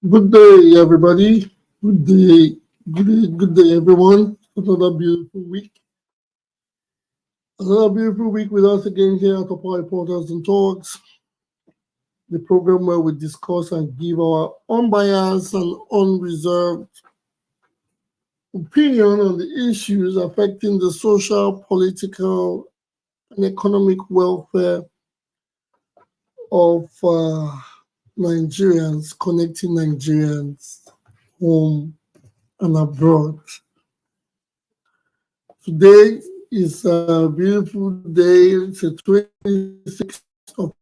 Good day, everybody. Good day, everyone. Another beautiful week. Another beautiful week with us again here at Opera Reporters and Talks, the program where we discuss and give our unbiased and unreserved opinion on the issues affecting the social, political, and economic welfare of Nigerians, connecting Nigerians home and abroad. Today is a beautiful day. It's the 26th of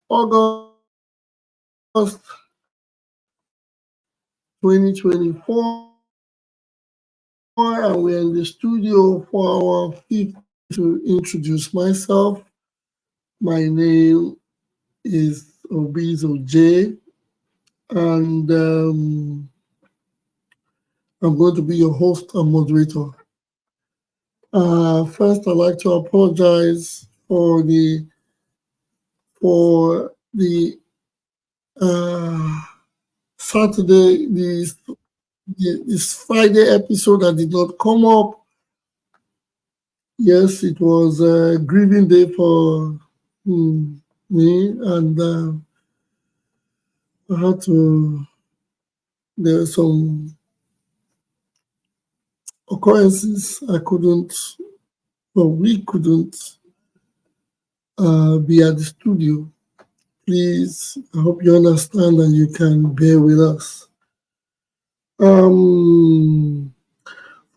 August 2024, and we're in the studio for our fifth. To introduce myself, my name is Obizo J, and I'm going to be your host and moderator. First, I'd like to apologize for the Saturday, this Friday episode that did not come up. Yes, it was a grieving day for me, and I had to. There were some occurrences I couldn't, well, we couldn't be at the studio. Please, I hope you understand and you can bear with us. For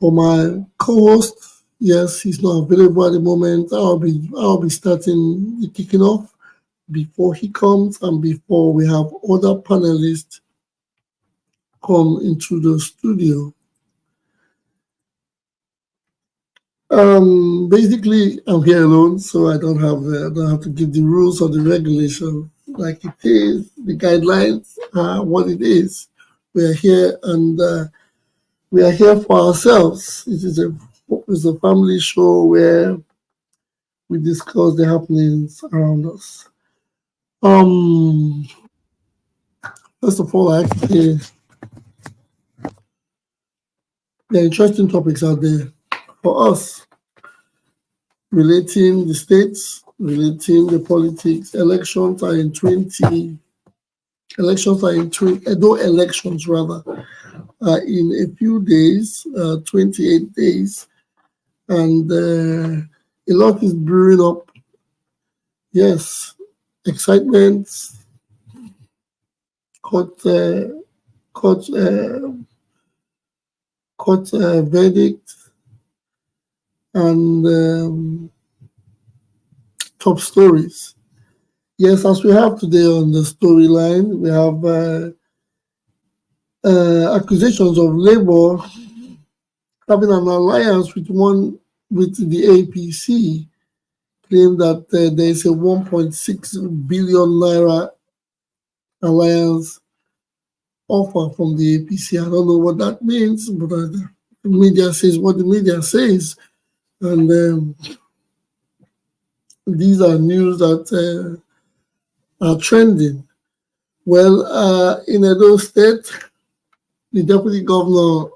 my co-host, yes, he's not available at the moment. I'll be starting the kicking off before he comes and before we have other panelists come into the studio. Basically, I'm here alone, so I don't have to give the rules or the regulations like it is. The guidelines are what it is. We are here and we are here for ourselves. It's a family show where we discuss the happenings around us. First of all, I actually there are interesting topics out there for us relating the states, relating the politics. Elections are in 20. Elections are in 20. Edo elections rather in a few days, 28 days, and a lot is brewing up. Yes, excitement, court, court, court verdict, and top stories. Yes, as we have today on the storyline, we have accusations of Labour having an alliance with the APC, claim that there is a 1.6 billion naira alliance offer from the APC. I don't know what that means, but the media says what the media says, and these are news that are trending. Well, in Edo State, the deputy governor,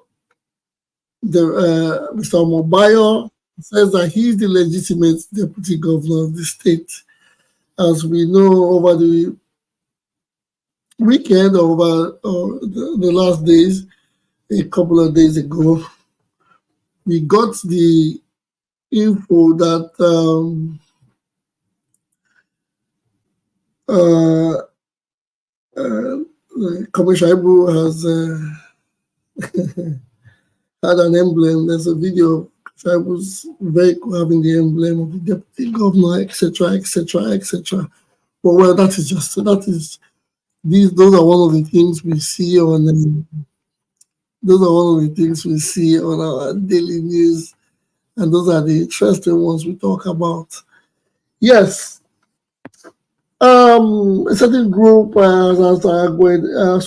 Mr. Omobayo, says that he's the legitimate deputy governor of the state. As we know, over the weekend, over the last days, a couple of days ago, we got the info that Commissioner Ibu has had an emblem. There's a video of Ibu's vehicle having the emblem of the deputy governor, etc., etc., etc. But well, those are one of the things we see on our daily news, and those are the interesting ones we talk about. Yes. A certain group as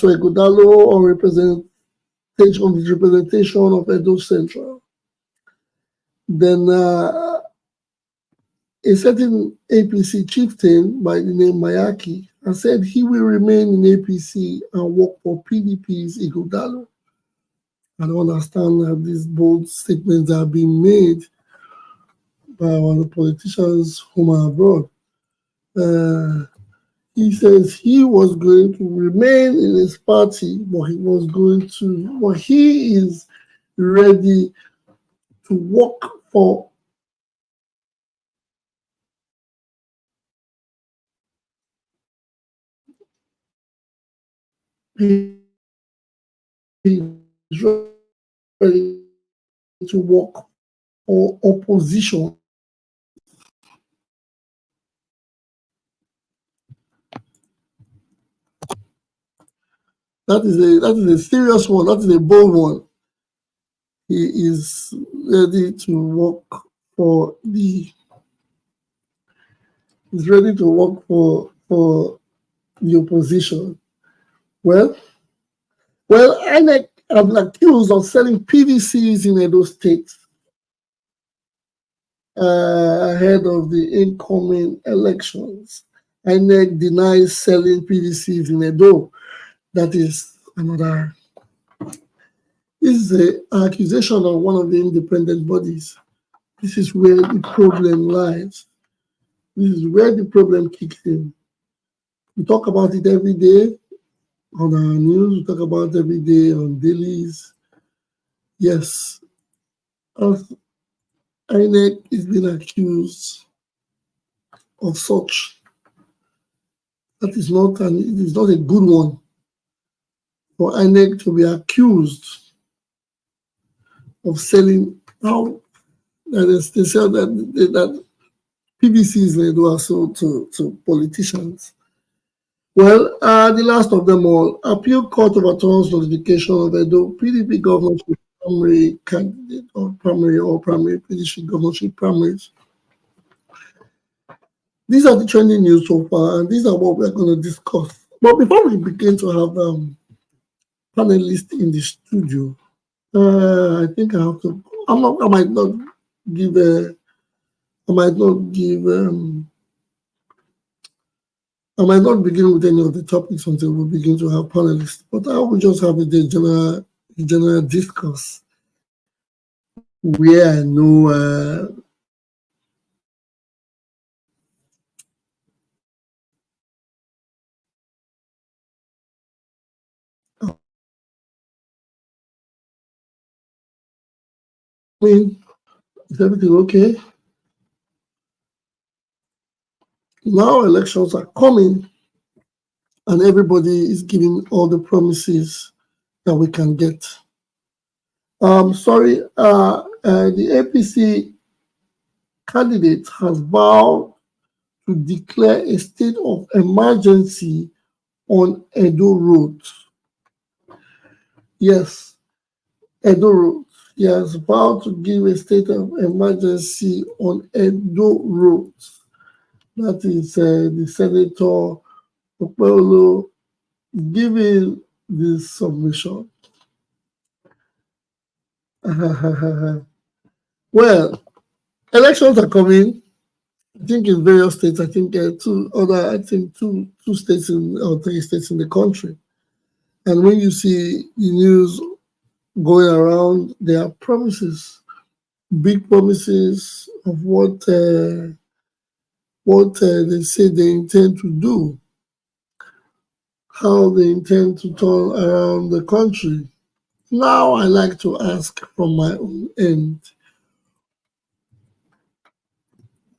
Ighodalo on representation of Edo Central. Then a a certain APC chieftain by the name Mayaki has said he will remain in APC and work for PDP's Ighodalo. I don't understand how these bold statements are being made by our politicians whom are abroad. He says he was going to remain in his party, but he is ready to work for ready to work for opposition. That is a serious one. That is a bold one. He is ready to work for the. He's ready to work for the opposition. Well, INEC have been accused of selling PVCs in Edo State ahead of the incoming elections. INEC denies selling PVCs in Edo. That is another. This is an accusation of one of the independent bodies. This is where the problem lies. This is where the problem kicks in. We talk about it every day on our news. We talk about it every day on dailies. Yes, INEC is being accused of such. That is not it is not a good one for INEC to be accused of selling how they sell that PVCs are sold to politicians. Well, the last of them all, Appeal Court overturns notification of Edo PDP governorship primary candidate or primary PDP governorship primaries. These are the trending news so far, and these are what we're going to discuss. But before we begin to have panelists in the studio, I think I have to. I might not give. I might not begin with any of the topics until we begin to have panelists. But I will just have a general discourse where I know. Is everything okay? Now elections are coming, and everybody is giving all the promises that we can get. The APC candidate has vowed to declare a state of emergency on Edo Road. Yes, Edo Road. He has vowed to give a state of emergency on Edo Road. That is the Senator Okpebholo giving this submission. Well, elections are coming. I think in various states. I think two states or three states in the country. And when you see the news going around, there are promises, big promises of what they say they intend to do, how they intend to turn around the country. Now I like to ask from my own end,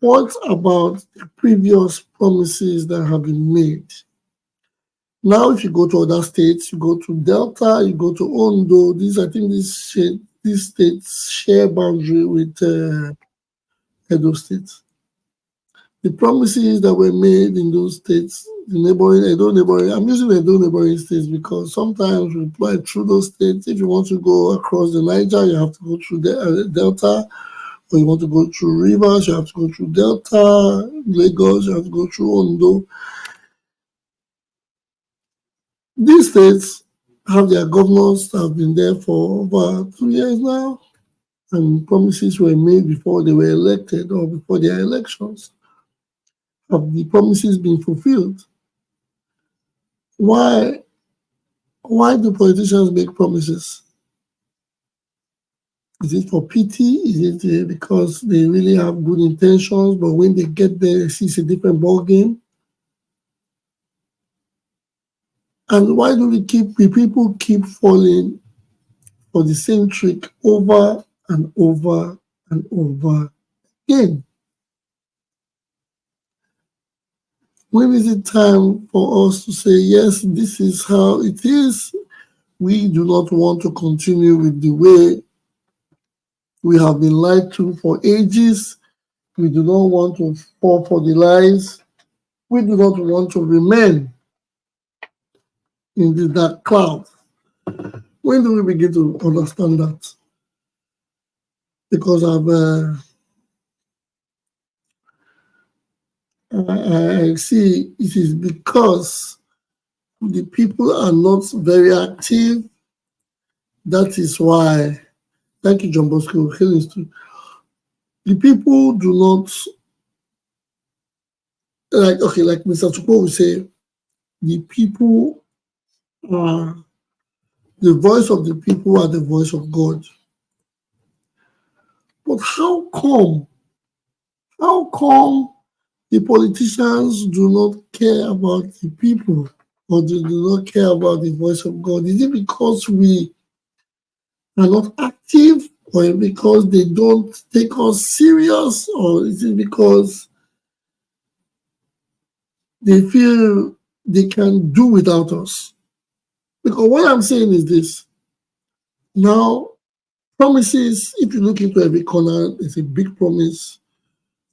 what about the previous promises that have been made? Now, if you go to other states, you go to Delta, you go to Ondo, these states share boundary with Edo State. The promises that were made in those states, I'm using Edo neighboring states because sometimes we fly through those states. If you want to go across the Niger, you have to go through the Delta, or you want to go through rivers, you have to go through Delta, Lagos, you have to go through Ondo. These states have their governors that have been there for over 2 years now, and promises were made before they were elected or before their elections. have the promises been fulfilled? Why do politicians make promises? Is it for pity? Is it because they really have good intentions, but when they get there, it's a different ball game? And why do people keep falling for the same trick over and over and over again? When is it time for us to say, yes, this is how it is? We do not want to continue with the way we have been lied to for ages. We do not want to fall for the lies. We do not want to remain in the dark cloud. When do we begin to understand that? Because I see it is because the people are not very active. That is why, thank you, John Bosco. The people do not, like Mr. Tupo would say, the people are, the voice of the people are the voice of God. But how come the politicians do not care about the people, or they do not care about the voice of God? Is it because we are not active, or because they don't take us serious, or is it because they feel they can do without us? Because what I'm saying is this. Now, promises, if you look into every corner, there's a big promise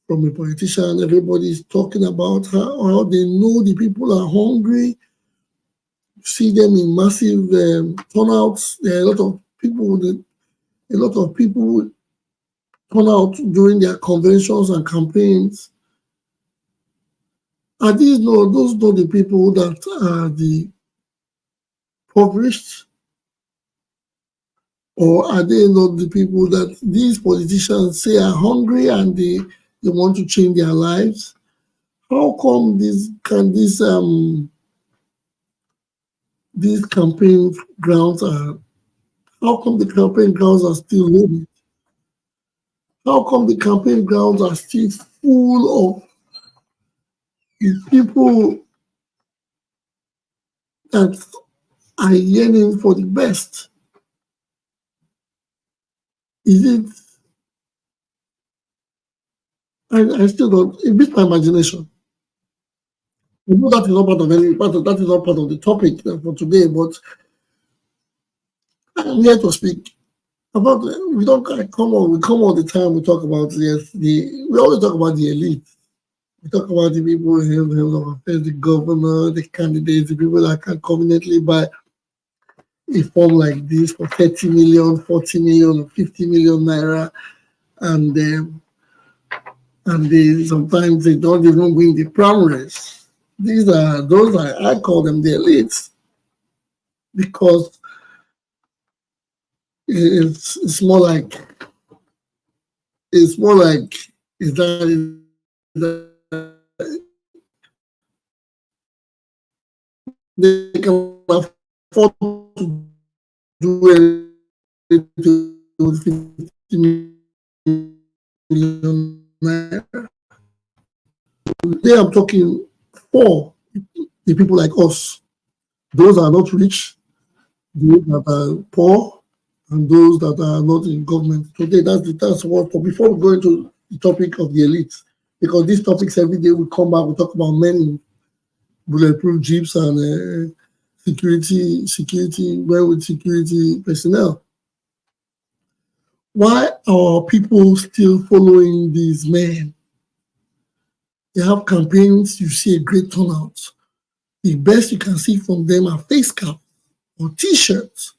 from a politician. Everybody's talking about how they know the people are hungry. You see them in massive turnouts. There are a lot of people turn out during their conventions and campaigns. Are those not the people that are the impoverished? Or are they not the people that these politicians say are hungry and they want to change their lives? How come these campaign grounds are? How come the campaign grounds are still loaded? How come the campaign grounds are still full of people that are yearning for the best? Is it? I still don't. It beats my imagination. I know that is not part of that is not part of the topic for today, but I'm here to speak about. We don't come on. We come all the time. We talk about we always talk about the elite. We talk about the people who the governor, the candidates, the people that can conveniently buy a form like this for 30 million, 40 million, 50 million naira, and sometimes they don't even win the primaries. I call them the elites because it's more like is that they can afford to do anything with 50 million naira. Today I'm talking for the people like us. Those are not rich, those that are poor, and those that are not in government. Today, that's what. Before we go into the topic of the elite, because these topics every day we come back, we talk about men in bulletproof jeeps and security, well with security personnel. Why are people still following these men? They have campaigns, you see a great turnout. The best you can see from them are face caps or t-shirts.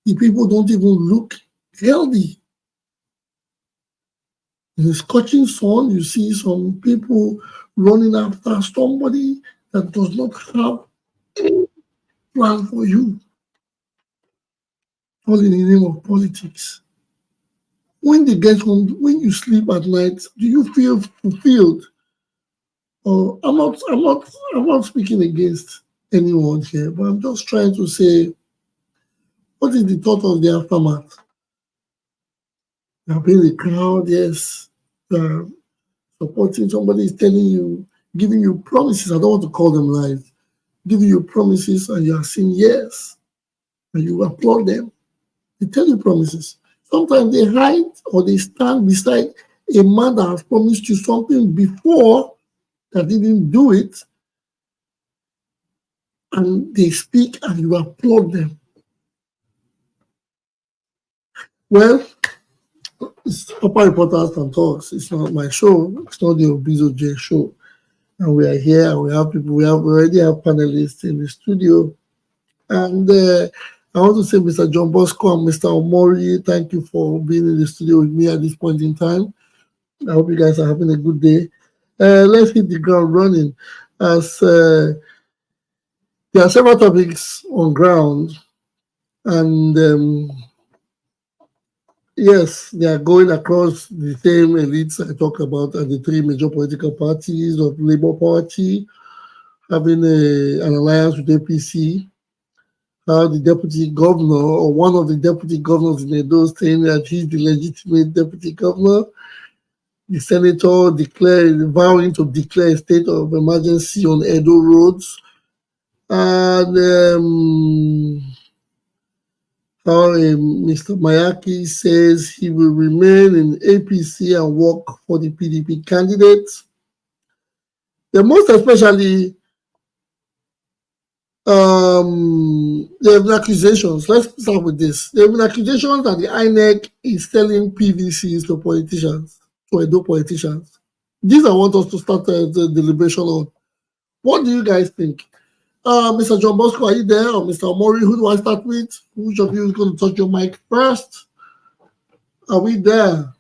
The people don't even look healthy. In the scorching sun, you see some people running after somebody that does not have any plan for you, all in the name of politics. When they get home, when you sleep at night, do you feel fulfilled? Oh, I'm not speaking against anyone here, but I'm just trying to say, what is the thought of the aftermath? You have been in the crowd, yes. Supporting somebody is telling you, giving you promises. I don't want to call them lies. Giving you promises, and you are saying yes, and you applaud them. They tell you promises. Sometimes they hide or they stand beside a man that has promised you something before that didn't do it, and they speak and you applaud them. Well, it's Papa Reporters and Talks. It's not my show. It's not the Obizo J show. And we are here and we have people, we already have panelists in the studio. And I want to say Mr. John Bosco and Mr. Omori, thank you for being in the studio with me at this point in time. I hope you guys are having a good day. Let's hit the ground running. As there are several topics on ground, and yes, they are going across the same elites I talked about at the three major political parties of Labour Party, having an alliance with APC, how the deputy governor or one of the deputy governors in Edo saying that he's the legitimate deputy governor, the senator vowing to declare a state of emergency on Edo roads, and how Mr. Mayaki says he will remain in APC and work for the PDP candidate. The most especially, there have been accusations. Let's start with this. There have been accusations that the INEC is selling PVCs to politicians, to Edo politicians. These I want us to start the deliberation on. What do you guys think? Mr. John Bosco, are you there? Or Mr. Omori, who do I start with? Which of you is going to touch your mic first? Are we there?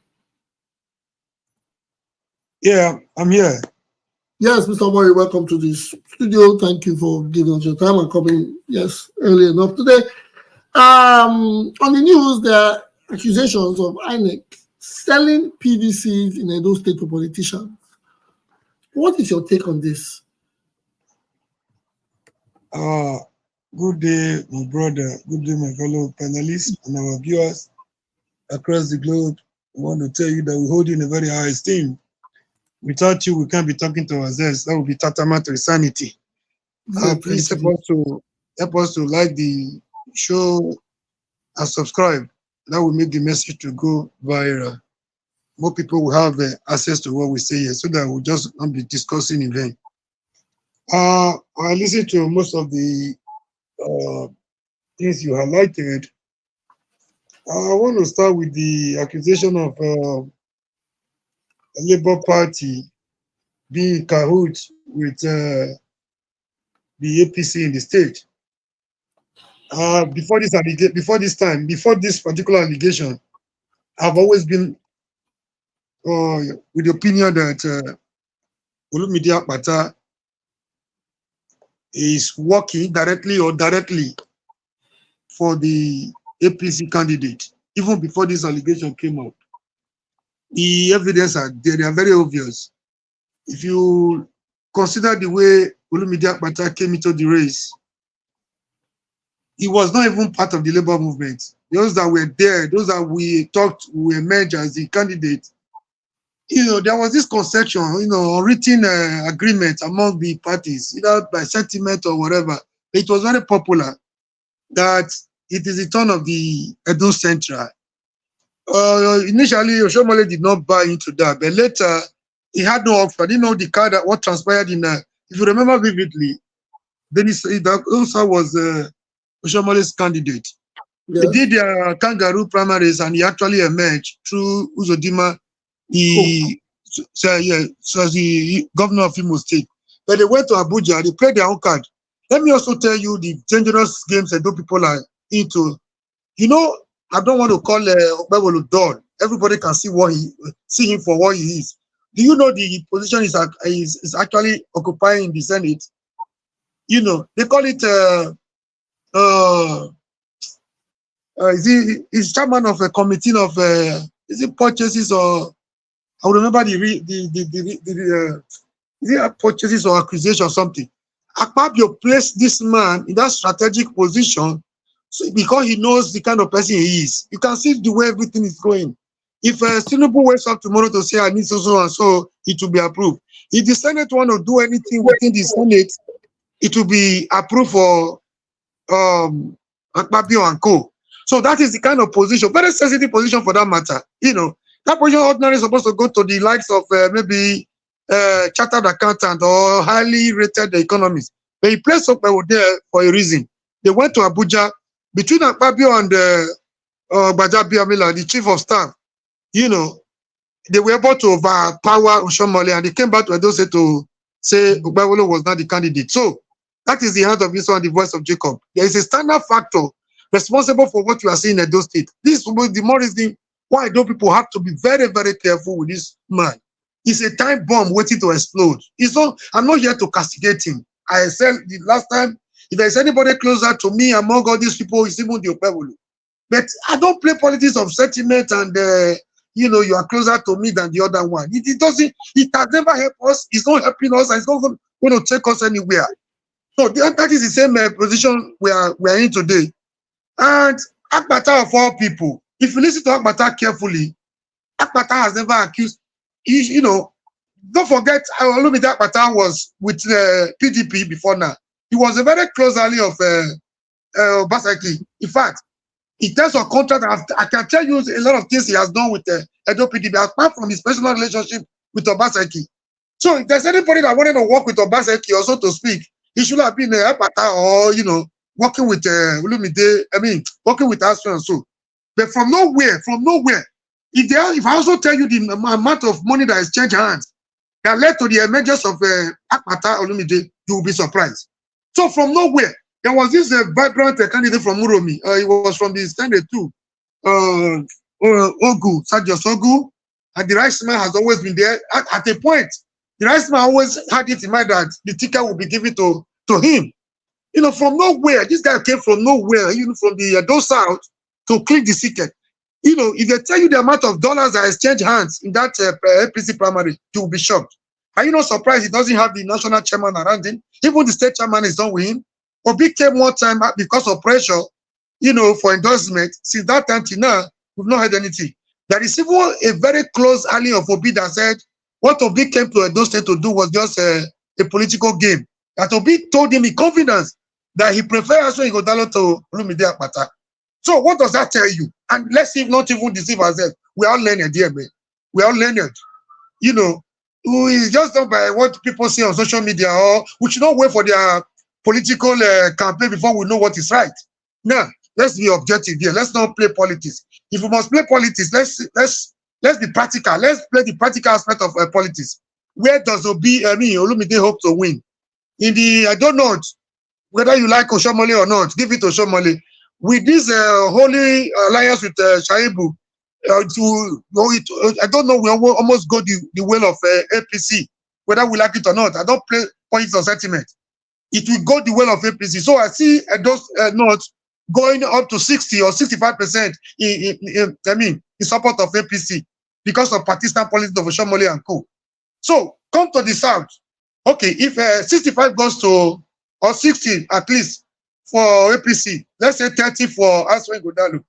Yeah, I'm here. Yes, Mr. Omori, welcome to the studio. Thank you for giving us your time and coming, yes, early enough today. On the news, there are accusations of INEC selling PVCs in Edo State to politicians. What is your take on this? Good day, my brother. Good day, my fellow panelists and our viewers across the globe. I want to tell you that we hold you in a very high esteem. Without you, we can't be talking to ourselves. That would be tantamount to insanity. Please help us to like the show and subscribe. That will make the message to go viral. More people will have access to what we say here, so that we'll just not be discussing in vain. I listened to most of the things you highlighted. I want to start with the accusation of the Labour Party being in cahoots with the APC in the state. Before this particular allegation, I've always been with the opinion that Olumide Akpata is working directly or indirectly for the APC candidate, even before this allegation came out. The evidence are there, they are very obvious. If you consider the way Olumide Akpata came into the race, he was not even part of the labor movement. Those that were there, those that we talked will emerge as the candidate. There was this conception, unwritten agreement among the parties, either by sentiment or whatever. It was very popular that it is the turn of the Edo Central. Initially, Oshomole did not buy into that, but later he had no option. I didn't know what transpired in if you remember vividly, Denis Idakosa was Oshomole's candidate. Yes. They did their kangaroo primaries and he actually emerged through Uzodima, the governor of Imo State. But they went to Abuja, they played their own card. Let me also tell you the dangerous games that those people are into. I don't want to call Okpebholo dull. Everybody can see him for what he is. Do you know the position is actually occupying the Senate? They call it he's chairman of a committee of is it purchases or I remember the is it purchases or acquisition or something? Akpabio placed this man in that strategic position because he knows the kind of person he is. You can see the way everything is going. If Tinubu wakes up tomorrow to say I need so and so, it will be approved. If the Senate want to do anything within the Senate, it will be approved for Akpabio and co. So that is the kind of position, very sensitive position for that matter. You know, that position ordinarily is supposed to go to the likes of maybe chartered accountant or highly rated economists. But he placed Okpebholo there for a reason. They went to Abuja between Akpabio and Bajabiamila, the chief of staff. You know, they were able to overpower Oshomole, and they came back to Edo State to say Okpebholo was not the candidate. So that is the hand of Esau and the voice of Jacob. There is a standard factor responsible for what you are seeing in Edo State. This is the more reason why Edo people have to be very, very careful with this man. It's a time bomb waiting to explode. It's not, I'm not here to castigate him. I said the last time, if there's anybody closer to me among all these people, it's even the Okpebholo. But I don't play politics of sentiment and you know, you are closer to me than the other one. It doesn't, it has never helped us, it's not helping us, and it's not going to take us anywhere. So that is the same position we are in today. And Akpata of all people, if you listen to Akpata carefully, Akpata has never accused, you know, don't forget, Olumide Akpata was with PDP before now. He was a very close ally of Obaseki. In fact, in terms of contract, I can tell you a lot of things he has done with Edo PDP, apart from his personal relationship with Obaseki. So if there's anybody that wanted to work with Obaseki, or so to speak, he should have been Akpata, or, you know, working with Olumide, I mean, working with Asue and so. But from nowhere, if I also tell you the amount of money that has changed hands that led to the emergence of Akpata Olumide, you will be surprised. So from nowhere, there was this vibrant candidate from Uromi. He was from the standard too. Ogu, Sergio Ogu, and the rice man has always been there. At a point, the rice man always had it in mind that the ticket will be given to him. You know, from nowhere, this guy came from nowhere, you know, from the Edo South to click the ticket. You know, if they tell you the amount of dollars that exchange hands in that APC primary, you will be shocked. Are you not surprised he doesn't have the national chairman around him? Even the state chairman is done with him. Obi came one time because of pressure, you know, for endorsement. Since that time till now, we've not heard anything. There is even a very close ally of Obi that said what Obi came to Edo State to do was just a political game. That Obi told him in confidence that he prefers Asue Ighodalo to Olumide Akpata. So what does that tell you? And let's not even deceive ourselves. We are learned here, man. We are learned. You know, it's just done by what people say on social media, or we should not wait for their political campaign before we know what is right. Now, let's be objective here. Let's not play politics. If we must play politics, let's be practical. Let's play the practical aspect of politics. Where does Olumide hope to win? In the, I don't know whether you like Oshomole or not, give it to Oshomole. With this holy alliance with Shaibu, I don't know, we almost go the way of APC, whether we like it or not. I don't play points of sentiment. It will go the way of APC. So I see those not going up to 60 or 65% in support of APC because of partisan politics of Oshomole and co. So come to the South. Okay, if 65 goes to, or 60 at least for APC, let's say 30 for Asue Ighodalo.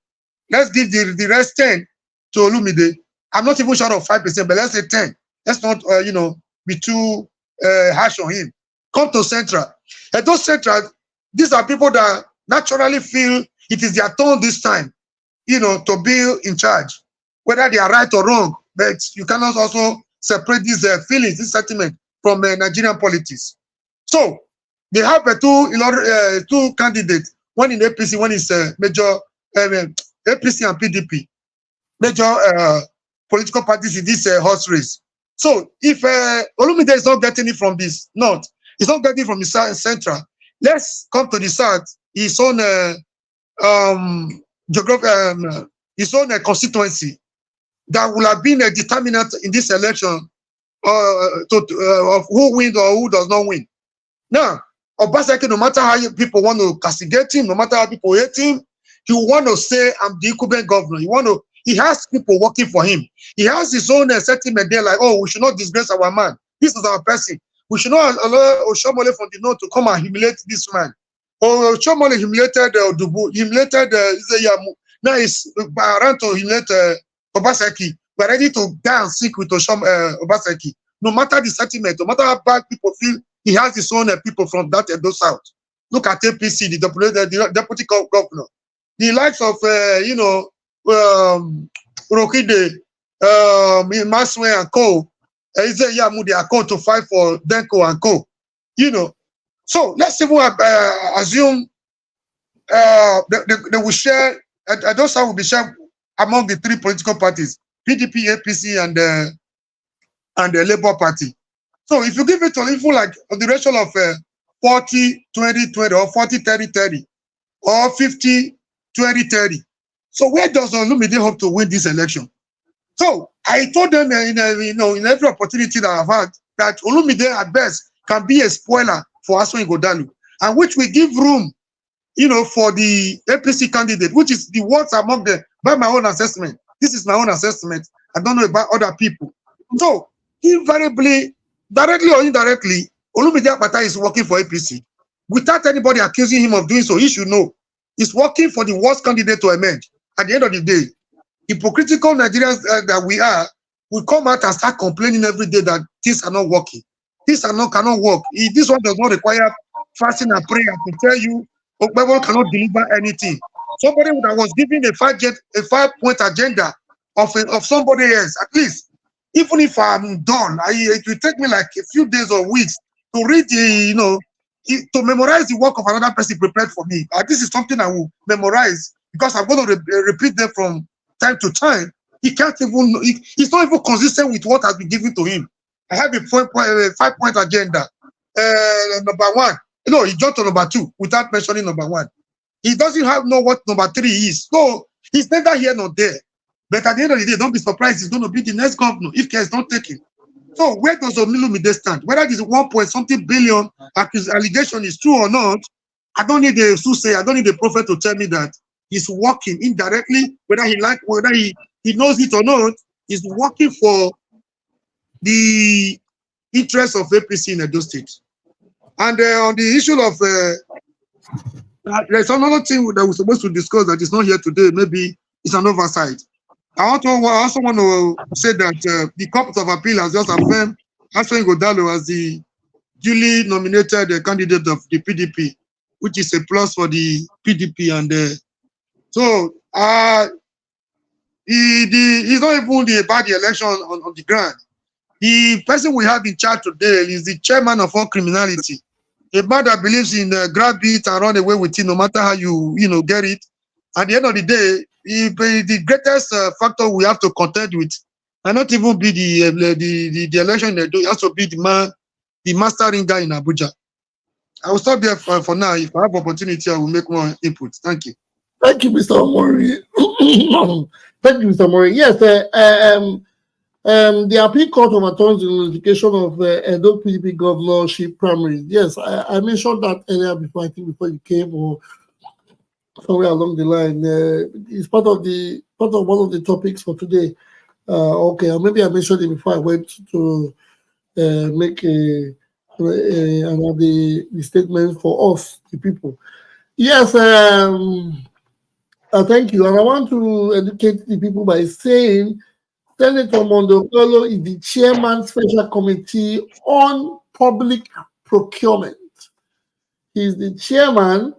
Let's give the rest 10 to Olumide. I'm not even sure of 5%, but let's say 10. Let's not, be too harsh on him. Come to Central. And those Central, these are people that naturally feel it is their turn this time, to be in charge, whether they are right or wrong. But you cannot also separate these feelings, this sentiment from Nigerian politics. So they have two candidates, one in APC, one is major APC and PDP, major political parties in this horse race. So if Olumide is not getting it from this north, he's not getting it from the central, let's come to the south, his own his own constituency that will have been a determinant in this election of who wins or who does not win. Now, Obaseki, no matter how people want to castigate him, no matter how people hate him, he will want to say, I'm the incumbent governor. He has people working for him. He has his own sentiment there, like, oh, we should not disgrace our man. This is our person. We should not allow Oshomole from the north to come and humiliate this man. Or Oshomole humiliated Odubu, humiliated Izeyamu. Now it's around to humiliate Obaseki. We're ready to die and seek with Obaseki. No matter the settlement, no matter how bad people feel, he has his own people from that Edo South. Look at APC, the deputy governor. The likes of, Rokide, Maswe and Co. Izeyamu, they are called to fight for Denko and Co. So let's even assume they will share, those will be shared among the three political parties, PDP, APC, and the Labour Party. So if you give it to even like a duration of 40-20-20 or 40-30-30 or 50-20-30. So where does Olumide hope to win this election? So I told them in every opportunity that I've had that Olumide at best can be a spoiler for Asue Ighodalo, and which will give room, for the APC candidate, which is the worst among them, by my own assessment. This is my own assessment. I don't know about other people. So invariably, directly or indirectly, Olumide Akpata is working for APC. Without anybody accusing him of doing so, he should know. He's working for the worst candidate to emerge. At the end of the day, hypocritical Nigerians that we are, we come out and start complaining every day that things are not working. Things cannot work. This one does not require fasting and prayer to tell you Okpebholo cannot deliver anything. Somebody that was given a 5-point agenda of somebody else, at least, even if I'm done, it will take me like a few days or weeks to read to memorize the work of another person prepared for me. This is something I will memorize because I'm going to repeat them from time to time. He's not even consistent with what has been given to him. I have a 5-point agenda. Number one, he jumped to number 2 without mentioning number 1. He doesn't know what number 3 is. So he's neither here nor there. But at the end of the day, don't be surprised he's going to be the next governor if care is not taken. So where does Olumide stand? Whether this 1-something billion allegation is true or not, I don't need a soothsayer, I don't need a prophet to tell me that he's working indirectly, whether he knows it or not, he's working for the interests of APC in Edo State. And on the issue of there's another thing that we're supposed to discuss that is not here today. Maybe it's an oversight. I also want to say that the Court of Appeal has just affirmed Asue Ighodalo as the duly nominated candidate of the PDP, which is a plus for the PDP. And so he's not even about the election on the ground. The person we have in charge today is the chairman of all criminality. A man that believes in grab it and run away with it, no matter how you get it. At the end of the day, the greatest factor we have to contend with, and not even be the election, it has to be the master ringer in Abuja. I will stop there for now. If I have opportunity, I will make more input. Thank you. Thank you, Mr. Omori. Thank you, Mr. Omori. Yes, the appeal court overturns the notification of Edo PDP governorship primaries. Yes, I mentioned that earlier before you came, or somewhere along the line. It's part of one of the topics for today. Okay, or maybe I mentioned it before I went to make another statement for us, the people. Yes, thank you. And I want to educate the people by saying Senator Okpebholo is the chairman special committee on public procurement. He's the chairman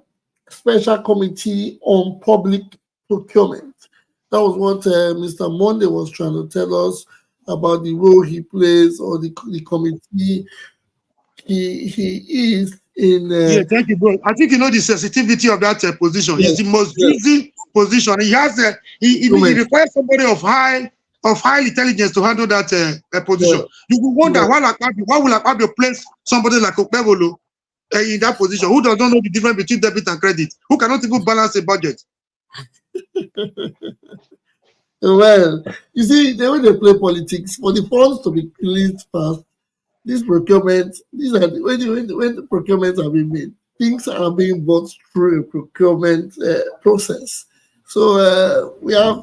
special committee on public procurement. That was what Mr. Monday was trying to tell us about the role he plays or the committee he is in. Yeah, thank you, bro. I think you know the sensitivity of that position. Yes, it's the most easy position. He has he requires somebody of high intelligence to handle that position. You will wonder why will Akpabio place somebody like Okpebholo in that position who does not know the difference between debit and credit, who cannot even balance a budget. Well, you see, the way they play politics, for the funds to be released fast, when the procurements are being made, things are being bought through a procurement process. So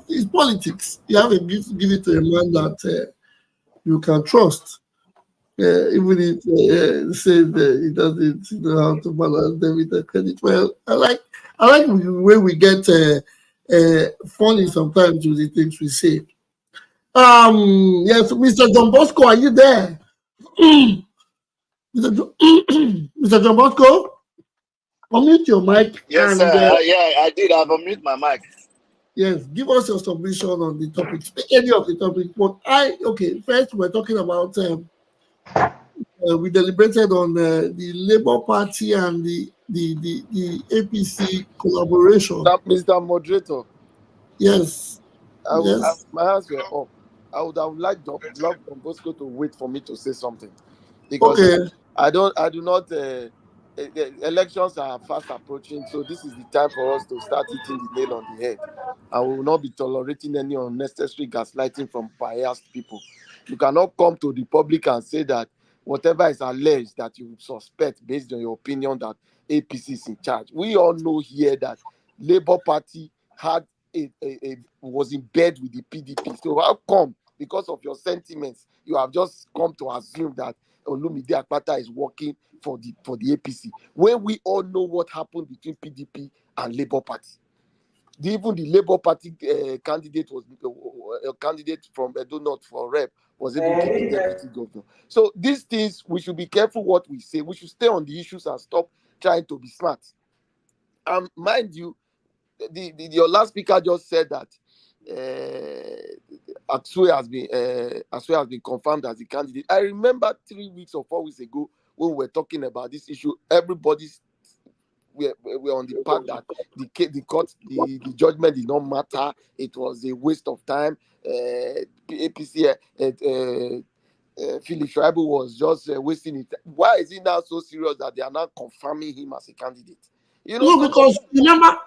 it's politics. You have to give it to a man that you can trust. Even if said he doesn't know how to balance them with the credit. Well, I like the way we get funny sometimes with the things we say. Yes, Mr. John Bosco, are you there? Mr. Mr. John Bosco, unmute your mic Yes, sir. and Yeah, I did. I've unmuted my mic. yes, give us your submission on the topic. Speak any of the topic. But first we're talking about we deliberated on the Labour Party and the APC collaboration. Mr. Moderator, Yes, yes. my hands were up. I would have liked love Don Bosco to wait for me to say something because Okay. I do not. Elections are fast approaching, so this is the time for us to start hitting the nail on the head. And we will not be tolerating any unnecessary gaslighting from biased people. You cannot come to the public and say that whatever is alleged that you suspect based on your opinion that APC is in charge. We all know here that Labour Party had was in bed with the PDP. So how come, because of your sentiments, you have just come to assume that Olumide Akpata is working for the APC, when we all know what happened between PDP and Labour Party? Even the Labour Party candidate was a candidate from Edo North for rep was even given deputy governor. So these things, we should be careful what we say. We should stay on the issues and stop trying to be smart. Mind you, your last speaker just said that Asue has been confirmed as the candidate. I remember 3 weeks or 4 weeks ago when we were talking about this issue. Everybody's we're on the part that the judgment did not matter. It was a waste of time. APC Philip Schreiber was just wasting it. Why is he now so serious that they are now confirming him as a candidate? You know, No, because remember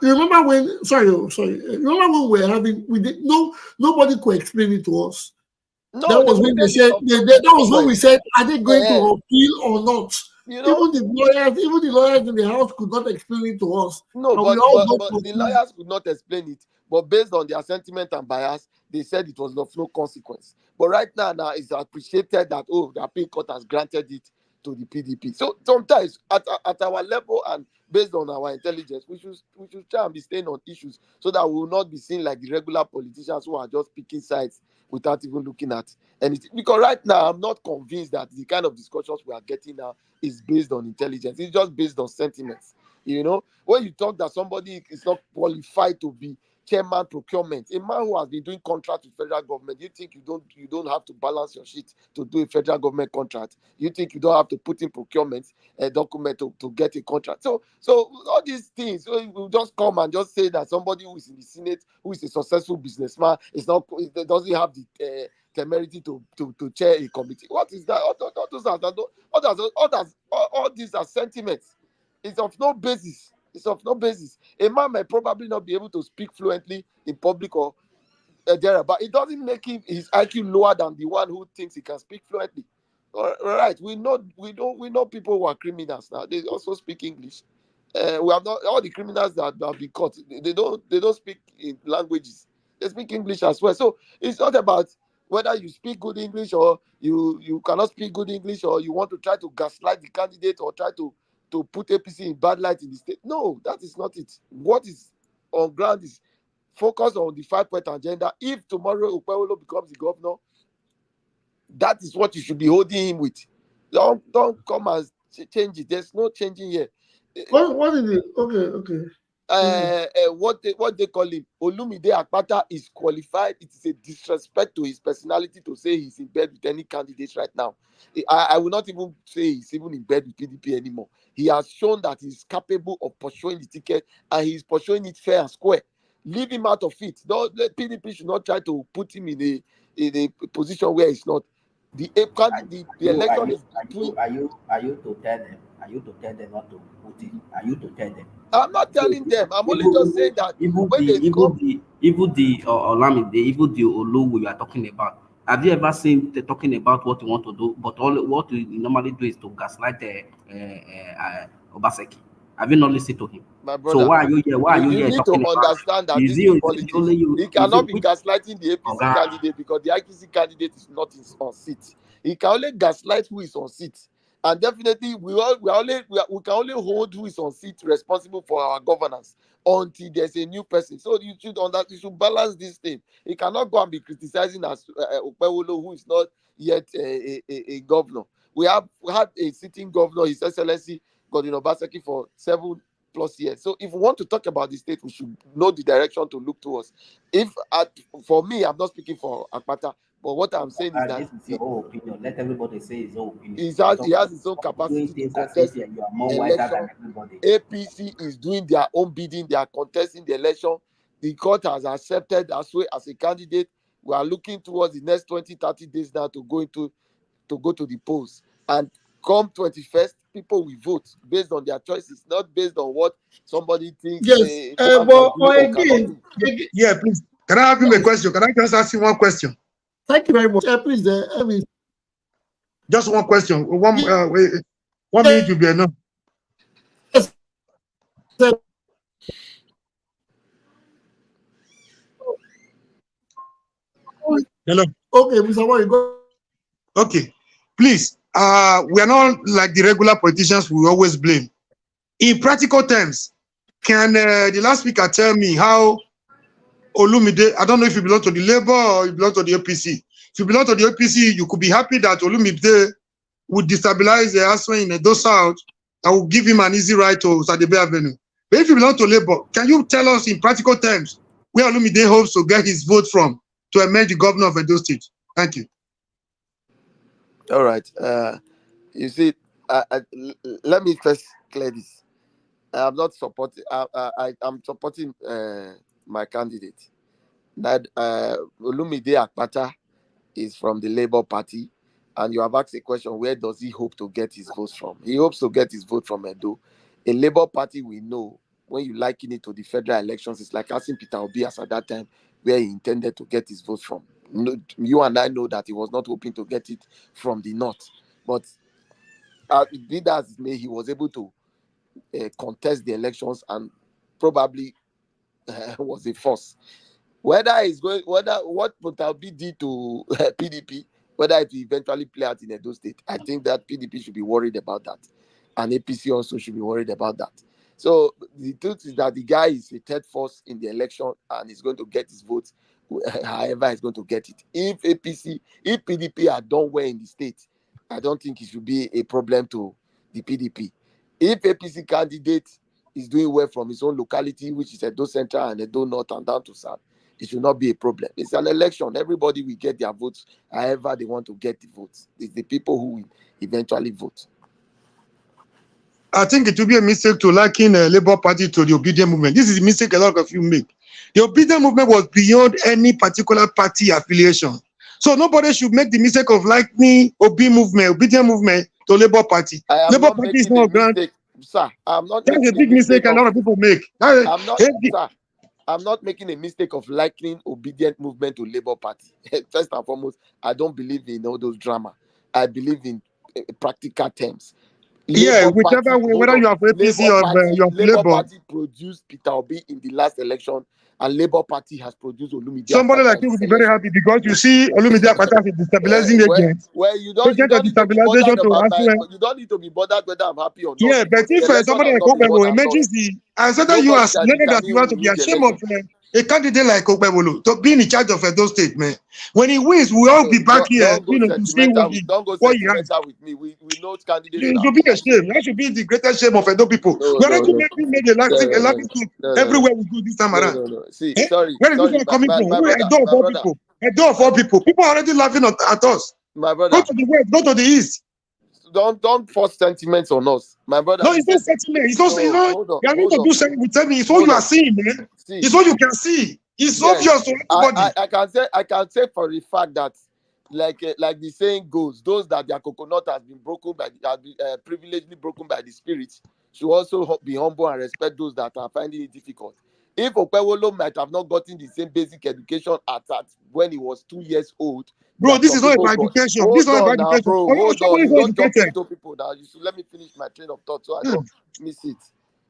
when remember when we did nobody could explain it to us. no, That was when they said that was when we said, are they going to appeal or not? You know, even the lawyers in the house could not explain it to us. No, and but we the lawyers could not explain it. But based on their sentiment and bias, they said it was of no consequence. But right now it's appreciated that the appeal court has granted it to the PDP. So sometimes at our level and based on our intelligence, we should try and be staying on issues so that we will not be seen like the regular politicians who are just picking sides without even looking at anything. Because right now I'm not convinced that the kind of discussions we are getting now is based on intelligence. It's just based on sentiments. You know, when you talk that somebody is not qualified to be chairman procurement, a man who has been doing contract with federal government, you think you don't have to balance your sheet to do a federal government contract? You think you don't have to put in procurement a document to get a contract? So all these things, so you will just come and just say that somebody who is in the Senate, who is a successful businessman, doesn't have the temerity to chair a committee. What is that? All these are sentiments. It's of no basis. It's of no basis. A man may probably not be able to speak fluently in public or there, but it doesn't make his IQ lower than the one who thinks he can speak fluently. All right, we know people who are criminals now. They also speak English. We have not all the criminals that have been caught. They don't speak in languages. They speak English as well. So it's not about whether you speak good English or you cannot speak good English, or you want to try to gaslight the candidate or try to put APC in bad light in the state. No, that is not it. What is on ground is focus on the 5-point agenda. If tomorrow Okpebholo becomes the governor, that is what you should be holding him with. Don't come and change it. There's no changing here. What is it? Okay. What they call him, Olumide Akpata, is qualified. It is a disrespect to his personality to say he's in bed with any candidate right now. I will not even say he's even in bed with PDP anymore. He has shown that he's capable of pursuing the ticket, and he's pursuing it fair and square. Leave him out of it. The PDP should not try to put him in a position where he's not. The election is between. Are you to tell them? Are you to tell them not to put it? Are you to tell them? I'm not telling them. I'm only just saying that even the Olamide, even the Olu we are talking about. Have you ever seen the talking about what you want to do? But all what you normally do is to gaslight Obaseki. Have you not listened to him? My brother, So why are you here? Why are you you here need to talking about? understand that Is this it is is politics. it only you? He Is cannot it be which gaslighting the APC Oga? candidate because the IPC candidate is not on seat. He can only gaslight who is on seat. And definitely, we can only hold who is on seat responsible for our governance until there's a new person. So you should balance this thing. He cannot go and be criticizing as Okpebholo, who is not yet a governor. We had a sitting governor, His Excellency Godwin Obaseki, for 7+ years. So if we want to talk about the state, we should know the direction to look towards. For me, I'm not speaking for Akpata, but what I'm saying is that This is your own opinion. Let everybody say his own opinion. he has his own capacity Doing to things as contest if you are more wiser election. than everybody. APC is doing their own bidding. They are contesting the election. The court has accepted Asue as a candidate. We are looking towards the next 20-30 days now to go to the polls. And come 21st, people will vote based on their choices, not based on what somebody thinks Yes, man can but do or cannot again, do. Yeah, please. Can I ask him a question? Can I just ask you one question? thank you very much. Please, Just one question. One yes, 1 minute will be enough. Hello. Okay, Mr. Wari, go. Okay. Please. We are not like the regular politicians we always blame. In practical terms, can the last speaker tell me how Olumide, I don't know if you belong to the Labour or you belong to the APC. If you belong to the APC, you could be happy that Olumide would destabilize the Asue in Edo South and will give him an easy ride to Sadebe Avenue. But if you belong to Labour, can you tell us in practical terms where Olumide hopes to get his vote from to emerge the governor of Edo State? Thank you. All right. You see, let me first clear this. I'm not supporting. I'm supporting my candidate. That Olumide Akpata is from the Labour Party, and you have asked a question: where does he hope to get his votes from? He hopes to get his vote from Edo. A Labour Party, we know, when you liken it to the federal elections, it's like asking Peter Obi as at that time where he intended to get his votes from. You and I know that he was not hoping to get it from the north, but be that as it may, he was able to contest the elections and probably was a force. Whether what Obi did to PDP, whether it will eventually play out in Edo State, I think that PDP should be worried about that, and APC also should be worried about that. So the truth is that the guy is a third force in the election and he's going to get his votes, however he's going to get it. If PDP are done well in the state, I don't think it should be a problem to the PDP. If APC candidate is doing well from his own locality, which is Edo Central and Edo North and down to South, it should not be a problem. It's an election. Everybody will get their votes however they want to get the votes. It's the people who will eventually vote. I think it will be a mistake to liken a Labour Party to the Obedient Movement. This is a mistake a lot of you make. The Obedient Movement was beyond any particular party affiliation. So nobody should make the mistake of likening Obedient Movement to Labour Party. I am Labour not Party is making a not grand. mistake, sir. I'm not That's a making big mistake a lot of people make. I'm not making a mistake of likening Obedient Movement to Labour Party. First and foremost, I don't believe in all those drama. I believe in practical terms. Yeah, whichever way, whether you have APC or you have Labour Labour. Party produced Peter Obi in the last election, and Labour Party has produced Olumide. Somebody like you will be very happy because you see Olumide Akpata is destabilizing agent. Well, you don't need to be bothered about you don't need to be bothered whether I'm happy or not. Yeah, but if somebody like Okpebholo emerges I said that you are that you want to be ashamed of a candidate like Okpebholo to be in charge of Edo State, man. When he wins, we all be back here, to see don't go sentimental with me. We know candidates. It should be a shame. That should be the greatest shame of Edo people. We already made a laughing stock everywhere we go this time around. See, sorry. Where is this coming from? Edo of all people. Edo of all people. People are already laughing at us. My brother. Go to the west, go to the east. Don't force sentiments on us, my brother. No, it's not sentiment. It's not. You are not to do something with me. It's what you are seeing, man. It's what you can see. It's obvious to everybody. I can say for the fact that, like the saying goes, those that their coconut has been privilegedly broken by the spirits should also be humble and respect those that are finding it difficult. If Okpebholo might have not gotten the same basic education at when he was 2 years old. Bro, this is not about education. This is not about education. Bro, hold on. You don't jump into people now. You should let me finish my train of thought so I don't miss it.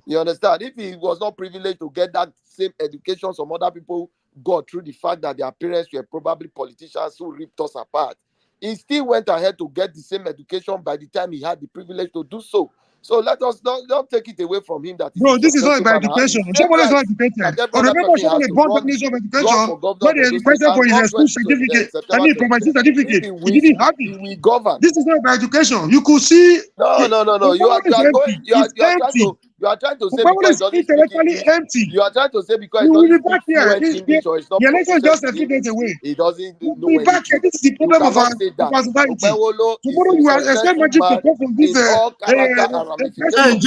You understand? If he was not privileged to get that same education some other people got through the fact that their parents were probably politicians who ripped us apart, he still went ahead to get the same education by the time he had the privilege to do so. So let us don't take it away from him that he's Bro, a this is not successful about man and has the education. same Somebody is not rights educated. that every Or other remember, person has somebody to born minister of run education for governor when of they Edo State requested for and his run school certificate. I September mean, from my 2027. If certificate. he He wins, didn't have he it. will govern. This is not about education. You could see No. You are Okpebholo is going empty. It's empty. you are trying to say Okpebholo because he is doesn't speak intellectually English. empty. You are trying to say because he We will doesn't be speak back here. fluent English or is The not election proficient just a in few days English. away. He doesn't We'll know be back here. anything. This is the You problem cannot say of that. our society. Okpebholo is Tomorrow a you are expect successful magic to man come from in this all character and Hey, ramifications.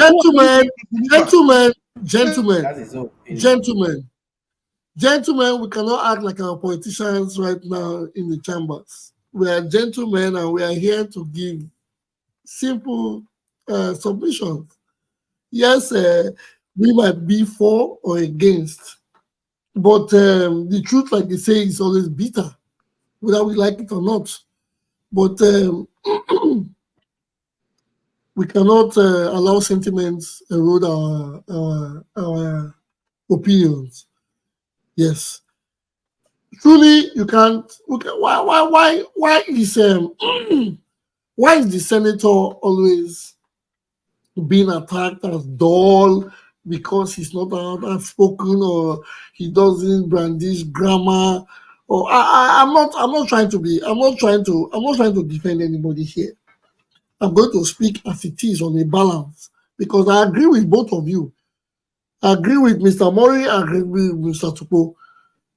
gentlemen, That's his own opinion. gentlemen, we cannot act like our politicians right now in the chambers. We are gentlemen and we are here to give simple submissions. Yes, we might be for or against, but the truth, like they say, is always bitter, whether we like it or not. But we cannot allow sentiments erode our opinions. Yes, truly, you can't. Why is why is the senator always being attacked as dull because he's not outspoken or he doesn't brandish grammar? Or I'm not trying to be. I'm not trying to defend anybody here. I'm going to speak as it is on a balance because I agree with both of you. I agree with Mr. Mori, I agree with Mr. Tupo.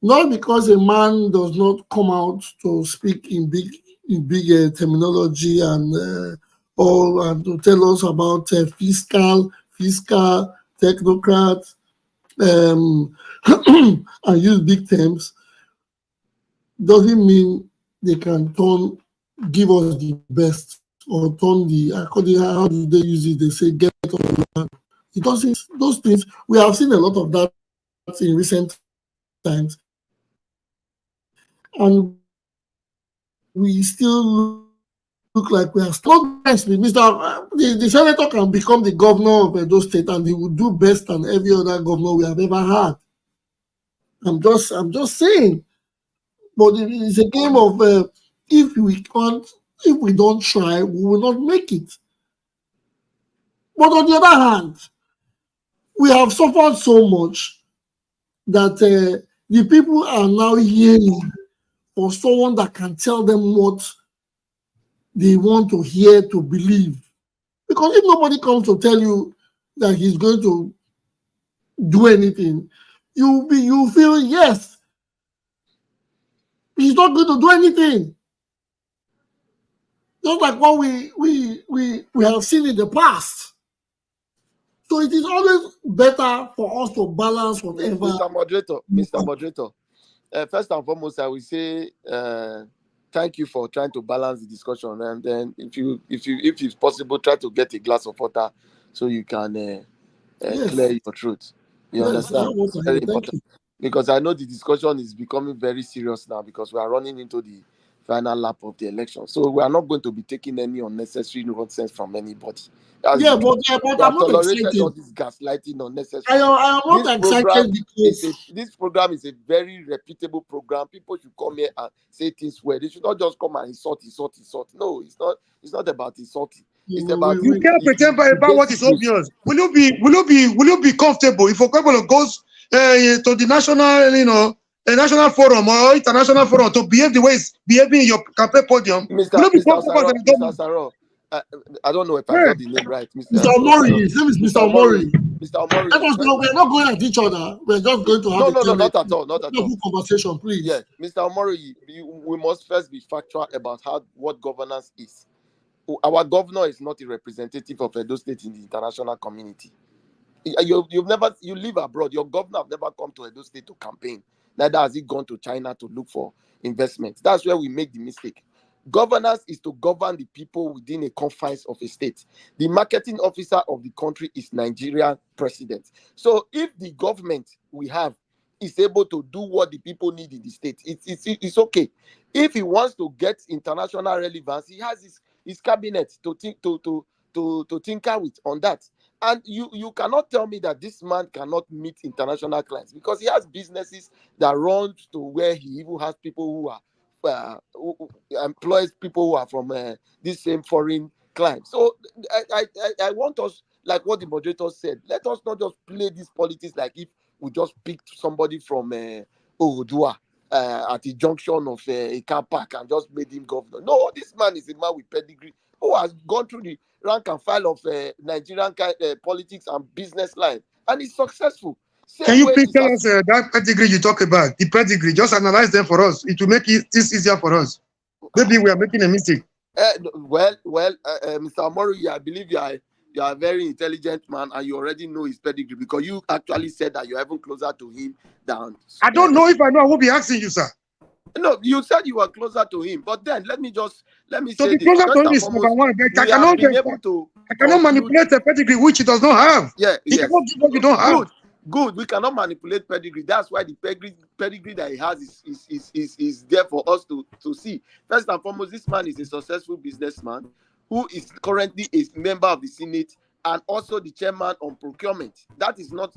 Not because a man does not come out to speak in big terminology and or and to tell us about fiscal technocrat um, and use big terms doesn't mean they can give us the best or turn the according how do they use it? They say get on the land. It doesn't. Those things we have seen a lot of that in recent times, and we still look like we are still nicely. The senator can become the governor of Edo State and he will do best than every other governor we have ever had. I'm just saying. But it's a game of if we don't try, we will not make it. But on the other hand, we have suffered so much that the people are now yearning for someone that can tell them what they want to hear to believe. Because if nobody comes to tell you that he's going to do anything, you feel yes, he's not going to do anything. Just like what we have seen in the past. So it is always better for us to balance whatever. Mr. Moderator, first and foremost, I will say thank you for trying to balance the discussion, and then if it's possible, try to get a glass of water so you can clear your throat. You understand? It's very important because I know the discussion is becoming very serious now because we are running into the final lap of the election. So we are not going to be taking any unnecessary nonsense from anybody. But I'm not excited. All this gaslighting unnecessary. I am not excited because This program is a very reputable program. People should come here and say things where they should not just come and insult. No, it's not. It's not about insulting. It's about You can't pretend about what is obvious. Will you be comfortable if Okpebholo goes to the national, a national forum or international forum to behave the way it's behaving in your campaign podium? Mr. Asaro, I don't know if I got the name right. Mr. Omori, his name is Mr. Omori. Mr. Omori. We're not going at each other. We're just going to have not at all. Conversation, please. Yeah, Mr. Omori, we must first be factual about what governance is. Our governor is not a representative of Edo State in the international community. You live abroad. Your governor have never come to Edo State to campaign. Neither has he gone to China to look for investment. That's where we make the mistake. Governance is to govern the people within the confines of a state. The marketing officer of the country is Nigerian president. So if the government we have is able to do what the people need in the state, it's okay. If he wants to get international relevance, he has his cabinet to to tinker with on that. And you cannot tell me that this man cannot meet international clients, because he has businesses that run to where he even has people who are who employs people who are from this same foreign clients. So I want us, like what the moderator said, let us not just play this politics like if we just picked somebody from Ohodua at the junction of a car park and just made him governor. No, this man is a man with pedigree who has gone through the rank and file of Nigerian politics and business line, and he's successful. Can you please tell us that pedigree you talk about? The pedigree, just analyze them for us. It will make this easier for us. Maybe we are making a mistake. Well, Mr. Amoru, I believe you are a very intelligent man, and you already know his pedigree, because you actually said that you're even closer to him than. I don't know. If I know, I will be asking you, sir. No, you said you were closer to him, but then let me So say the closer to him is number one. I cannot manipulate a pedigree which he does not have. Yeah, he cannot give what we don't have. Good. We cannot manipulate pedigree. That's why the pedigree that he has is there for us to see. First and foremost, this man is a successful businessman who is currently a member of the Senate and also the chairman on procurement. That is not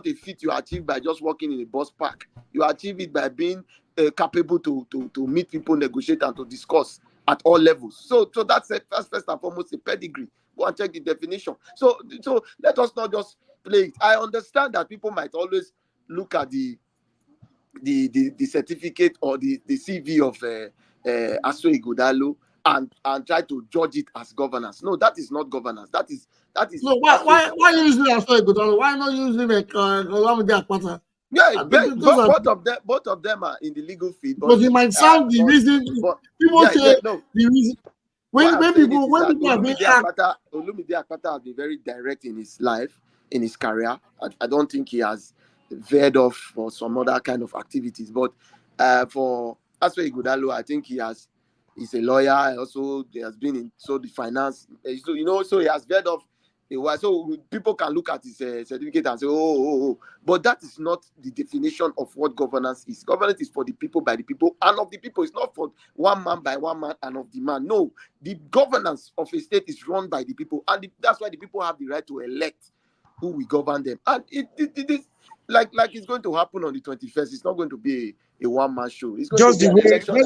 a feat you achieve by just working in a bus park. You achieve it by being capable to meet people, negotiate, and to discuss at all levels. So that's first and foremost a pedigree. Go and check the definition. So let us not just play it. I understand that people might always look at the certificate or the CV of Asue Ighodalo and try to judge it as governance. No, that is not governance. That is. No, why using Asue Ighodalo? Why not using Olamide Akpata? Yeah, both of them are in the legal field. But you might sound the reason. People say the reason. When people are being asked, Olumide Akpata has been very direct in his life, in his career. I don't think he has veered off for some other kind of activities. But for Asue Ighodalo, I think he's a lawyer. Also, he has been in the finance. So he has veered off. So people can look at his certificate and say, oh. But that is not the definition of what governance is. Governance is for the people, by the people, and of the people. It's not for one man by one man and of the man. No, the governance of a state is run by the people, and that's why the people have the right to elect who will govern them. And it is like it's going to happen on the 21st. It's not going to be a one-man show. It's going just to be an election.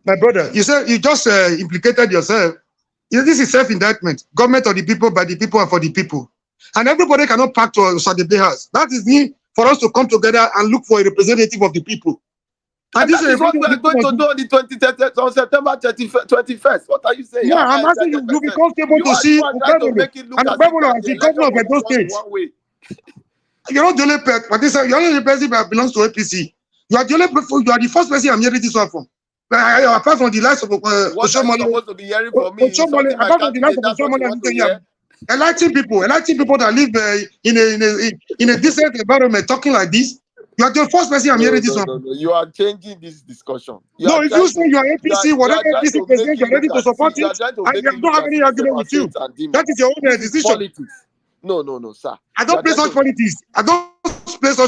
My brother, you said you just implicated yourself. This is self-indictment. Government of the people, by the people, and for the people. And everybody cannot pack to Osadebe House. That is need for us to come together and look for a representative of the people. And this is what we are going to do on the on September 21st. What are you saying? Yeah, I'm asking you to be comfortable to see Okpebholo as the governor of Edo State. You're not the only person, but you're not the only person that belongs to APC. You are the only person, you are the first person I'm hearing this one from. Apart from the last of what are you supposed to be hearing from me? Apart from the last of enlightening people that live in a decent environment talking like this. You are the first person I'm hearing this one. No. You are changing this discussion. If you say you are APC, whatever APC president, you are ready to support it. I don't have any argument with you. That is your own decision. Politics. No, sir. I don't play such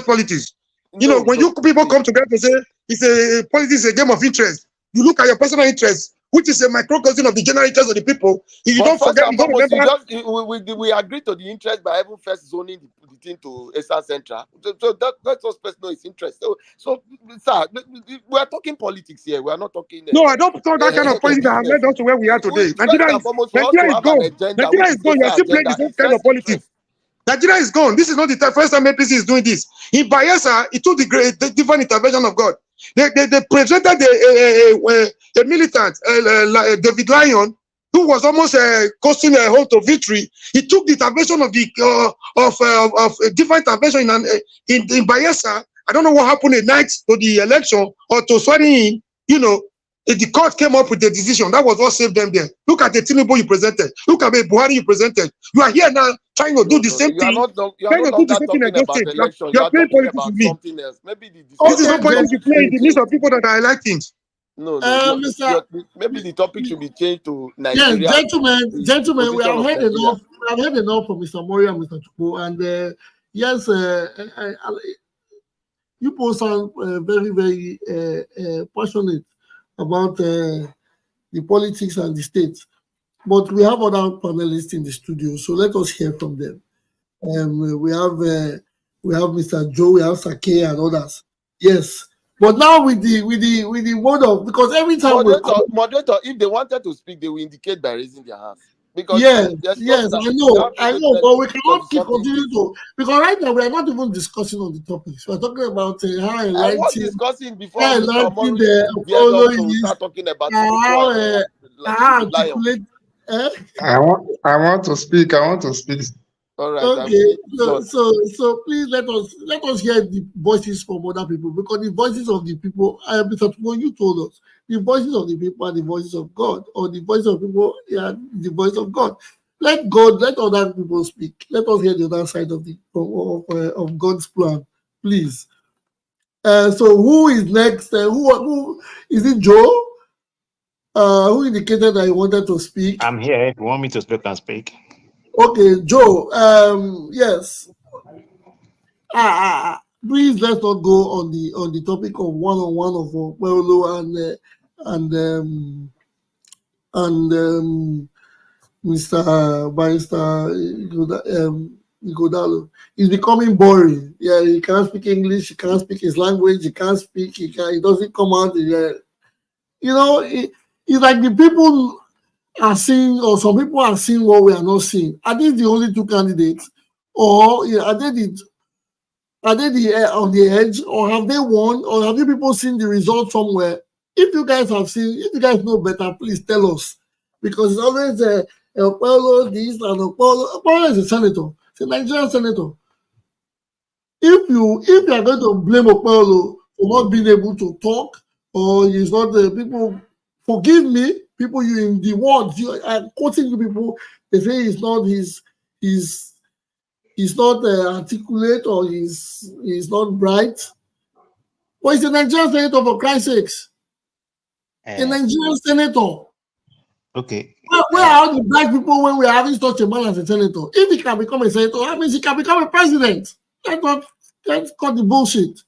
politics. When you people come together to say politics is a game of interest, you look at your personal interest, which is a microcosm of the general interest of the people. If you don't forget, we agree to the interest by even first zoning the thing to Esa Central. So that's us personal his interest. So, sir, we are talking politics here. We are not talking. No, I don't talk that kind of politics that has led us to where we are today. Nigeria is gone. Nigeria is gone. You are still playing the same kind of politics. Nigeria is gone. This is not the first time APC is doing this. In Bayelsa, it took the divine intervention of God. They presented a militant, David Lyon, who was almost costing a hold to victory. He took the intervention of divine intervention in Bayelsa. I don't know what happened at night to the election or to swearing in. The court came up with the decision. That was what saved them there. Look at the Tinubu you presented. Look at the Buhari you presented. You are here now trying to do the same thing. You are playing politics with me. This is not politics you play in the midst of people that are electing. No, maybe the topic should be changed to Nigeria. Yes, gentlemen, we have heard enough. We have heard enough from Mr. Mori and Mr. Chukwu. And yes, you both sound very, very passionate about the politics and the state. but we have other panelists in the studio, so let us hear from them. We have Mr. Joe, we have Sake and others. Yes, but now with the word of, because every time we come, Moderator, if they wanted to speak, they will indicate by raising their hands. Because yes, there's no yes, that we have I even know, but we 20, cannot 20 keep something continuing people. to, because right now we are not even discussing on the topics. We are talking about how I was enlightening, discussing before how Mr. enlightening Omoru the veered Okpebholo off to is, start talking about Senator how and how Lion. articulate. Eh? I want to speak. I want to speak. All right, Okay, done. so please let us hear the voices from other people, because the voices of the people, Mr. Tumo, you told us the voices of the people are the voices of God, or the voice of people, yeah, the voice of God. Let other people speak. Let us hear the other side of of God's plan, please. So who is next? Who is it? Joe? Who indicated that he wanted to speak? I'm here. If you want me to speak, I can speak. Okay, Joe. Yes. Please let's not go on the topic of one-on-one of Okpebholo and Mr. Barrister Ighodalo. It's becoming boring. Yeah, he can't speak English, he can't speak his language, he can't speak, he doesn't come out. It's like the people are seeing, or some people are seeing what we are not seeing. Are these the only two candidates? Or are they on the edge, or have they won, or have you people seen the result somewhere? If you guys have seen, if you guys know better, please tell us, because it's always Okpebholo this and Okpebholo is a senator, it's a Nigerian senator. If you are going to blame Okpebholo for not being able to talk, or he's not people, forgive me, people, you in the words I'm quoting you people, they say he's not articulate, or he's not bright. But he's a Nigerian senator, for Christ's sakes. A Nigerian senator. Okay. Where are the black people when we're having such a man as a senator? If he can become a senator, that means he can become a president. Let's cut the bullshit.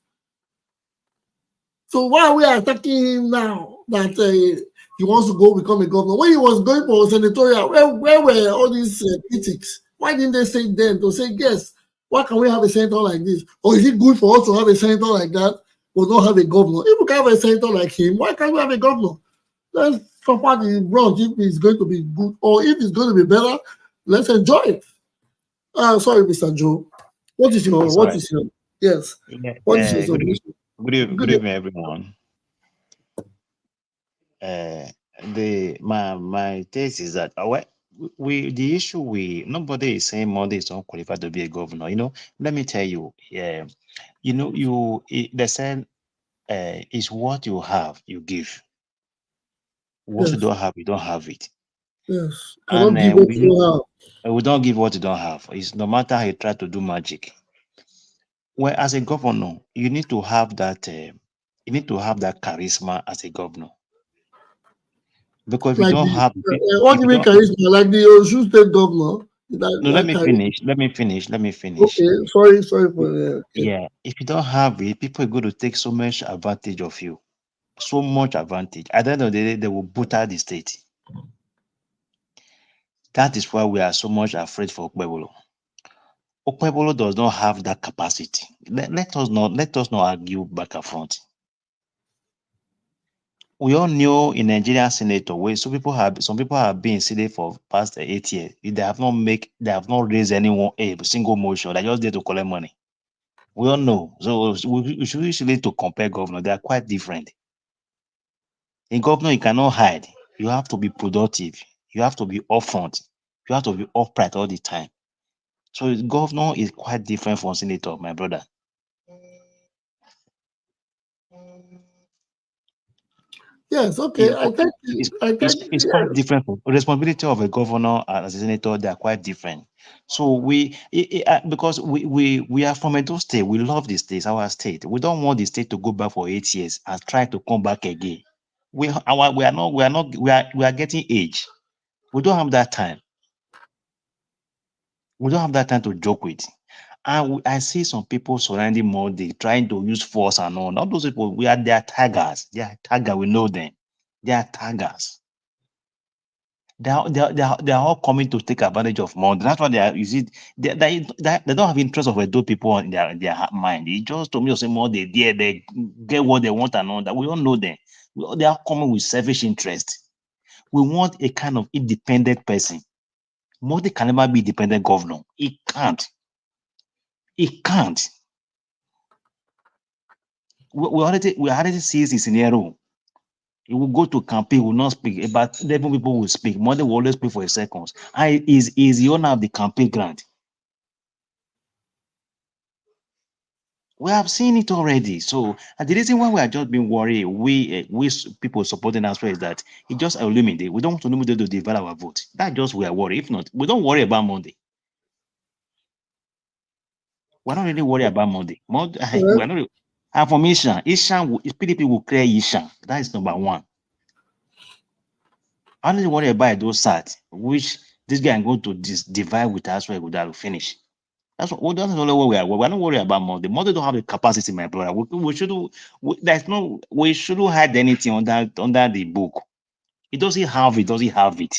So why are we attacking him now that he wants to go become a governor? When he was going for senatorial, where were all these critics? Why didn't they say then to say, yes, why can we have a senator like this? Or is it good for us to have a senator like that, but not have a governor? If we can have a senator like him, why can't we have a governor? Let's suffer the brunt if it's going to be good, or if it's going to be better, let's enjoy it. Sorry, Mr. Joe. What is your yes? Yeah, What is your submission? good evening, everyone. My taste is that the issue nobody is saying Monday is not qualified to be a governor. Let me tell you, they said it's what you have, you give. What you don't have, you don't have it. Yes, And cannot give what you don't have. we don't give what you don't have. It's no matter how you try to do magic. Well, as a governor, you need to have that. You need to have that charisma as a governor. Because if you Like don't have, what if do you you mean don't, charisma? Like the Osun State governor? no, let me finish. Let me finish. Okay, sorry for Yeah, if you don't have it, people are going to take so much advantage of you, so much advantage. At the end of the day, they will boot out the state. That is why we are so much afraid for Okpebholo. Okpebholo does not have that capacity. Let us not argue back and front. We all knew in Nigerian senator where some people have been seated for past 8 years. They have not raised anyone a single motion. They're just there to collect money. We all know. So we should usually to compare governor. They are quite different. In governor, you cannot hide. You have to be productive. You have to be upfront. You have to be upright all the time. So governor is quite different from senator, my brother. Yes, okay. I think It's quite different. Responsibility of a governor and as a senator, they are quite different. So because we are from Edo State, we love the state, our state. We don't want the state to go back for 8 years and try to come back again. We are getting age. We don't have that time. We don't have that time to joke with. And I see some people surrounding Modi trying to use force and all those people. They are taggers. They are taggers. We know them. They are taggers. They are all coming to take advantage of money. That's why they are. You see, they don't have interest of Edo people in their mind. It just to me say more they get what they want and all that. We all know them. They are coming with selfish interest. We want a kind of independent person. Modi can never be independent governor. He can't. He can't. We already see this scenario. He will go to campaign, will not speak. About 11 people will speak. Modi will always speak for a second. And is the owner of the campaign grant. We have seen it already. So, and the reason why we are just being worried, we people supporting us is that it just eliminate. We don't want to limit to divide our vote. That just we are worried. If not, we don't worry about Monday. We're not really worried about Monday. We're not. And from Ishan, PDP will clear Ishan. That is number one. I only worry about those sides, which this guy is going to divide with Asue Ighodalo finish. That's the only way we are. We're not worried about Monday. Monday don't have the capacity, my brother. We shouldn't hide anything under the book. It doesn't have it. Doesn't have it.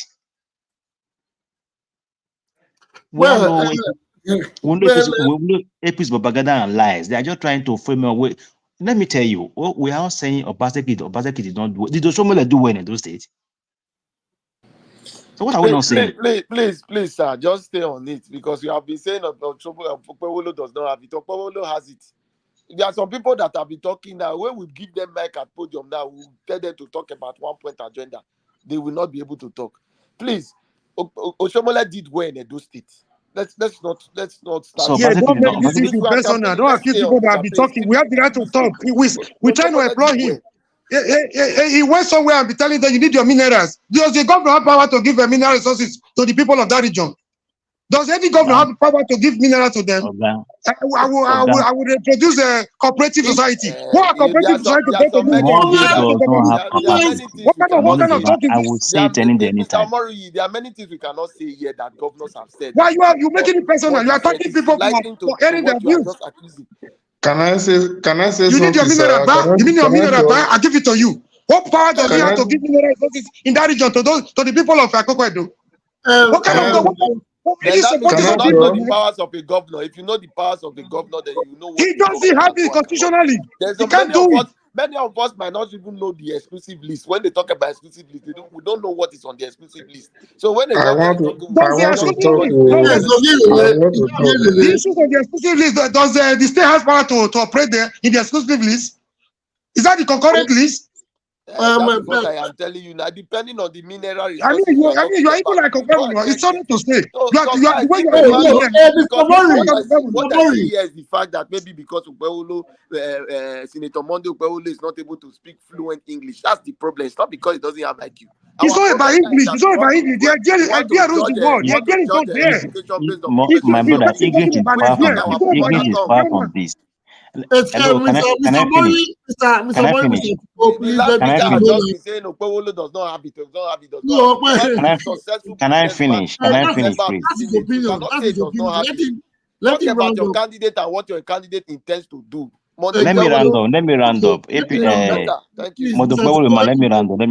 We all know APC propaganda and lies. They are just trying to frame a way. Let me tell you, we are saying Obaseki did not do. Did Osomole do well in those states? So what are we not saying? Please, sir, just stay on it because you have been saying Okpebholo does not have it. Okpebholo has it. There are some people that have been talking now. When we give them mic at podium now, we tell them to talk about 1 point agenda. They will not be able to talk. Please, Osomole did well in Edo State. Let's not start. So Yeah, don't make this Obaseki issue personal. Don't accuse people that have been talking. We have the right to talk. We try to employ him. He went somewhere and be telling them you need your minerals. Does the governor have power to give mineral resources to the people of that region? Does any governor have power to give minerals to them? I will introduce a cooperative society. What a cooperative society going to do? What kind of talk is I this? will say it anytime. There are many things we cannot say here that governors have said. Why you making it personal? You are talking people for hearing their views. Can I say You need your mineral back. You need your mineral back. I give it to you. What power does he have to give mineral resources in that region to the people of Akoko-Edo? What kind of Then that means you not know the powers of a governor. If you know the powers of a governor, then you know what he doesn't have it constitutionally. He can't do it. Many of us might not even know the exclusive list. When they talk about exclusive list, we don't know what is on the exclusive list. So when they I want to talk. The issues of the exclusive list, does the state have power to operate in the exclusive list? Is that the concurrent list? That is what I am telling you now. Depending on the mineral resources, I mean, you are even like a governor. It's something to say. What I see here is the fact that maybe because Okpebholo, Senator Monday Okpebholo is not able to speak fluent English. That's the problem. It's not because he doesn't have IQ. It's not about English. It's not about English. They are rules the world. They are getting not there. My brother, English is far from this. Hello, can I finish? Can I finish? Can I finish, please? Talk about your candidate and what your candidate intends to do. Let me round up. Thank you. Let me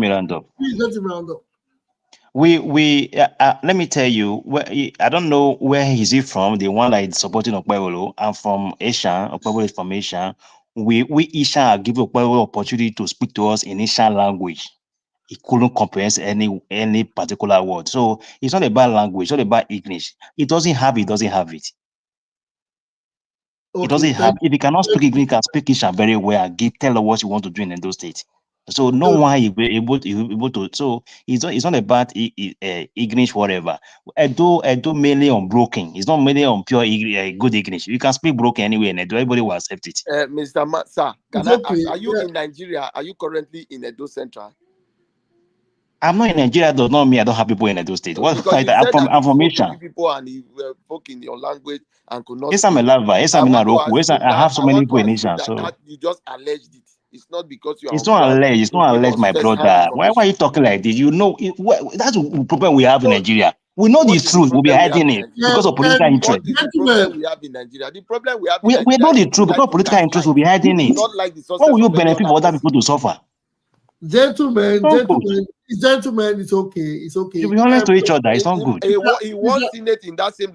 round up. Please let him round up. Let me tell you, I don't know where is he from, the one that is supporting Okpebholo. I'm from Asia. Okpebholo is from Asia. We Asia give Okpebholo opportunity to speak to us in Asian language. He couldn't comprehend any particular word. So it's not about language, it's not about English. It doesn't have it. Okay, it doesn't have. If you cannot speak English, you can speak Asian very well and tell us what you want to do in those states. So no one will be able to. So it's not about English, whatever. Edo mainly on broken. It's not mainly on pure good English. You can speak broken anyway, and everybody will accept it. Mr. Sir, are you in Nigeria? Are you currently in Edo Central? I'm not in Nigeria. Does not mean I don't have people in Edo State. So I'm from Asia. People and you spoke in your language and could not. Yes, I'm a lover. Yes, I'm in Aroku. Yes, I have so many people in Asia. So you just alleged it. It's not because you are. It's not alleged. It's not alleged, my brother. Why are you talking like this? You know, that's the problem we have in Nigeria. We know the truth. We'll be hiding it because of political interest. What is the problem we have in Nigeria? The problem we have. We know the truth because of political interest. We'll be hiding it. Why will you benefit for other people to suffer? Gentlemen, Gentlemen, it's okay. It's okay. To be honest to each other, it's not good. He won Senate in that same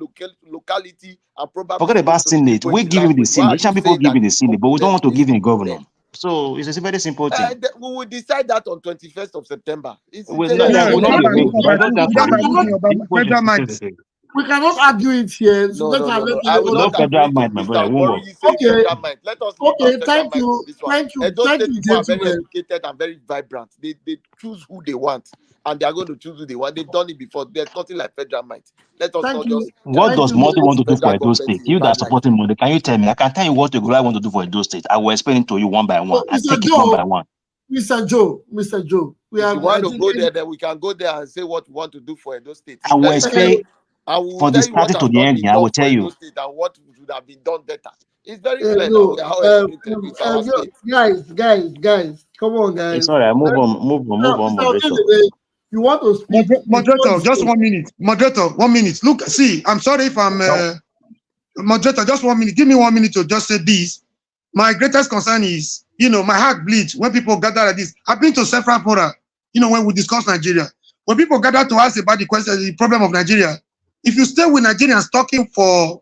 locality and probably. Forget about Senate. We give him the Senate. Some people give him the Senate, but we don't want to give him governor. So it's a very simple thing. We will decide that on 21st of September. We'll not we cannot argue it here. No, I will not federal mind, my brother. Okay. Let us Thank you. Thank you. Those Thank you, people are very gentlemen. educated and very vibrant. They choose who they want, and they are going to choose who they want. They've done it before. There's nothing like federal mind. Let us not just. What does Modi want to do for Edo State? You that are supporting Modi, can you tell me? I can tell you what Ighodalo want to do for Edo State. I will explain it to you one by one. I take it one by one. Mr. Joe, if you want to go there, then we can go there and say what we want to do for Edo State. I will explain. For the starting to the end, I will tell you. And what should have been done better. It's very clear. Guys, come on, guys. Sorry, move on, moderator. You want to speak? Moderator, just 1 minute. Moderator, 1 minute. Look, see, I'm sorry if I'm moderator, just 1 minute. Give me 1 minute to just say this. My greatest concern is, my heart bleeds when people gather like this. I've been to several fora, when we discuss Nigeria. When people gather to ask about the problem of Nigeria, if you stay with Nigerians talking for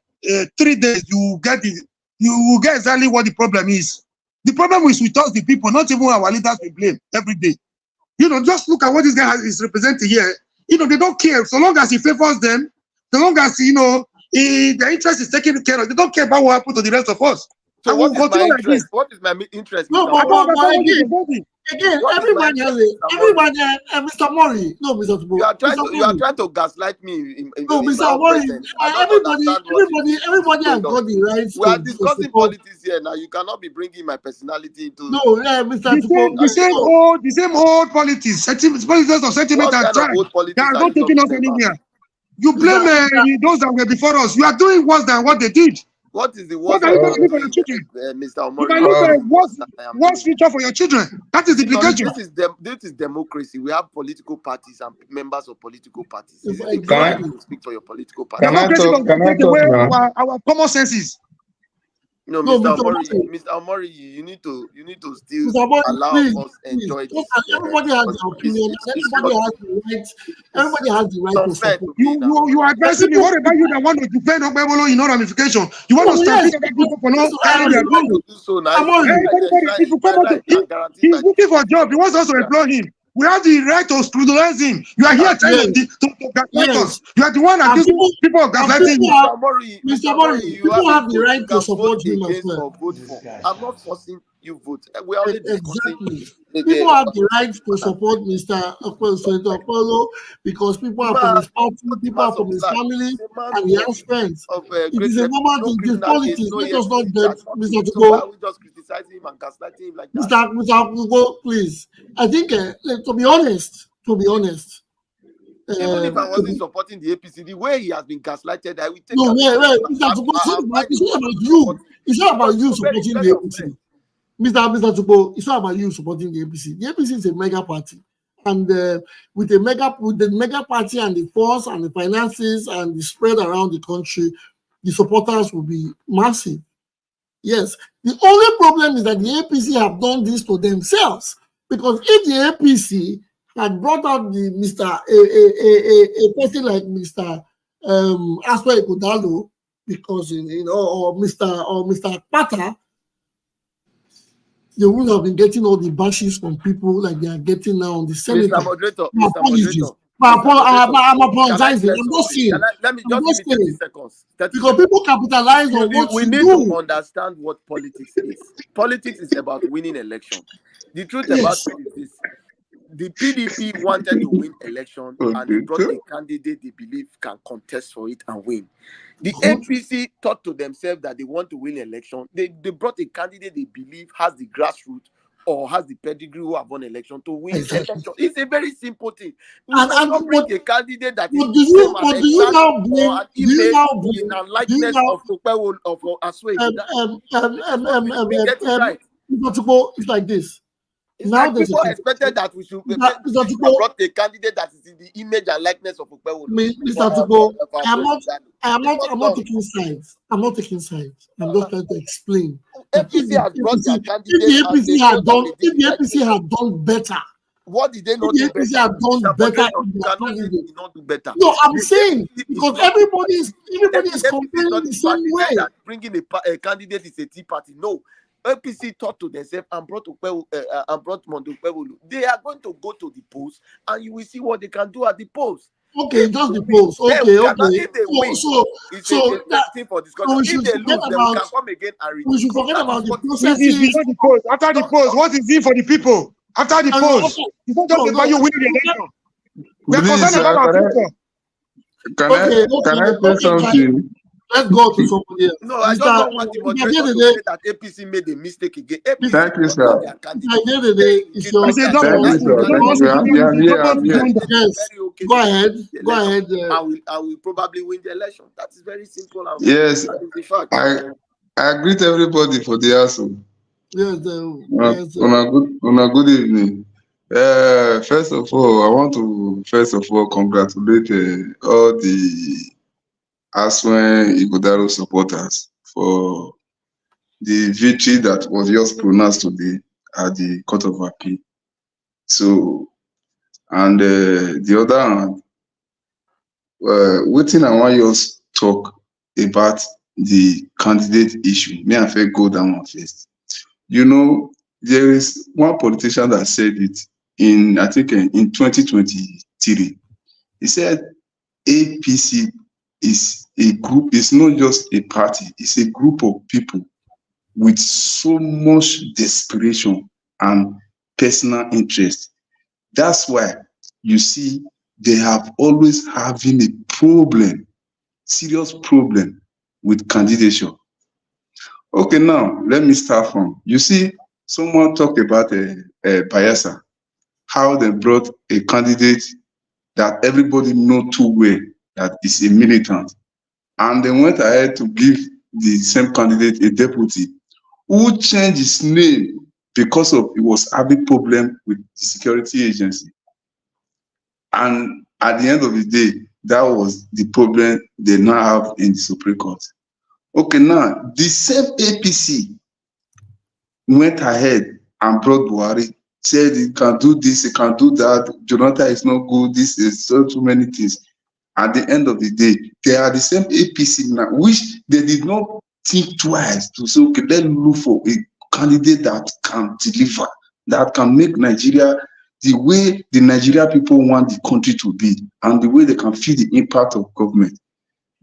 3 days, you will get exactly what the problem is. The problem is with us, the people, not even our leaders we blame every day. Just look at what this guy is representing here. They don't care. So long as he favors them, so long as, their interest is taken care of, they don't care about what happened to the rest of us. So what is my interest? What is my interest? No, but again, everybody has it. Everybody, Mr. Mori. No, Mr. Tupo. You are trying to gaslight me. No, Mr. Mori. Everybody has got the right. We are discussing politics here now. You cannot be bringing my personality into. No, Mr. Tupo. The same old politics. Politics of sentiment and time. They are not taking us anywhere. You blame those that were before us. You are doing worse than what they did. What is the worst? Mr. Omori? What's future for your children? That is the implication. This is democracy. We have political parties and members of political parties. Can to speak for your political party? I talk our common senses. No, Mr. Omori, you need to still allow us enjoy this. Everybody has the opinion. Everybody has the right to support. You are addressing me. What about you that want to defend Okpebholo in no ramification? You want to stop people for not carrying their money? He's looking for a job. He wants us to employ him. We have the right to scrutinize him. You are here telling to gaslight us. You are the one that gives people gaslighting you. Mr. Mori, people have the right to support him as well. I'm not forcing you vote. We are exactly. People have the right to support Mr. Okpebholo because people are from his party, people are from his family, and he has friends. It is a normal thing. It is politics. Let us not get Mr. Tupo. We just criticize him and gaslight him like that. Mr. Tupo, please. I think, to be honest, even if I wasn't supporting the APC, the way he has been gaslighted, I will take. No, Mr. Tupo, it's not about you. It's not about you supporting the APC. Mr. Tupo, it's not about you supporting the APC. The APC is a mega party, and with the mega party and the force and the finances and the spread around the country, the supporters will be massive. Yes, the only problem is that the APC have done this to themselves, because if the APC had brought out the a person like Mr. Asue Ighodalo, because or Mr. Pata, they would have been getting all the bashes from people like they are getting now on the Senate. Mr. Moderator, I'm apologizing. I'm not saying. Let me just give me 30 seconds. Because people capitalize on what we need to understand what politics is. Politics is about winning election. The truth about it is this. The PDP wanted to win election and they brought a candidate they believe can contest for it and win. The APC thought to themselves that they want to win election. They brought a candidate they believe has the grassroots or has the pedigree who have won election to win election. It's a very simple thing. And bring a candidate that is do you now blame the likeness of Okpebholo of Asue. It's like this. It's now like people expected that we should brought a candidate that is in the image and likeness of Okpebholo. Mr. Tupo, I'm not taking sides. I'm not taking sides. I'm just trying to explain. APC has brought their candidate. If the APC had done better, What did they not The do APC better? have done Mr. better Moderator, in you their cannot say they candidate. did not do better. No, I'm The saying APC is because not a party. everybody is APC complaining not the a same party. Say way. that bringing a candidate is a tea party. No, APC thought to themselves and brought Okpebholo. They are going to go to the polls and you will see what they can do at the polls. Okay, If just they the win, polls. then we Okay, cannot. okay. If they win, it's So a that thing for discussion. so we If should they forget lose, then we about can come again and we should rediscuss. forget That is about the what is It is processes. before the polls. After the polls, what is it for the people? After the polls, it's not just about you winning the election. We are Please, concerned about our future. can I say Okay, guys. something? Let's go to somebody else. No, I just don't want the moderator to say that APC made a mistake again. APC Thank you, brought out sir. their candidate. At the end of the day, it's your It's a it's double Thank you, your sir. Thank you. it's a I'm here. I'm here. Candidate is yes. very okay. Go ahead. The Go election. ahead. I will probably win the election. That is very simple. And Yes, that is the fact. I greet everybody for the answer. Yes, On a good evening. First of all, I want to congratulate all the Asue Ighodalo supporters for the victory that was just pronounced today at the Court of Appeal. So, and the other hand, waiting, I want you to talk about the candidate issue. May I first go down one first. You know, there is one politician that said it in, I think, in 2023. He said APC is a group, it's not just a party, it's a group of people with so much desperation and personal interest. That's why you see they have always having a problem, serious problem with candidature. Okay, now let me start from, you see, someone talked about Bayelsa, how they brought a candidate that everybody know too well that is a militant, and they went ahead to give the same candidate a deputy who changed his name because of he was having problem with the security agency. And at the end of the day, that was the problem they now have in the Supreme Court. Okay, now the same APC went ahead and brought Buhari, said he can do this, he can do that, Jonathan is not good, this is so too many things. At the end of the day, they are the same APC now, which they did not think twice to say, okay, let's look for a candidate that can deliver, that can make Nigeria the way the Nigeria people want the country to be, and the way they can feel the impact of government.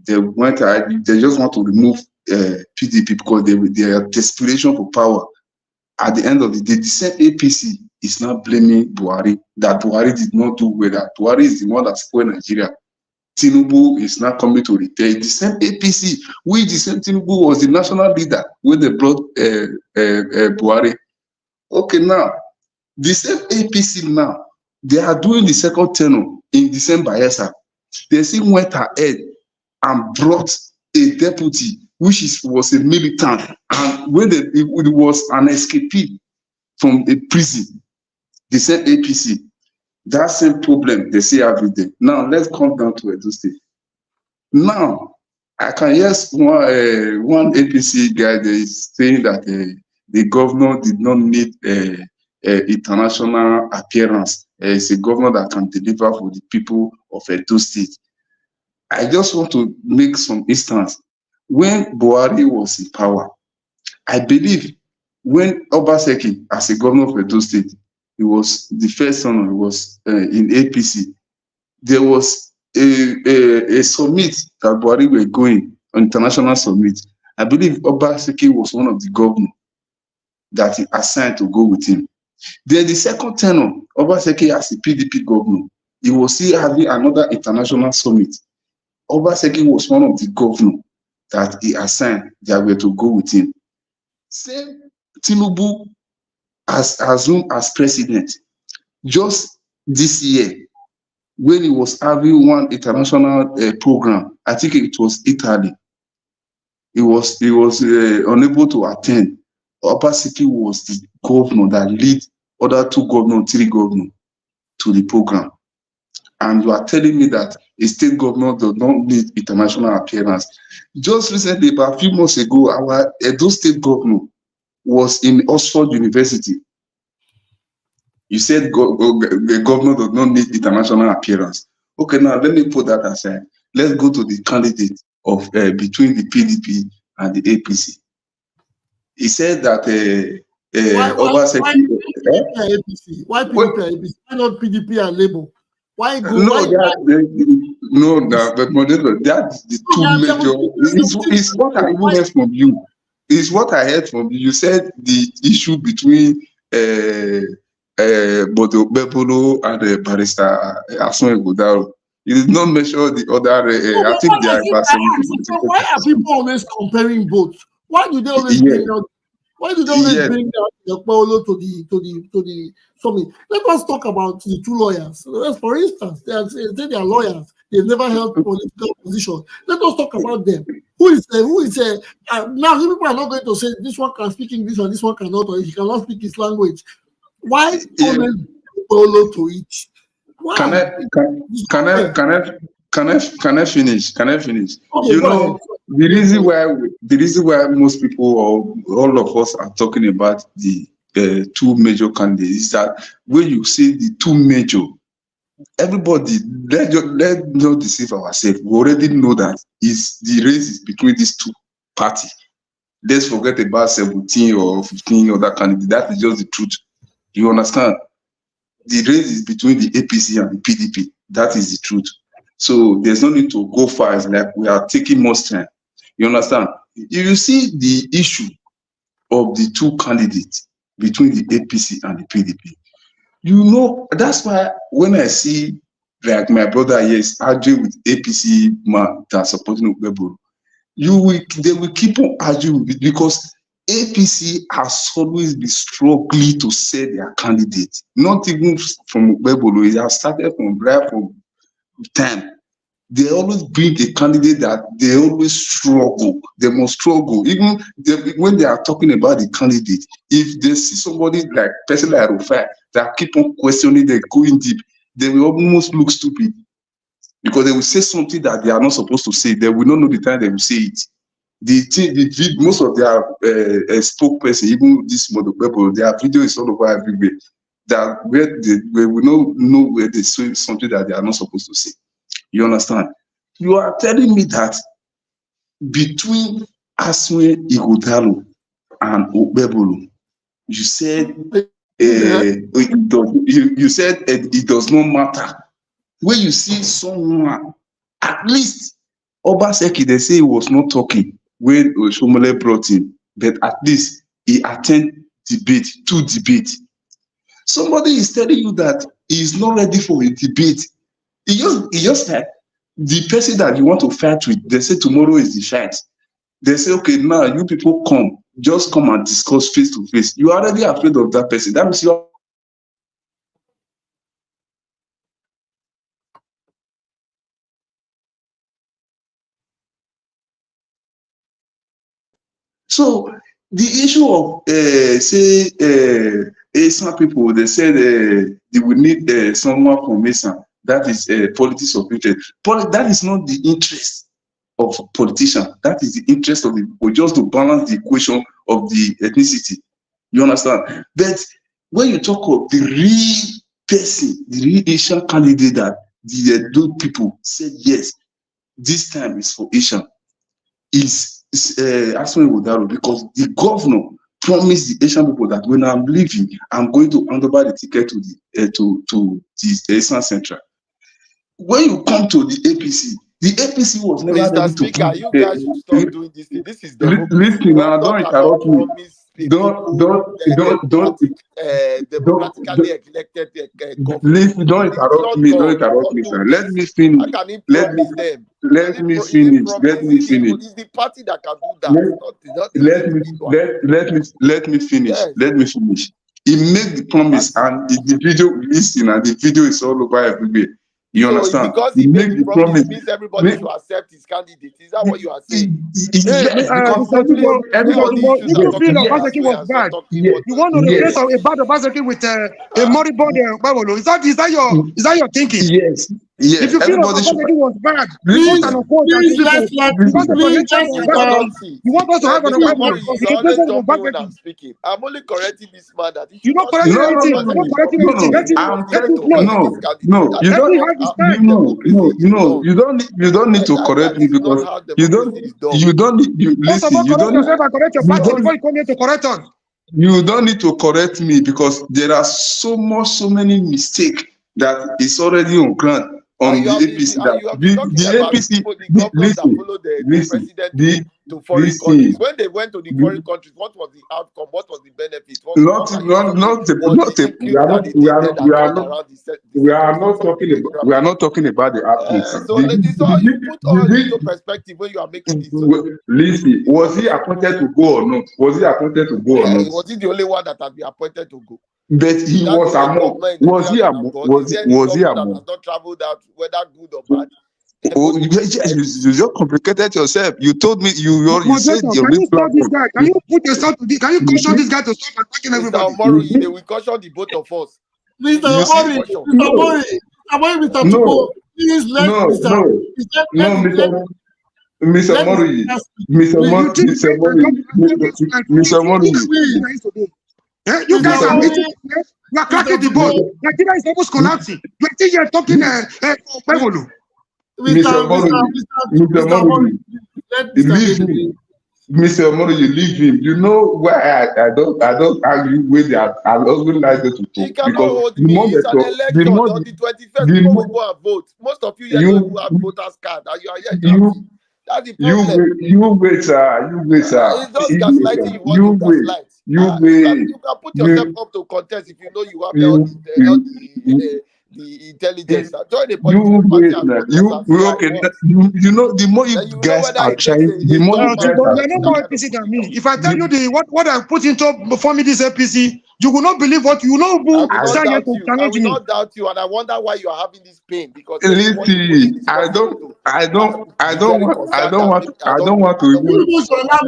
They went ahead, they just want to remove PDP because their desperation for power. At the end of the day, the same APC is now blaming Buhari, that Buhari did not do well, that Buhari is the one that spoiled Nigeria. Tinubu is now coming to repair. The same APC, which the same Tinubu was the national leader when they brought Buhari. Okay, now, the same APC now, they are doing the second tenure in December. Yes, they still went ahead and brought a deputy, which was a militant, and when it was an escapee from a prison, the same APC, that same problem they see every day. Now let's come down to Edo State. Now I can hear one APC guy that is saying that the governor did not need international appearance. It's a governor that can deliver for the people of Edo State. I just want to make some instance. When Buhari was in power, I believe when Obaseki, as a governor of Edo State, he was the first son, he was in APC, there was a summit that Buhari were going, an international summit. I believe Obaseki was one of the governors that he assigned to go with him. Then the second tenure, Obaseki as a PDP governor, he was still having another international summit. Obaseki was one of the governors that he assigned that were to go with him. Same Tinubu as assumed as president. Just this year, when he was having one international program, I think it was Italy, he was unable to attend. Obaseki was the governor that lead other two governors, three governors to the program. And you are telling me that a state governor does not need international appearance. Just recently, about a few months ago, our Edo State governor was in Oxford University. You said the government does not need international appearance. Okay, now let me put that aside. Let's go to the candidate of between the PDP and the APC. He said that Why Obaseki. PDP and APC? Why PDP and APC? Why not PDP and Labour? Why go? No, Why? but moderator, that's the two major. It's what I even heard from you. It's what I heard from you. You said the issue between Okpebholo and Barrister Asue Ighodalo. You did not mention the other. I think they are about Why are people always comparing both? Why do they always bring out? Why do they always bring out Okpebholo to the summit? Let us talk about the two lawyers. For instance, they are lawyers. They've never held political position. Let us talk about them. Now people are not going to say this one can speak English and this one cannot, or he cannot speak his language. Why always Okpebholo to it? Why? Can I finish? Okay, You know, the reason why most people or all of us are talking about the two major candidates is that when you say the two major, everybody, let's not deceive ourselves. We already know that the race is between these two parties. Let's forget about 17 or 15 other candidates. That is just the truth. You understand? The race is between the APC and the PDP. That is the truth. So there's no need to go far. It's like we are taking more time. You understand? If you see the issue of the two candidates between the APC and the PDP, you know, that's why when I see like my brother, yes, arguing with APC man that supporting Okpebholo, they will keep on arguing with it because APC has always been struggling to sell their candidate. Not even from Okpebholo, it has started from right from time. They always bring a candidate that they always struggle. They must struggle. Even when they are talking about the candidate, if they see somebody like person like Rufai that keep on questioning, they're going deep, they will almost look stupid because they will say something that they are not supposed to say. They will not know the time they will say it. Most of their spokesperson, even this model people, their video is all over everywhere. That where they will not know where they say something that they are not supposed to say. You understand? You are telling me that between Asue Ighodalo and Okpebholo, you said it does not matter. When you see someone, at least Obaseki, they say he was not talking when Oshomole brought him, but at least he attended two debates. Somebody is telling you that he is not ready for a debate. He just said the person that you want to fight with, they say tomorrow is the fight. They say, okay, now you people just come and discuss face to face. You are already afraid of that person. That means you are. So the issue of some people, they said they will need someone from ASAN. That is politics of interest. That is not the interest of politicians. That is the interest of the people, just to balance the equation of the ethnicity. You understand? But when you talk of the real person, the real Asian candidate that those people said yes, this time is for Asian, is Asue Ighodalo, because the governor promised the Asian people that when I'm leaving, I'm going to hand over the ticket to the Asian Central. When you come to the APC was never Mr. ready Speaker, to you guys should stop doing this thing. This is democracy. listen now, don't interrupt me. Democratically elected Listen, don't interrupt me, sir. Let me finish. How can he promise them? Let me finish. It's the party that can do that. Let me finish. Yes. Let me finish. He made the promise, and the video, listen, and the video is all over everywhere. You understand? Because he made the promise, means everybody should accept his candidate. Is that what you are saying? Yes, because everybody you want to replace a bad Obaseki with a moribund Okpebholo. Is that your thinking? Yes. Yeah, If you feel everybody should. Okpebholo was bad, Please, quote and unquote, please, that because the position let's you You have uh, cannot see. you want us to have an Mr. Okpebholo Mori is in the always place of jumping when Obafemi. I'm speaking. I'm only correcting this man that he You're should not not say correcting No, anything. no, You're no, not correcting no, anything. no. Let him I'm get telling let him to flow. correct this no, candidate. no. That You is don't. Let him not have his how time. democracy is done. You don't need to That correct me is not because how democracy is done. First of listen. all, correct yourself and correct your You pastor before don't you come here to correct us. you don't need to correct me because there are so many mistakes that is already on ground And on you the have been APC. and That you have been talking the about the APC. people, the governors that Listen, followed the listen. president The to foreign countries. When they went to the foreign countries, what was the outcome? What was the benefit? What are you saying was the impute that they did that turned around the situation of the Nigerian we are people? not talking about the outputs. So ladies, so you put all into perspective when you are making this. Listen, was he appointed to go or not? Was he appointed to go or Yeah, not? was he the only one that has been appointed to go? But Is he that was the only among. government in Was Nigeria he that has among? gone? Is there any Was he governor that among? has not traveled out, whether good or bad? You just complicated yourself. You told me you said Moderator, your can big you stop this platform. guy? Can you put yourself to this? Can you caution this guy to stop attacking Mr. everybody? Omoru, they will caution the both of us. Mr. You see, Mori, Caution. Mr. no, Tupo, please let no, Mr. no, Let Mr. let Mori, Mr. speak. Mr. Please, You think Mr. that Mori, Mr. look at Mori, what Nigeria is today. You guys Mr. are Mr. eating. Mori, You are cracking Mr. the boat. Tupo, Nigeria is almost collapsing. You are still here talking Okpebholo. Mr. Mori, Mr. Mr. Mori, Mori, let Mr. leave David. him. Mr. Mori, you leave him. You know why I don't argue with that. I always like to He talk cannot because hold the me. more they It's an talk, the election more on the 21st. the People will more go and vote. Most of you here don't even you have voters card, and you are here you shouting. That's the problem. you wait, sir. You wait, sir. It's just You wait, gaslighting sir. you want to You wait. gaslight. You You can put yourself wait. up to contest if you know you have all You you the intelligence. Join a you political party wait and now. contest and see how it Okay. works. You know the more you Then you know guys whether are it takes trying, the a more you governor guys Tupo, to you are are no put that more kind of APC than shit me. up. If I tell you the, what I put into before me this APC, you will not believe what you know I who will not stand here doubt to you. I challenge will me. not doubt you, and I wonder why you are having this pain because maybe what you put in listen. is possible to I be don't very want I concerned don't that want maybe I don't want to even Please allow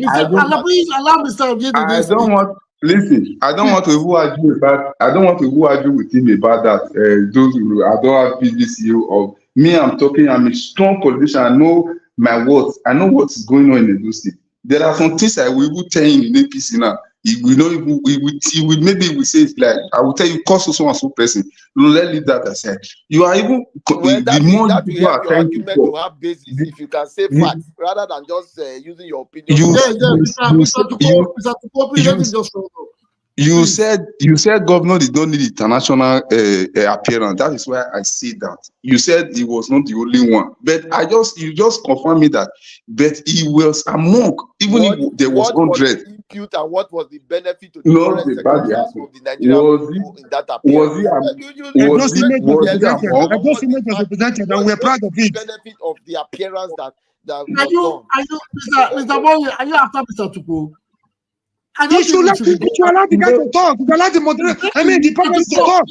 I don't Please allow Mr. David I don't speak. want listen. I don't want to even argue about. I don't want to even argue with him about that. Those who I don't have PVC of me. I'm talking. I'm a strong politician. I know my words. I know what's going on in the state. There are some things I will even tell him in APC now. He will not even. He will maybe we say it like I will tell you. Cause so and so person. Let's leave that aside. You are even well, the more that will people help are your trying to argument to talk. have basis The, if you can say the, facts rather than just using your opinion to you Yes, argue. Mr. Tupo, please let you him just roll up. You Please. said governor did not need international appearance. That is why I say that. You said he was not the only one, but you just confirmed me that. But he was among, even if there was What was 100, the impute and what was the benefit to the not current the bad secretaries apple. of the Nigerian Was people in that he was he appearance? am- Those image was was he presented. among? Those image was presented, and we are What proud is of the it. benefit of the appearance that Are was you, done? Mr. Mori, are you after Mr. Tupo? I You don't think we should be you going allow the guy No, to talk. You allow the moderator. I mean, the Mr. person to Tupo, talk.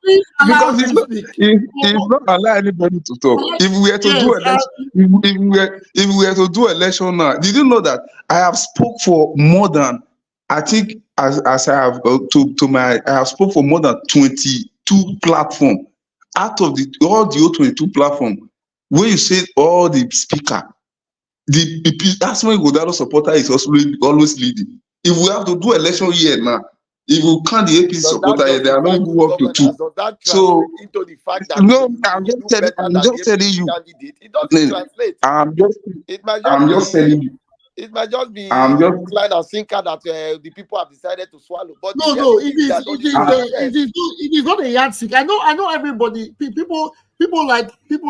please allow because him he's not speak. he's not allow anybody to talk. If we were to Yes, do election, if we were to do election now, did you know that I have spoke for more than I think as I have I have spoke for more than 22 platform out of all the 22 platform where you say all the speaker the Asue Ighodalo supporter is also always leading. If we have to do election here now, if we count the APC Does that supporter here, they are not justify even good up to governance? 2. Does that So translate into the fact that no, you will do better I'm than just the telling APC you. candidate? It doesn't translate. I'm just It might just I'm just be telling you. it might just be I'm just hook, line and sinker that the people have decided to swallow. But the no, reality is that on the 21st, it is not a yardstick. I know everybody. People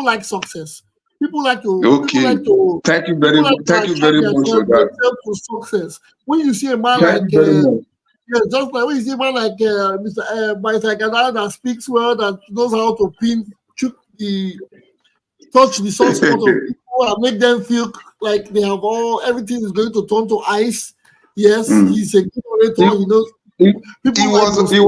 like success. People like okay. Thank you very attach much for that. themselves to success. When you see a man Thank like you very much. yeah, just like when you see a man like Mr. Ighodalo that speaks well, that knows how to touch the soft spot of people and make them feel like they have everything is going to turn to ice. Yes, he's a good orator. He knows He people like those things.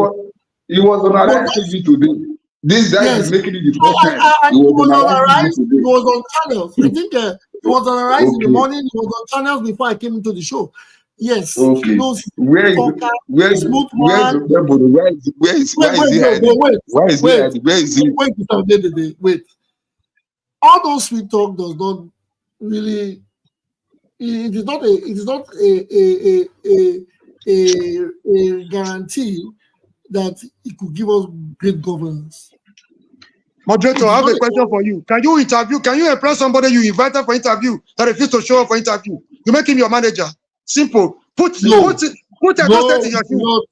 he was on But Arise TV today. This guy yes, is making it the first time. he He was was on on Arise TV Arise. He today. was on channels. I think he was on Arise in the Okay. morning. He was on channels before I came into the show. Yes, Okay. those Where is talker, where smooth where is one. Okpebholo? Why is he hiding? Why is he hiding? Where is he? Wait. All those sweet talk does not really. It is not a guarantee that it could give us great governance. Moderator, It I is have not a question for you. Can you interview? Can you employ somebody you invited for interview that refused to show up for interview? You make him your manager. Simple. Put no, Edo State in your shoe.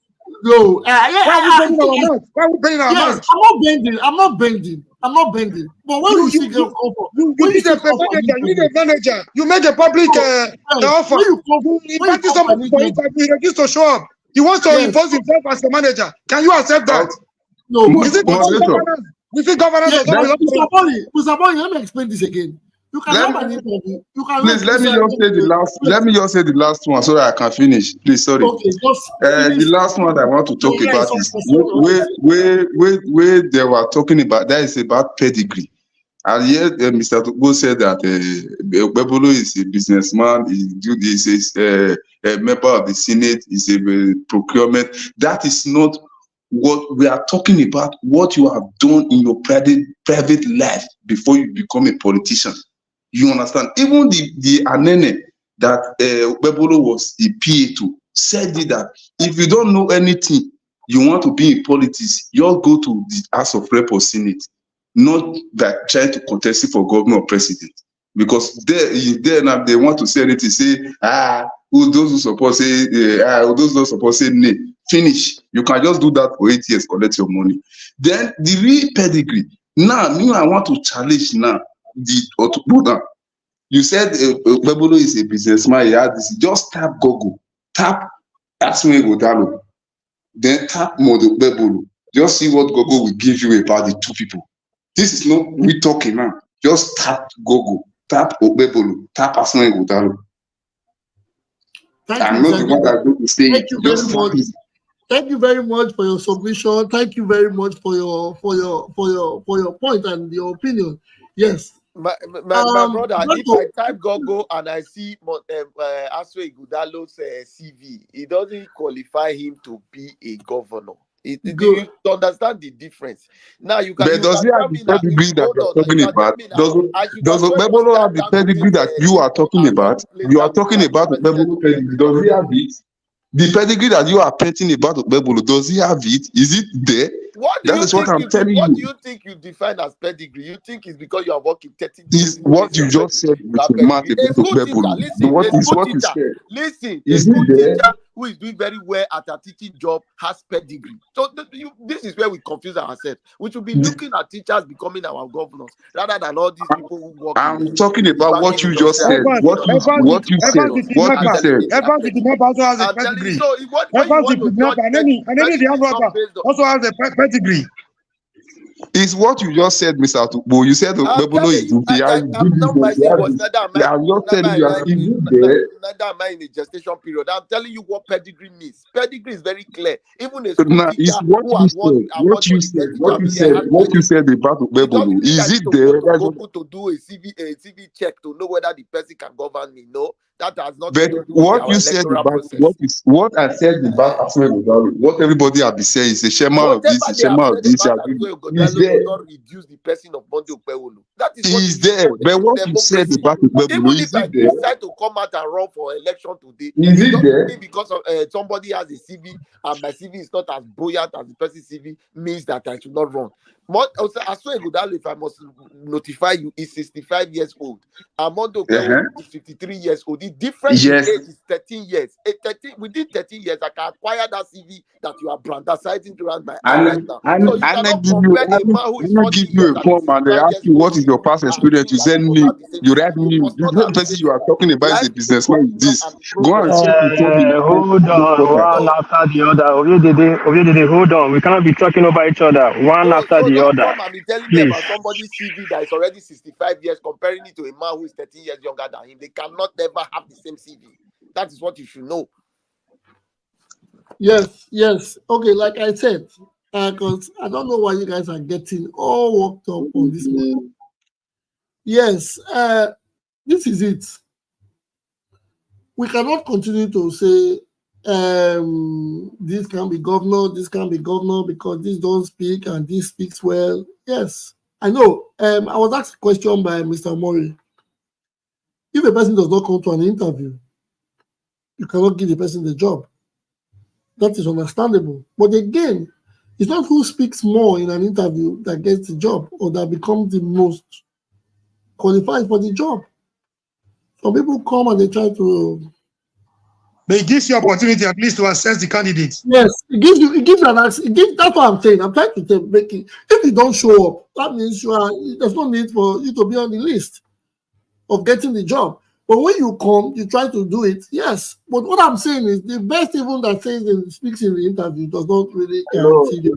no. Why are we bending our mouth? Why are we bending our Yes, mouth? I'm not bending. But when you see girl come for, You when you need see a come for an manager. You need interview, a manager. You made a public so, yes, offer. You when you invited come for an somebody for interview, interview. He refused to show up. He wants to yes, impose himself as a manager. Can you accept that? no, Is it Moderator, governance? Is it governance yes, does not belong to Mr. Bori, let me explain this again. You can let have an interview. You can please let me Mr. just say the last. Wait, Let me just say the last one so that I can finish. Please, sorry. okay, just The finish. last one I want to talk Yeah, about some is person. where they were talking about that is about pedigree. And yet, Mr. Tukbo said that Okpebholo is a businessman, is a member of the Senate, is a procurement. That is not what we are talking about, what you have done in your private life before you become a politician. You understand? Even the Anene that Okpebholo was a PA to said it that if you don't know anything, you want to be in politics, you all go to the House of Rep or Senate, not that trying to contest it for governor or president. Because there now they want to say anything, say, those who support say, those who support say, nay, finish. You can just do that for 8 years, collect your money. Then the real pedigree. Now, me, I want to challenge now the Okpebholo. You said Okpebholo is a businessman. He had this. Just tap Google, tap Asue Ighodalo, then tap Okpebholo. Just see what Google will give you about the two people. This is not we talking now. Just tap Google, tap Okpebholo, tap Asue Ighodalo. Thank I'm you, not the one that's going to say thank it. you very Just tap much. it. Thank you very much for your submission. Thank you very much for your point and your opinion. Yes. My brother, I'm going if I to- type Google and I see Asue Ighodalo's CV, it doesn't qualify him to be a governor. Do you Good. understand the difference? Now you can But does he tell have the me now. pedigree that Hold you're on, now, you talking can tell about? me now. Does I should does also even Okpebholo have start the Dangote's pedigree that you are CV talking and about? even place You are talking Dangote as the about president Okpebholo of pedigree. Nigeria. Does he have it? The pedigree that you are painting about Okpebholo, does he have it? Is it there? What do That you is what think I'm telling what do you. you think you define as pedigree? You think it's because you are working 30 Is years what is your you just pedigree. said You with have your mouth pedigree. A about school teacher, Okpebholo. listen, What a is school what you teacher, said? listen, a Is school it there? teacher who is doing very well at a teaching job has pedigree. So this is where we confuse ourselves. We should be looking at teachers becoming our governors rather than all these people who work in I'm the talking about what banking you industry just and said. Evans, education Evans, What becoming you said. Evans the governors What and you kidnapper. telling said. me they are Evans the kidnapper pedigree. also has a I'm telling you, pedigree. so when you Evans the want to judge kidnapper, and then the pedigree armed is not robber based on. also has a pedigree. It's what you just said, Mr. Tukbo. You said I'm Okpebholo telling is you, this. He has I'm good not business. my He CV has was this. neither am I I'm just neither telling you, am I is it there? neither am I in a gestation period. I'm telling you what pedigree means. Pedigree is very clear. Even a school Now, teacher it's what who you has won said. the award for the best teacher of the year has What you pedigree. said about It doesn't Okpebholo. mean Is I it need to go there? to Google to do a CV check to know whether the person can govern me. No, that has nothing But to do with what our you said electoral about process. what I said about Asue Ighodalo, what everybody have been saying is a chairman of this, Whatever a they have chairman of said this. about Asue Is Ighodalo does there? not reduce the person of Monday Okpebholo. That is what you Is should there? know in But what you said democracy. about Okpebholo, Even is if I it there? decide to come out and run for election today, Is it it doesn't there? mean because of somebody has a CV and my CV is not as buoyant as the person's CV means that I should not run. Asue Ighodalo, if I must notify you, is 65 years old. And Monday Uh-huh. Okpebholo is 53 years old. The difference in Yes. age is 13 years. Within 13 years, I can acquire that CV that you are brandazing around my eye right now. So you cannot compare a man who is 40 give years you a and is form and they 65 ask years you old what with is your you past and experience. think You that you send must me, have the same you CV. write You me. must The not same have the person same you are CV. talking about is a Life is businessman. Is continuum this? and Go and progress. check with him. Hold on, one after the other. Oviedede, hold on. We cannot be talking over each other, one after So the don't other. come and be telling me Please. about somebody's CV that is already 65 years, comparing it to a man who is 13 years younger than him. They cannot never have the same CV. That is what you should know. Yes. Okay, like I said, because I don't know why you guys are getting all worked up on this one. Yes, this is it. we cannot continue to say this can be governor, because this don't speak and this speaks well. Yes, I know. I was asked a question by Mr. Mori. If a person does not come to an interview, you cannot give the person the job. That is understandable. But again, it's not who speaks more in an interview that gets the job or that becomes the most qualified for the job. Some people come and they try to. But it gives you opportunity at least to assess the candidates. Yes, it gives you an access. That's what I'm saying. I'm trying to make it. If you don't show up, that means there's no need for you to be on the list of getting the job. But when you come, you try to do it, yes. But what I'm saying is the best even that says and speaks in the interview does not really guarantee the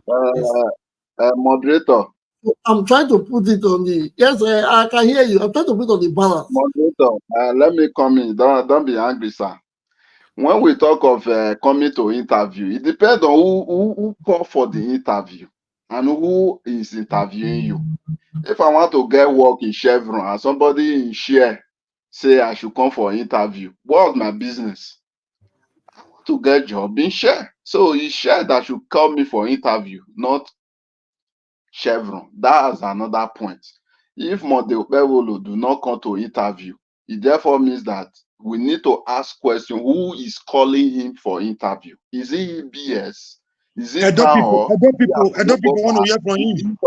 moderator. So I'm trying to put it on the I can hear you. I'm trying to put it on the balance. Moderator, let me come in. Don't be angry, sir. When we talk of coming to interview, it depends on who call for the interview and who is interviewing you. If I want to get work in Chevron and somebody in Share say I should come for interview, what's my business? I want to get job in Share. So it's Share that should call me for interview, not Chevron. That's another point. If Okpebholo do not come to interview, it therefore means that we need to ask question: who is calling him for interview? Is it EBS? Is it Edo people want to hear from him.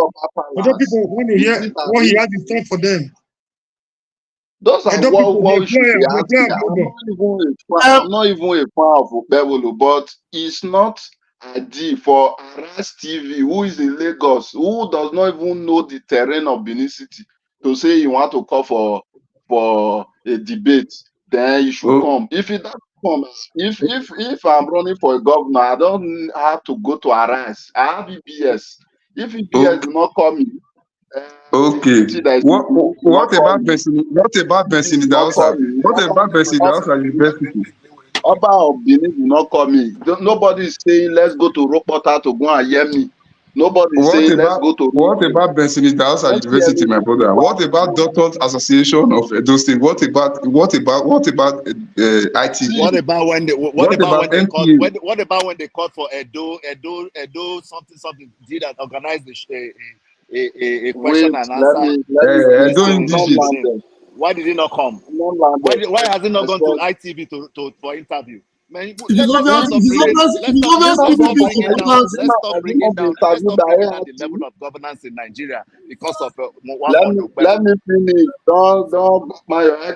Edo people want to hear what he has in store for them. Those are what we should be asking. I'm not even a fan of Okpebholo, but it's not ideal for Aras TV, who is in Lagos, who does not even know the terrain of Benin City, to say you want to call for a debate. Then you should come. If it doesn't come, if I'm running for a governor, I don't have to go to Aras. I have EBS. If EBS do not call me, what about Bessie? What about Bessie in the house? What about Bessie in the house university? Oba of Benin will not call me. Nobody is saying let's go to Rokpota to go and hear me. Nobody is saying let's go to. What about Bessie in the house university, my brother? What about Doctors Association of Edo State? What about ITV? What about when they called for Edo something did that organize a question and answer? Why did he not come? Why has he not gone to ITV for interview? Man, let's stop bringing down the level of governance in Nigeria because of let me finish. Don't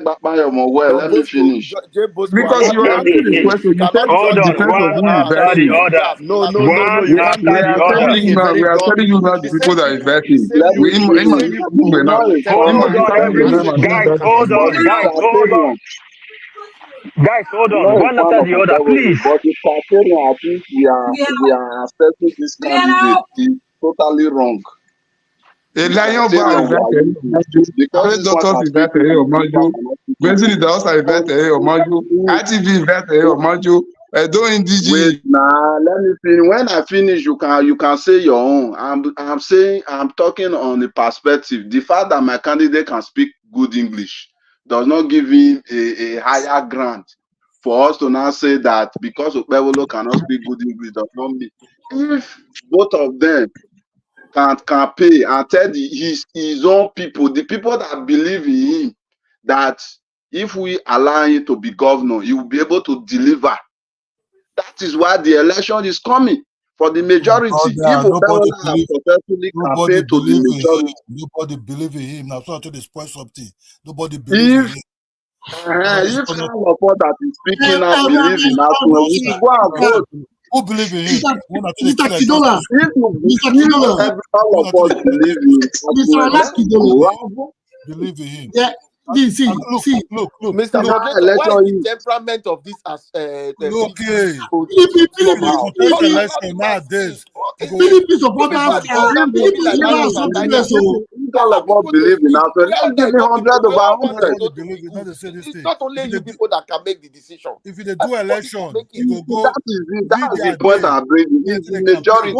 back my well. Let me finish. Because you are asking the question, you said hold on, one after the other. No. We are telling you now the people that is vetting. Guys, hold on. One after the other, please. But the criteria I think we are accepting this candidate is totally wrong. A lion bar because doctors is better or Manju, Benson the house is better or Manju, ITV better or Manju. Don't wait now. Let me finish. When I finish, you can say your own. I'm talking on the perspective. The fact that my candidate can speak good English does not give him a higher grant for us to now say that because Okpebholo cannot speak good English does not mean. If both of them can pay and tell his own people, the people that believe in him, that if we allow him to be governor, he will be able to deliver. That is why the election is coming for the majority. If nobody believe in him. Now, so to spoil something. Nobody believes in him. If all of us that is speaking and believe in us, we should go and vote. Who believe in him? Mr. Kidola. All of us believe in him. Believe in him. Yeah. Look, Mr. Moderator, why is the temperament of this election nowadays? PDP supporters all of us believe in us. Let's give me 100 over 100. It's not only you people that can make the decision. If you do election, you will go. That is the point I'm bringing. It's the majority.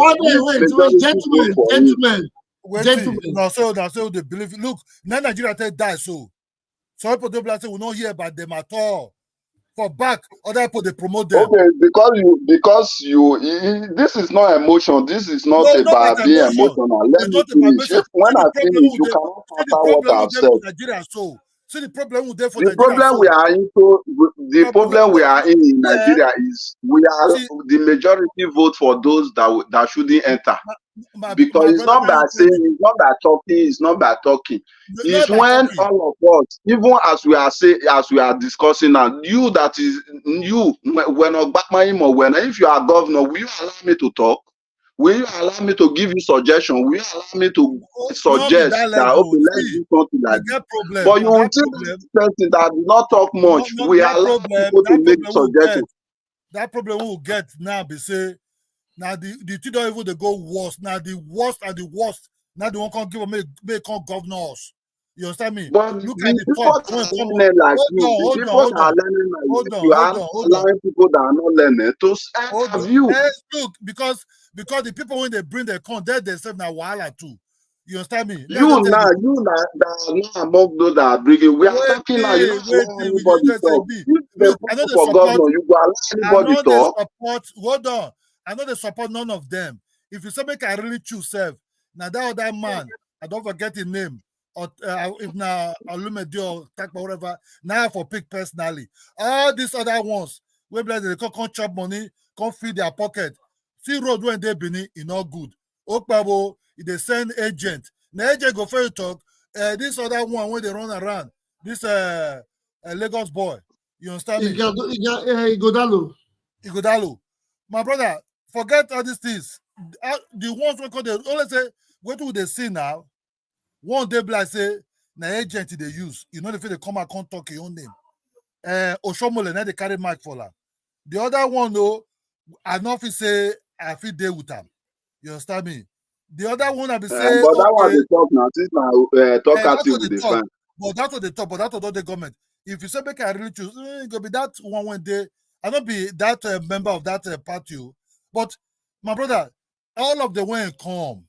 Gentlemen. Now so they believe. Look, now Nigeria die so. Some people don't say we don't hear about them at all. for back, other people they promote them. Okay, this is not emotion. This is not No, not about about being emotion. emotional. Let It's me not about finish. emotion. When I finish, you See cannot the counter what problem I've with them said. for Nigeria so. See the problem with them for The Nigeria problem we so. are into, the problem we are in Yeah. Nigeria is we are See, the majority vote for those that shouldn't enter. Because my it's brother, not by saying, it's not by talking, it's not by talking. It's not by when talking. all of us, even as we are discussing now, you when if you are governor, will you allow me to talk? Will you allow me to give you suggestion? Will you allow me to Not be suggest that that level. okay, let's See, do something we like this? get problem. But you And will that see problem, this person that do not talk much. not We that allow problem, people to make we'll get. suggestions. That problem we'll get now be say now the two don't even they go worse. Now the worst and the worst. Now they won't come give me come governor us. You understand me? But Look the at the people top. that When are come learning like hold you, the on, people that are learning like you are not hold on. allowing people that are not learning to have you. Yes, look, because the people when they bring their con, they themselves now wahala too. You understand me? You that are not among those that are bringing. We are talking now. You don't allow anybody talk. Look, I know If the for support. governor, you go allow I anybody know talk. the support. Hold on. I know the support none of them. If you say make I really choose self, now that other man, I don't forget his name. Or if now Olumide or Takpa whatever, now for pick personally. All these other ones, where they come chop money, come feed their pocket. See road when they been in not good. Okpebholo, if they send agent. Now agent go for you talk. This other one when they run around, this Lagos boy. You understand me? Ighodalo. Ighodalo. My brother, forget all these things. The ones we call the only say, what do they see now? One day, like say, na agent they use. You know, if they come and can't talk your own name. Oshomole, now they carry mic for her. The other one, though, I know if say I feel deal with them. You understand me? The other one I be say, But that one okay, they talk now. Since now talk that's active what with they the talk. fan. But that's what they talk. But that's what the government. If you say make I really choose, it go be that one when they. I don't be that member of that party. But my brother, all of the way come,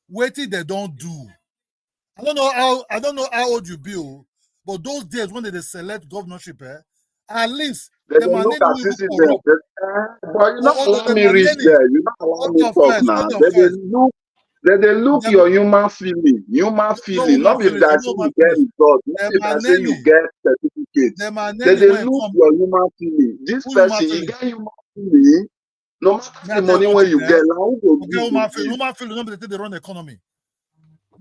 waiting they don't do. I don't know how old you be, but those days when they select governorship, at least They the dey man look will at even citizens. corrupt. But you not allow The me man reach there. You not allow hold me on talk first, now. hold on first. They look Them, your human feeling. Human no feeling. human Not if feeling, they no say human you get feeling. results. Not The if man they say you get certificates. They when it look come, your human feeling. This who human person, you feeling? get human feeling. No matter May I the tell you money one when thing, you get, now who go okay, give you give? human feeling, nobody think they run the economy.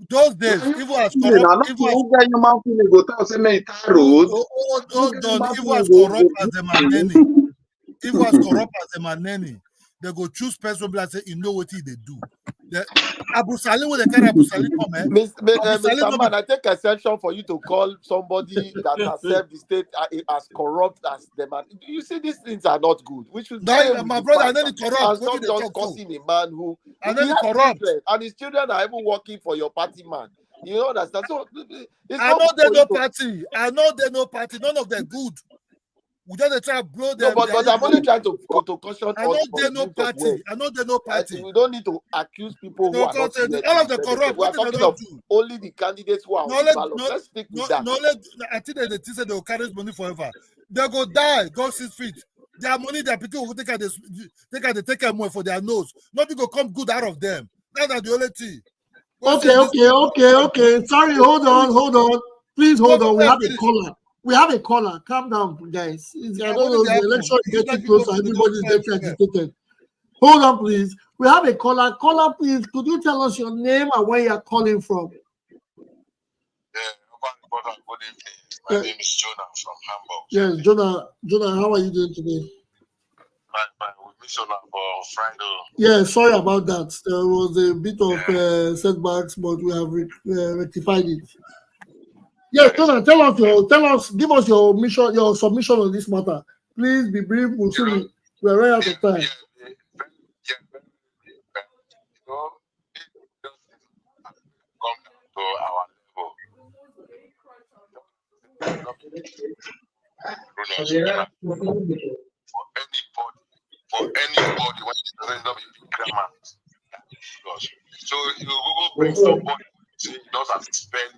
Those days, Now even as feeling. corrupt, Now not even as who get human feeling go tell say make tar road. Who get hold on, human even feeling as go corrupt as them are nanny, go. even as corrupt as them are nanny, they go choose person like say, you know what they do. The Abu Salim, when they carry Abu Salim come, Abu Salim Mr. no Man, be I take exception for you to call somebody that has served the state as corrupt as them. You see, these things are not good. We should stay with my the brother, I facts know the corrupt. and What did stop they just talk so? cursing a man who I know he the has corrupt. children and his children are even working for your party man. You understand? So it's I not know good they for you no to. party. I know they no party. None of them good. We just try to blow No, them. but I'm only trying to caution I know us they on no use of party. words. I know they no party. We don't need to accuse people who No, are not because here to all of be the corrupt, senated. We what are did they talking don't of do? only the candidates who are No, on the ballot. Let's stick with that. I think they say they will carry money forever. They go die, go 6 feet. Their money, their people will take care more for their nose. Nothing will come good out of them. That's the only thing. Okay. Sorry, hold on. Please No, hold on. We have a caller. Calm down, guys. I don't know. The election is getting closer. Everybody is getting agitated. Hold on, please. We have a caller. Caller, please. Could you tell us your name and where you're calling from? Good evening. My name is Jonah from Hamburg. Yes, Jonah, how are you doing today? Fine. We missed on Friday. Yeah, sorry about that. There was a bit of setbacks, but we have rectified it. Yes, Jonah, give us your mission, your submission on this matter. Please be brief. We're running out of time. Come down to our level. For anybody when it doesn't have a big grammar. So you will bring somebody say he doesn't spell.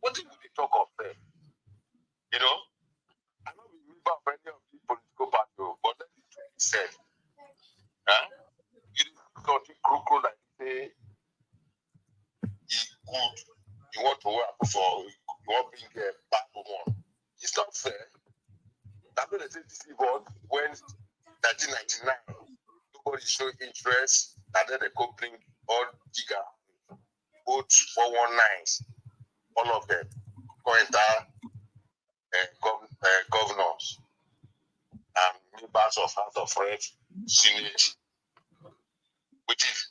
What did they talk of there? You know? all of them go enter governors and members of House of Reps, Senate, which is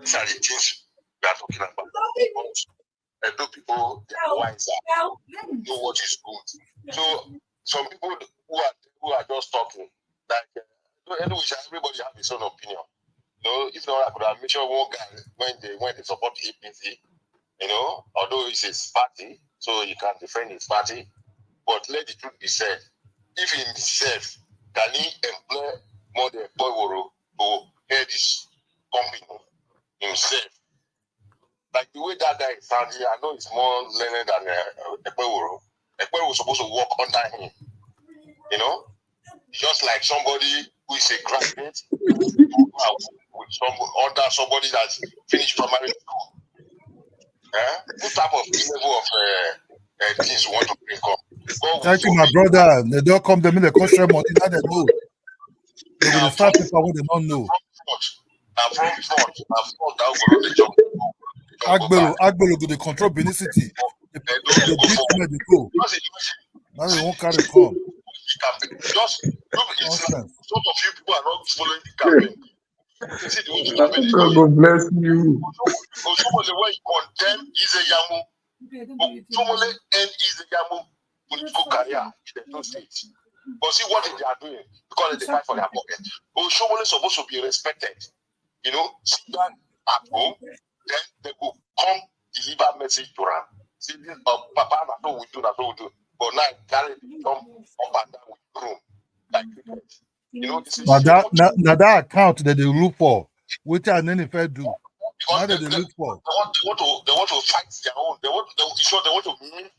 these are the things we are talking about. And those people they are wiser, know what is good. So some people who are just talking, like anyway, everybody have his own opinion. You know, if not, I could have mentioned one guy when they support APC, you know, although it's his party, so he can defend his party. But let the truth be said, if he himself can he employ more than Okpebholo to head his company himself, like the way that guy is sounding, I know it's more learned than Okpebholo. Okpebholo was supposed to work under him, you know, just like somebody who is a graduate with under somebody that's finished primary school. What type of level of things you want to bring up? Thank you, my brother. They don't come to me, they come share money, now they know. They will start people when they don't know. Okpebholo go the control Benin City. They beat where they go. Now they won't carry come. Just some of you people are not following the campaign. God will bless you. When you condemn Izeyamu, Osomole and Izeyamu political career in the two states. But see what they are doing because they fight for their pocket. Osomole is supposed to be respected. You know, see that at home, then they will come deliver message to them. See this Papa, that's what we do, that's what we do. But now Gary come up and down with room. Like you know, this is now that account that they look for, which I then if I do. Now that they look for. They want to fight their own. They want to meet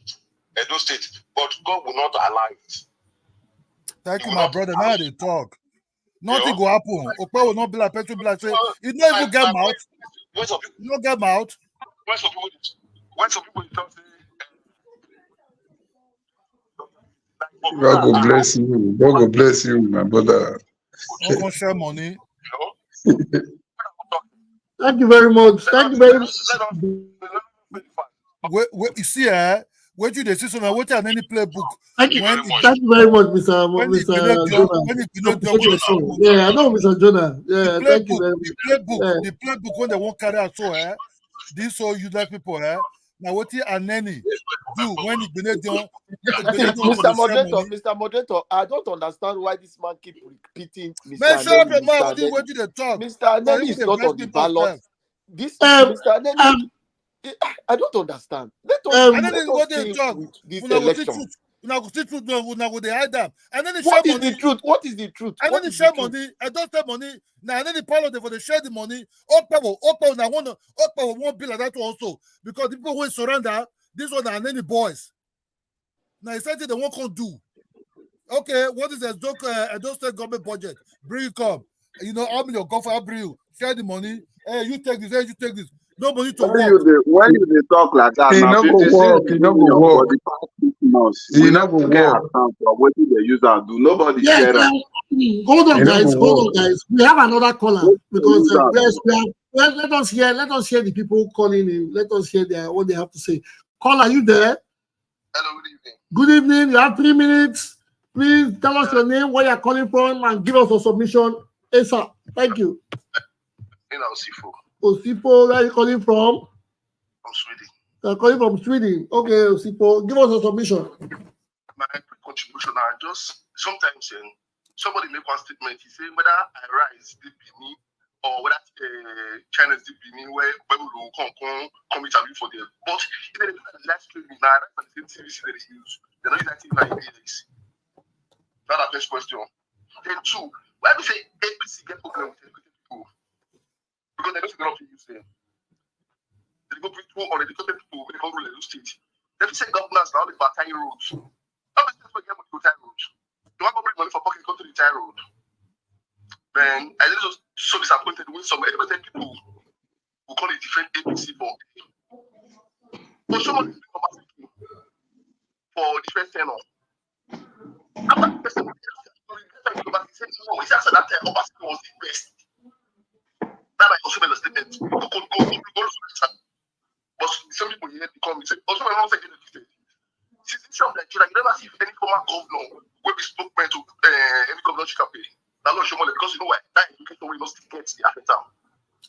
Edo State, but God will not allow it. Thank you, my brother. Now they talk. Nothing will happen. Okpebholo will not be like Petro, be like say, you don't even get out. You don't get out. When some people talk, God will bless you. God will bless you, my brother. Not gonna share money. Thank you very much. Thank you very much. You see, what you see, so now what are any playbook? Thank you very much, Mr. Jonah. Yeah, I know, Mr. Jonah. Yeah, thank you very much. The playbook when they won't carry out so these so useless people now what and any do when it Mr. Moderator, I don't understand why this man keep repeating Mr. Neni is not on the ballot. This Mr. Neni, I don't understand. Let us stay with this election. What is the truth? What is the truth? And then they share money. I don't share money. Now and then the part for the share the money. Okpebholo now Okpebholo won't be like that also because the people who surrender this one and then the boys. Now it's something they won't come do. Okay, what is the joke? I don't say government budget. Bring it come. You know, I'm in your government. I'll bring you. Share the money. Hey, you take this. Hey, you take this. Nobody to work. When you talk like that, he not go work. He not go work. He not go work. What did they use and do? Nobody share that. Hold on, guys. We have another caller because let us hear the people calling in. Let us hear what they have to say. Caller, are you there? Hello, good evening. Good evening. You have 3 minutes. Please tell us your name, where you're calling from, and give us a submission. Yes, sir. Thank you. In Osifo. Osifo, where are you calling from? From Sweden. You're calling from Sweden. Okay, Osifo, give us a submission. My contribution, I just sometimes somebody make one statement. He say whether Iran is the Benin or whether China is the Benin, where people will come interview for them. But if they look at the live streaming now, that's the same TVC that they use. They're not using that TV like this. That's the first question. Then two, why do you say APC get problem with educated people? Because they don't get up to use them. They go bring two uneducated people when they come to the state. They say governors now they buy tiny roads. How many people get money to tiny roads? You want to bring money for pocket go to the tiny road? Then I just so disappointed when some educated people who call it different APC for. But someone is for different tenor. After the person we said that time Obasi was the best. That I also made a statement. But some people here become say, also my mom said citizenship of Nigeria, you never see any former governor where we spoke to any governor campaign. Now not sure because you know why that education will not get the after.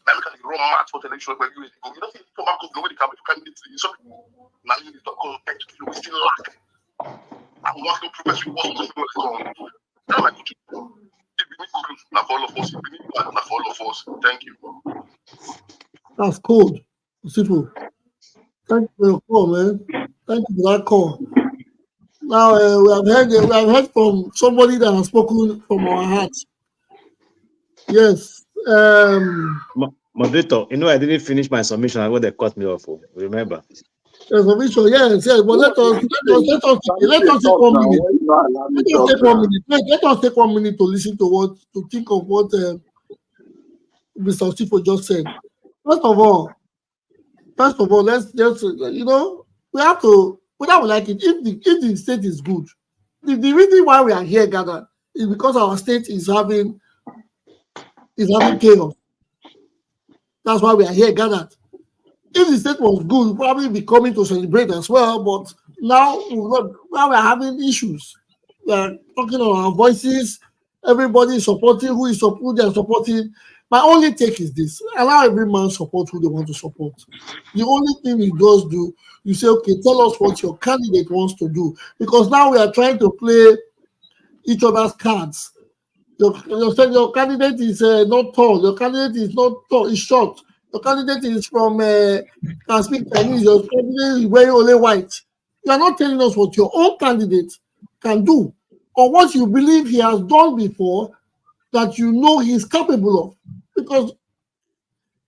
Now look at the wrong match for the election where you go. You don't see any former governor when they come to candidates. Some people now you talk about education, we still lack. And what's no progress with what's going on. Now my country. If we need good, not for all of us. If we need bad, not for all of us. Thank you. That's cold. Simple. Thank you for your call, man. Thank you for that call. Now we have heard from somebody that has spoken from our hearts. Yes. Moderator, you know I didn't finish my submission. I want they cut me off. Remember? Submission, yes. But let us take 1 minute. Let us take 1 minute to listen to think of what Mr. Chico just said. First of all, let's just we have to, whether we like it, if the state is good, the reason why we are here gathered is because our state is having chaos. That's why we are here gathered. If the state was good, we'll probably be coming to celebrate as well. But now we're having issues. We are talking on our voices. Everybody is supporting who they are supporting. My only take is this: allow every man support who they want to support. The only thing you just do, you say, okay, tell us what your candidate wants to do. Because now we are trying to play each other's cards. Your candidate is not tall. Your candidate is not tall. Is short. Your candidate is from can speak Chinese. Your candidate is wearing only white. You are not telling us what your own candidate can do or what you believe he has done before that you know he is capable of. Because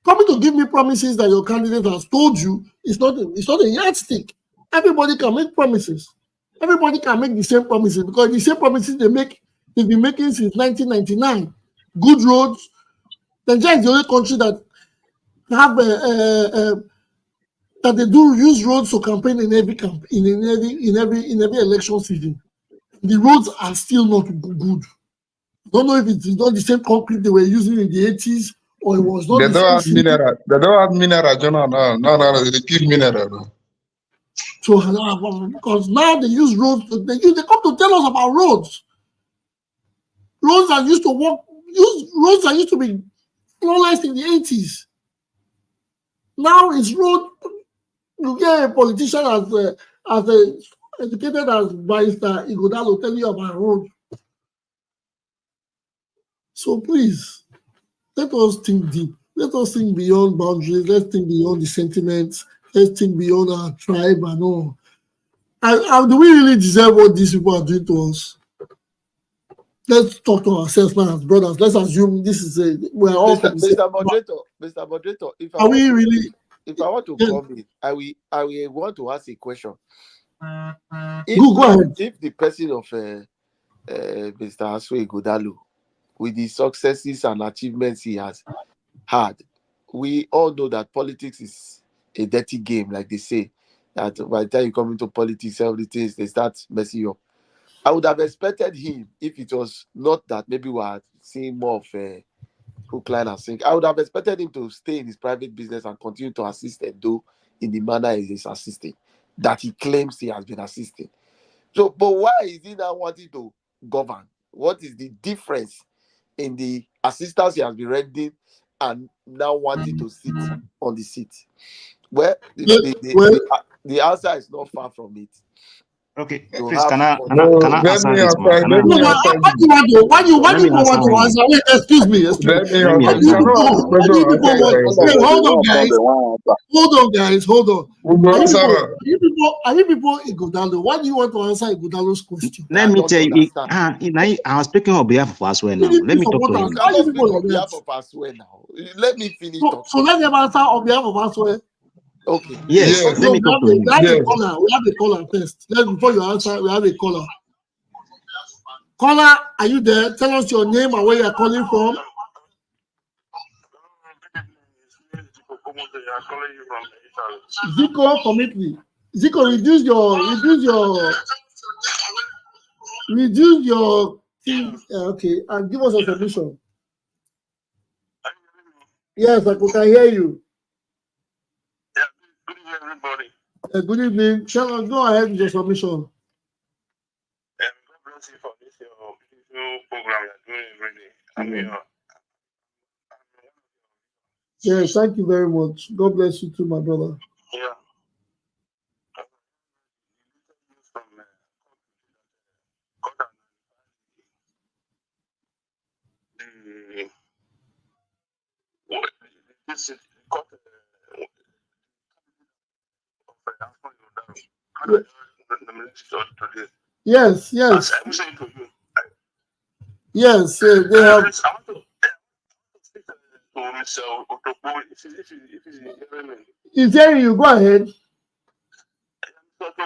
coming to give me promises that your candidate has told you it's not a yardstick. Everybody can make promises. Everybody can make the same promises because the same promises they've been making since 1999. Good roads. Nigeria is the only country that have that they do use roads to campaign in every election season. The roads are still not good. I don't know if it's not the same concrete they were using in the 80s or it was not. They don't have mineral. They don't have mineral, Jonah. No. They keep mineral. So because now they use roads. They come to tell us about roads. Roads that used to work. Roads that used to be flawless in the 80s. Now it's road. You get a politician as educated as Barrister Ighodalo tell you about road. So please, let us think deep. Let us think beyond boundaries. Let's think beyond the sentiments. Let's think beyond our tribe and all. And do we really deserve what these people are doing to us? Let's talk to ourselves now as brothers. Let's assume this is we're all Mr. Moderator, if I want to come in, I will want to ask a question. Go ahead. If the person of Mr. Asue Ighodalo, with the successes and achievements he has had, we all know that politics is a dirty game, like they say. That by the time you come into politics, everything they start messing you up. I would have expected him, if it was not that maybe we are seeing more of a hook, line, and sink. I would have expected him to stay in his private business and continue to assist Edo in the manner he is assisting, that he claims he has been assisting. So, but why is he now wanting to govern? What is the difference in the assistance he has been rendering and now wanting to sit on the seat? Well, the answer is not far from it. Okay, please, can I answer this one? Why do you want to answer? Wait, excuse me. Hold on, guys. Hold on. Are you people Ighodalo? Why do you want to answer Ighodalo's question? Let me tell you, I'm speaking on behalf of Asue now. Let me talk to him. On behalf of Asue now. Let me finish talking. So let them answer on behalf of Asue. Okay. Yes. Let me talk to him. We have a caller first. Before you answer, we have a caller. Caller, are you there? Tell us your name and where you are calling from. Zico, committee. Zico, reduce your thing. Okay, and give us a solution. Yes, I can hear you. Good evening, everybody. Good evening. Shall go ahead with your submission. God bless you for this your beautiful program you're doing really. I mean, Yes, thank you very much. God bless you too, my brother. yeah. From God and this is got today. Yes, yes. I'm saying to you. Yes, they have. I want to speak to Mr. Okpebholo if he's hearing me. He's hearing you. Go ahead. We want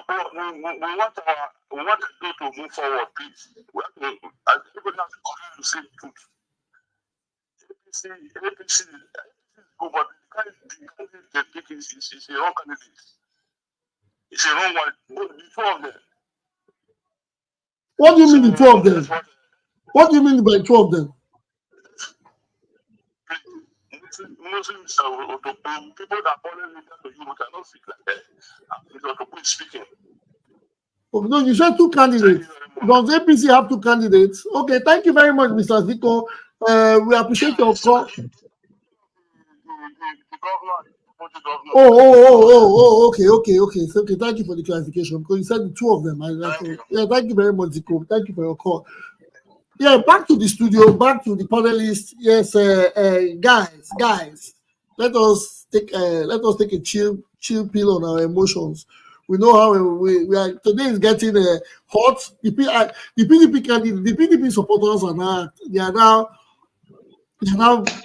the bill to move forward, please. We have to, everybody has to continue to say the truth. APC is good, but the candidate they pick is a wrong candidate. It's a wrong one. The two of them. What do you mean the two of them? What do you mean by two of them? Muslims are people that follow me to you cannot speak like that. Okpebholo is speaking. Oh, no, you said two candidates. Does APC have two candidates? Okay, thank you very much, Mr. Ziko. We appreciate your call. Okay. Thank you for the clarification because you said the two of them. Thank you very much, Ziko. Thank you for your call. Yeah, back to the studio, back to the panelists. Yes, guys, let us take a chill pill on our emotions. We know how we are today is getting hot. The PDP candidate, the PDP supporters are now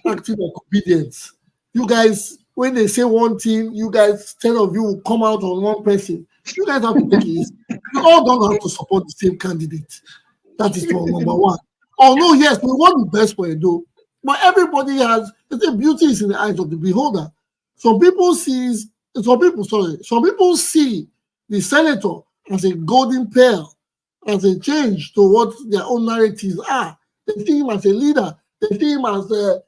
acting like obedience. You guys, when they say one thing, you guys, 10 of you will come out on one person. You guys have to take it easy. You all don't have to support the same candidate. That is number one. Oh no, yes, we want the best for Edo, but everybody has. The beauty is in the eyes of the beholder. Some people see the senator as a golden pearl, as a change to what their own narratives are. They see him as a leader. They see him as they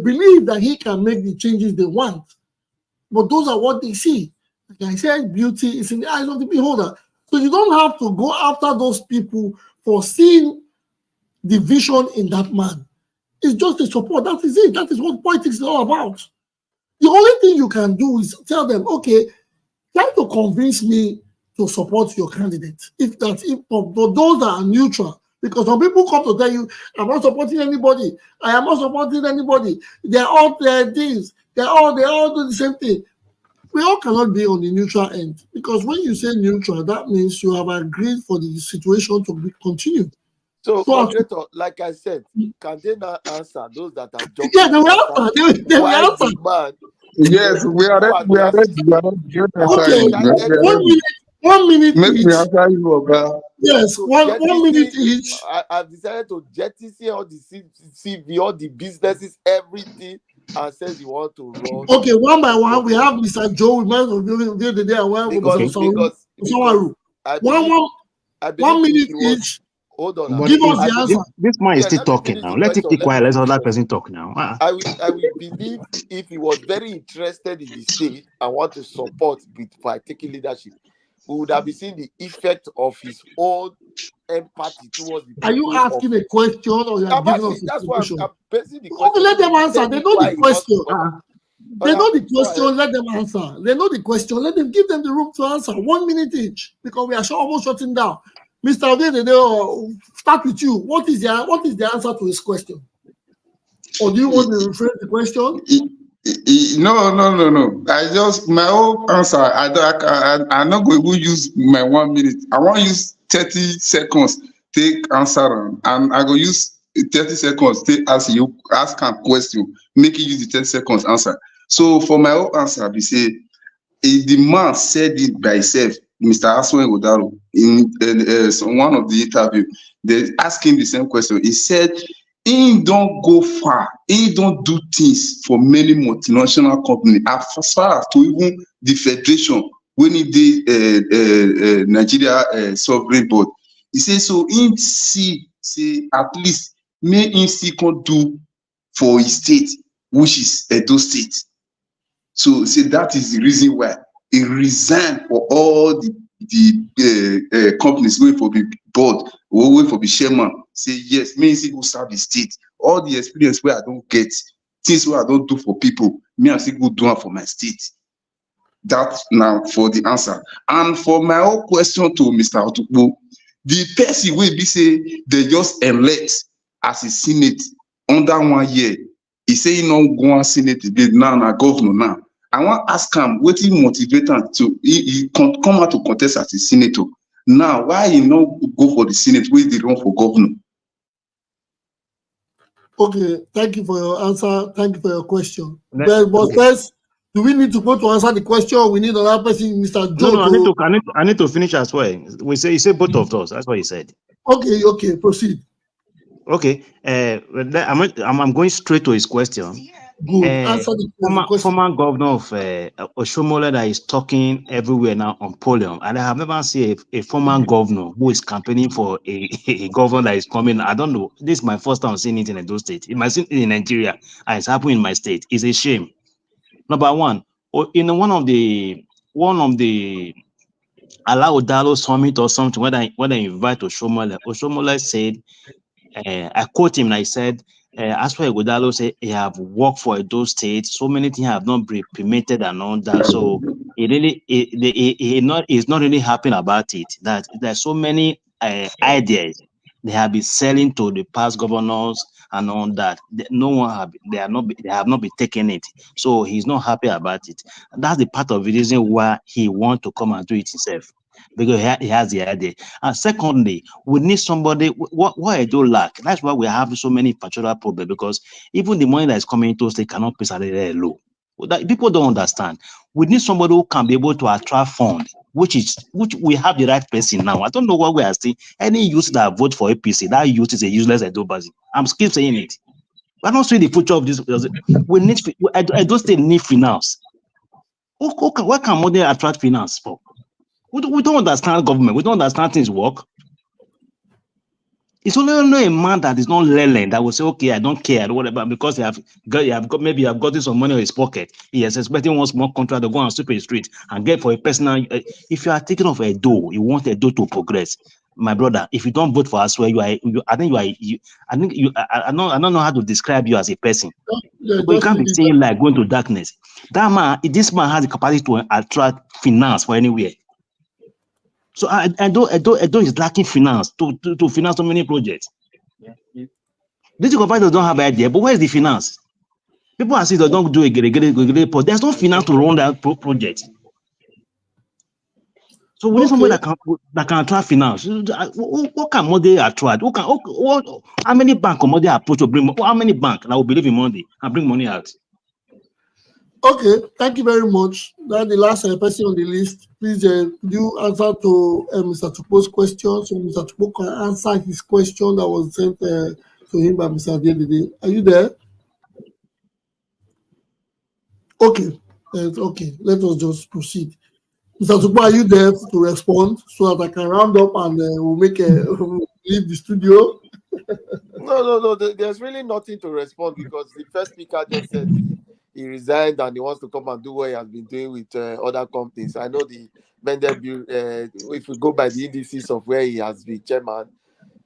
believe that he can make the changes they want. But those are what they see. Like I said, beauty is in the eyes of the beholder. So you don't have to go after those people for seeing the vision in that man. It's just a support. That is it. That is what politics is all about. The only thing you can do is tell them, okay, try to convince me to support your candidate. If for those that are neutral, because some people come to tell you, I'm not supporting anybody. I am not supporting anybody. They're all things. They all do the same thing. We all cannot be on the neutral end because when you say neutral, that means you have agreed for the situation to continue. So, moderator, like I said, can they now answer those that have jumped? Yeah, they will answer. Man, yes, we are ready. Okay, 1 minute Make each. me answer you, Oga. Yes, one minute each. I've decided to jettison all the CV, all the businesses, everything, and says you want to run. Okay, one by one, we have Mr. Joe. We might have the other day. Because 1 minute each. Hold on. But give us the answer. This man is still talking now. Let him keep quiet. Let other person talk now. I will believe if he was very interested in the state and want to support with by taking leadership, we would have been seeing the effect of his own empathy towards the people. Are you asking a question or you are giving us that's a why question? I'm basing the question. Okay, let them answer. They know the question. They know the question. Let them answer. They know the question. Let them give them the room to answer. 1 minute each, because we are almost shutting down. Mr. Odede, start with you. What is the answer to his question? Or do you want to rephrase the question? No. I just my own answer. I'm not going to use my 1 minute. I want to use 30 seconds. Take answer, and I go use 30 seconds. Take ask a question. Make you use the 30 seconds answer. So for my own answer, we say the man said it by himself. Mr. Asue Ighodalo, in one of the interview, they asking the same question. He said, he don't go far. He don't do things for many multinational companies as far as to even the federation when he did Nigeria sovereign board. He says so. He say at least may he still do for his state, which is Edo State. So say that is the reason why he resigned for all the companies wey for be board or wey for be chairman. Say yes, me still go serve the state. All the experience wey I don't get, things wey I don't do for people, me I still go do am for my state. That now for the answer. And for my own question to Mr. Otukpo, the person wey be say they just elect as a senate under 1 year, he say he no go on senate again now na governor now. I wan ask am wetin motivate am to he come out to contest as a senator. Now why he no go for the senate wey dey run for governor? Okay, thank you for your answer. Thank you for your question. But first, do we need to go to answer the question, or we need another person, Mr. Joe? No, I need to finish as well. He say both of us. That's what he said. Okay, proceed. Okay, I'm going straight to his question. Good. Answer the question. Former governor of Oshomole that is talking everywhere now on podium, and I have never seen a former governor who is campaigning for a governor that is coming. I don't know. This is my first time seeing it in Edo State. It might see it in Nigeria, and it's happening in my state. It's a shame. Number one, in one of the Ighodalo summit or something, when I invite Oshomole said, I quote him and I said, Asue Ighodalo said he have worked for Edo State, so many things have not been implemented and all that. So he's not really happy about it. That there's so many ideas they have been selling to the past governors and all that. They have not been taking it. So he's not happy about it. That's the part of the reason why he wants to come and do it himself, because he has the idea. And secondly, we need somebody. What I do lack. That's why we have so many pastoral problems, because even the money that is coming to us, they cannot pay salary low. That people don't understand. We need somebody who can be able to attract funds, which we have the right person now. I don't know what we are saying. Any youth that vote for APC, that youth is a useless Edo person. I'm still saying it. We're not seeing the future of this. We need. I don't say need finance. What can money attract finance for? We don't understand government. We don't understand things work. It's only a man that is not learning that will say, okay, I don't care, whatever, because maybe you have gotten some money in his pocket. He is expecting one small contract to go and sweep the street and get for a personal. If you are taking off a door, you want a door to progress. My brother, if you don't vote for us, I don't know how to describe you as a person. But you can't be saying like going to darkness. This man has the capacity to attract finance for anywhere. So Edo is lacking finance to finance so many projects. These providers don't have idea, but where is the finance? People are saying they don't do a but there's no finance to run that project. So we need somebody that can attract finance. What can Monday attract? How many bank can Monday approach to bring? How many bank that will believe in Monday and bring money out? Okay, thank you very much. That's the last person on the list. Please do answer to Mr. Tukpo's question, so Mr. Tukpo can answer his question that was sent to him by Mr. Adedide. Are you there? Okay, okay. Let us just proceed. Mr. Tukpo, are you there to respond so that I can round up and we'll leave the studio? No. There's really nothing to respond, because the first speaker just said he resigned and he wants to come and do what he has been doing with other companies. I know the Mendel, if we go by the indices of where he has been chairman,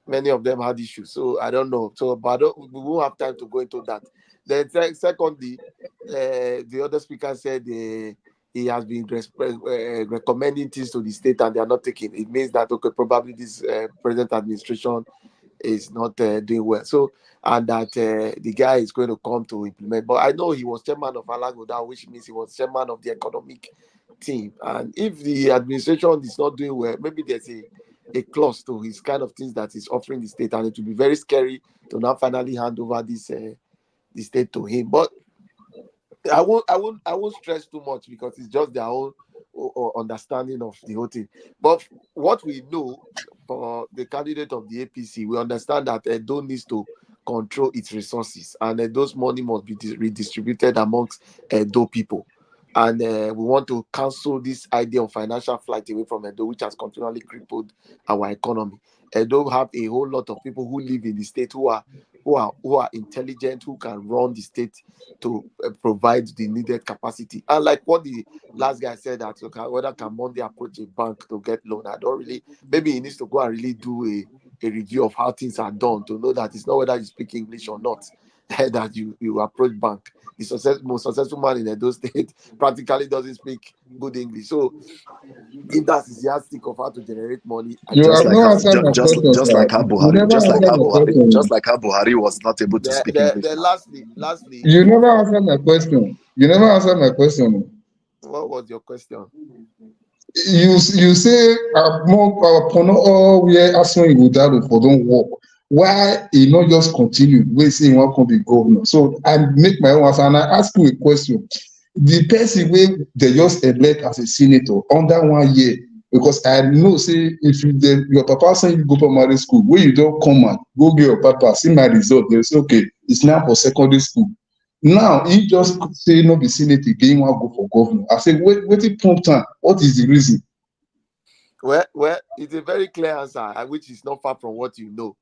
many of them had issues. So I don't know. So, but we won't have time to go into that. Then, secondly, the other speaker said he has been recommending things to the state and they are not taking. It means that probably this present administration is not doing well. So, and that the guy is going to come to implement. But I know he was chairman of Alagoda, which means he was chairman of the economic team. And if the administration is not doing well, maybe there's a clause to his kind of things that is offering the state, and it will be very scary to now finally hand over this the state to him. But I won't stress too much, because it's just their own understanding of the whole thing. But what we know for the candidate of the APC, we understand that Edo needs to control its resources, and those money must be redistributed amongst Edo people. And we want to cancel this idea of financial flight away from Edo, which has continually crippled our economy. Edo have a whole lot of people who live in the state who are who are intelligent, who can run the state to provide the needed capacity. And like what the last guy said, that okay, whether can Monday approach a bank to get loan, I don't really. Maybe he needs to go and really do a review of how things are done to know that it's not whether you speak English or not that you approach bank. The most successful man in Edo State practically doesn't speak good English. So if that's his yardstick of how to generate money, I You think Just have like not how, answered my question, just sir. like how You never answered my question. Just like how Buhari was not able to speak English. then lastly, You never answered my question. You never answered my question. what was your question? You say upon all where Asue Ighodalo for don't work. Why he not just continue? We say he want to be governor. So I make my own answer and I ask you a question. The person wey they just elect as a senator under 1 year, because I know say if your papa send you go primary school, where you don't come and go get your papa, see my result, they say okay, it's now for secondary school. Now he just say no be senator again, want go for governor. I say wait prompt am. What is the reason? Well, it's a very clear answer, which is not far from what you know.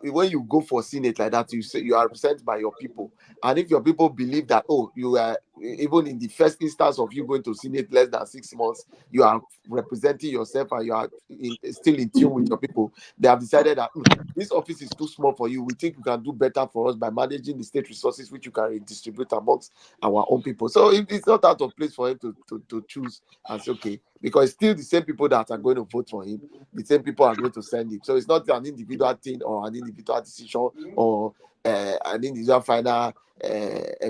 When you go for Senate like that, you say you are represented by your people, and if your people believe that, oh, you are, even in the first instance of you going to Senate less than 6 months, you are representing yourself and you are still in tune with your people, they have decided that this office is too small for you. We think you can do better for us by managing the state resources, which you can redistribute amongst our own people. So it's not out of place for him to choose and say, okay, because it's still the same people that are going to vote for him, the same people are going to send him. So it's not an individual thing or an individual decision or an individual final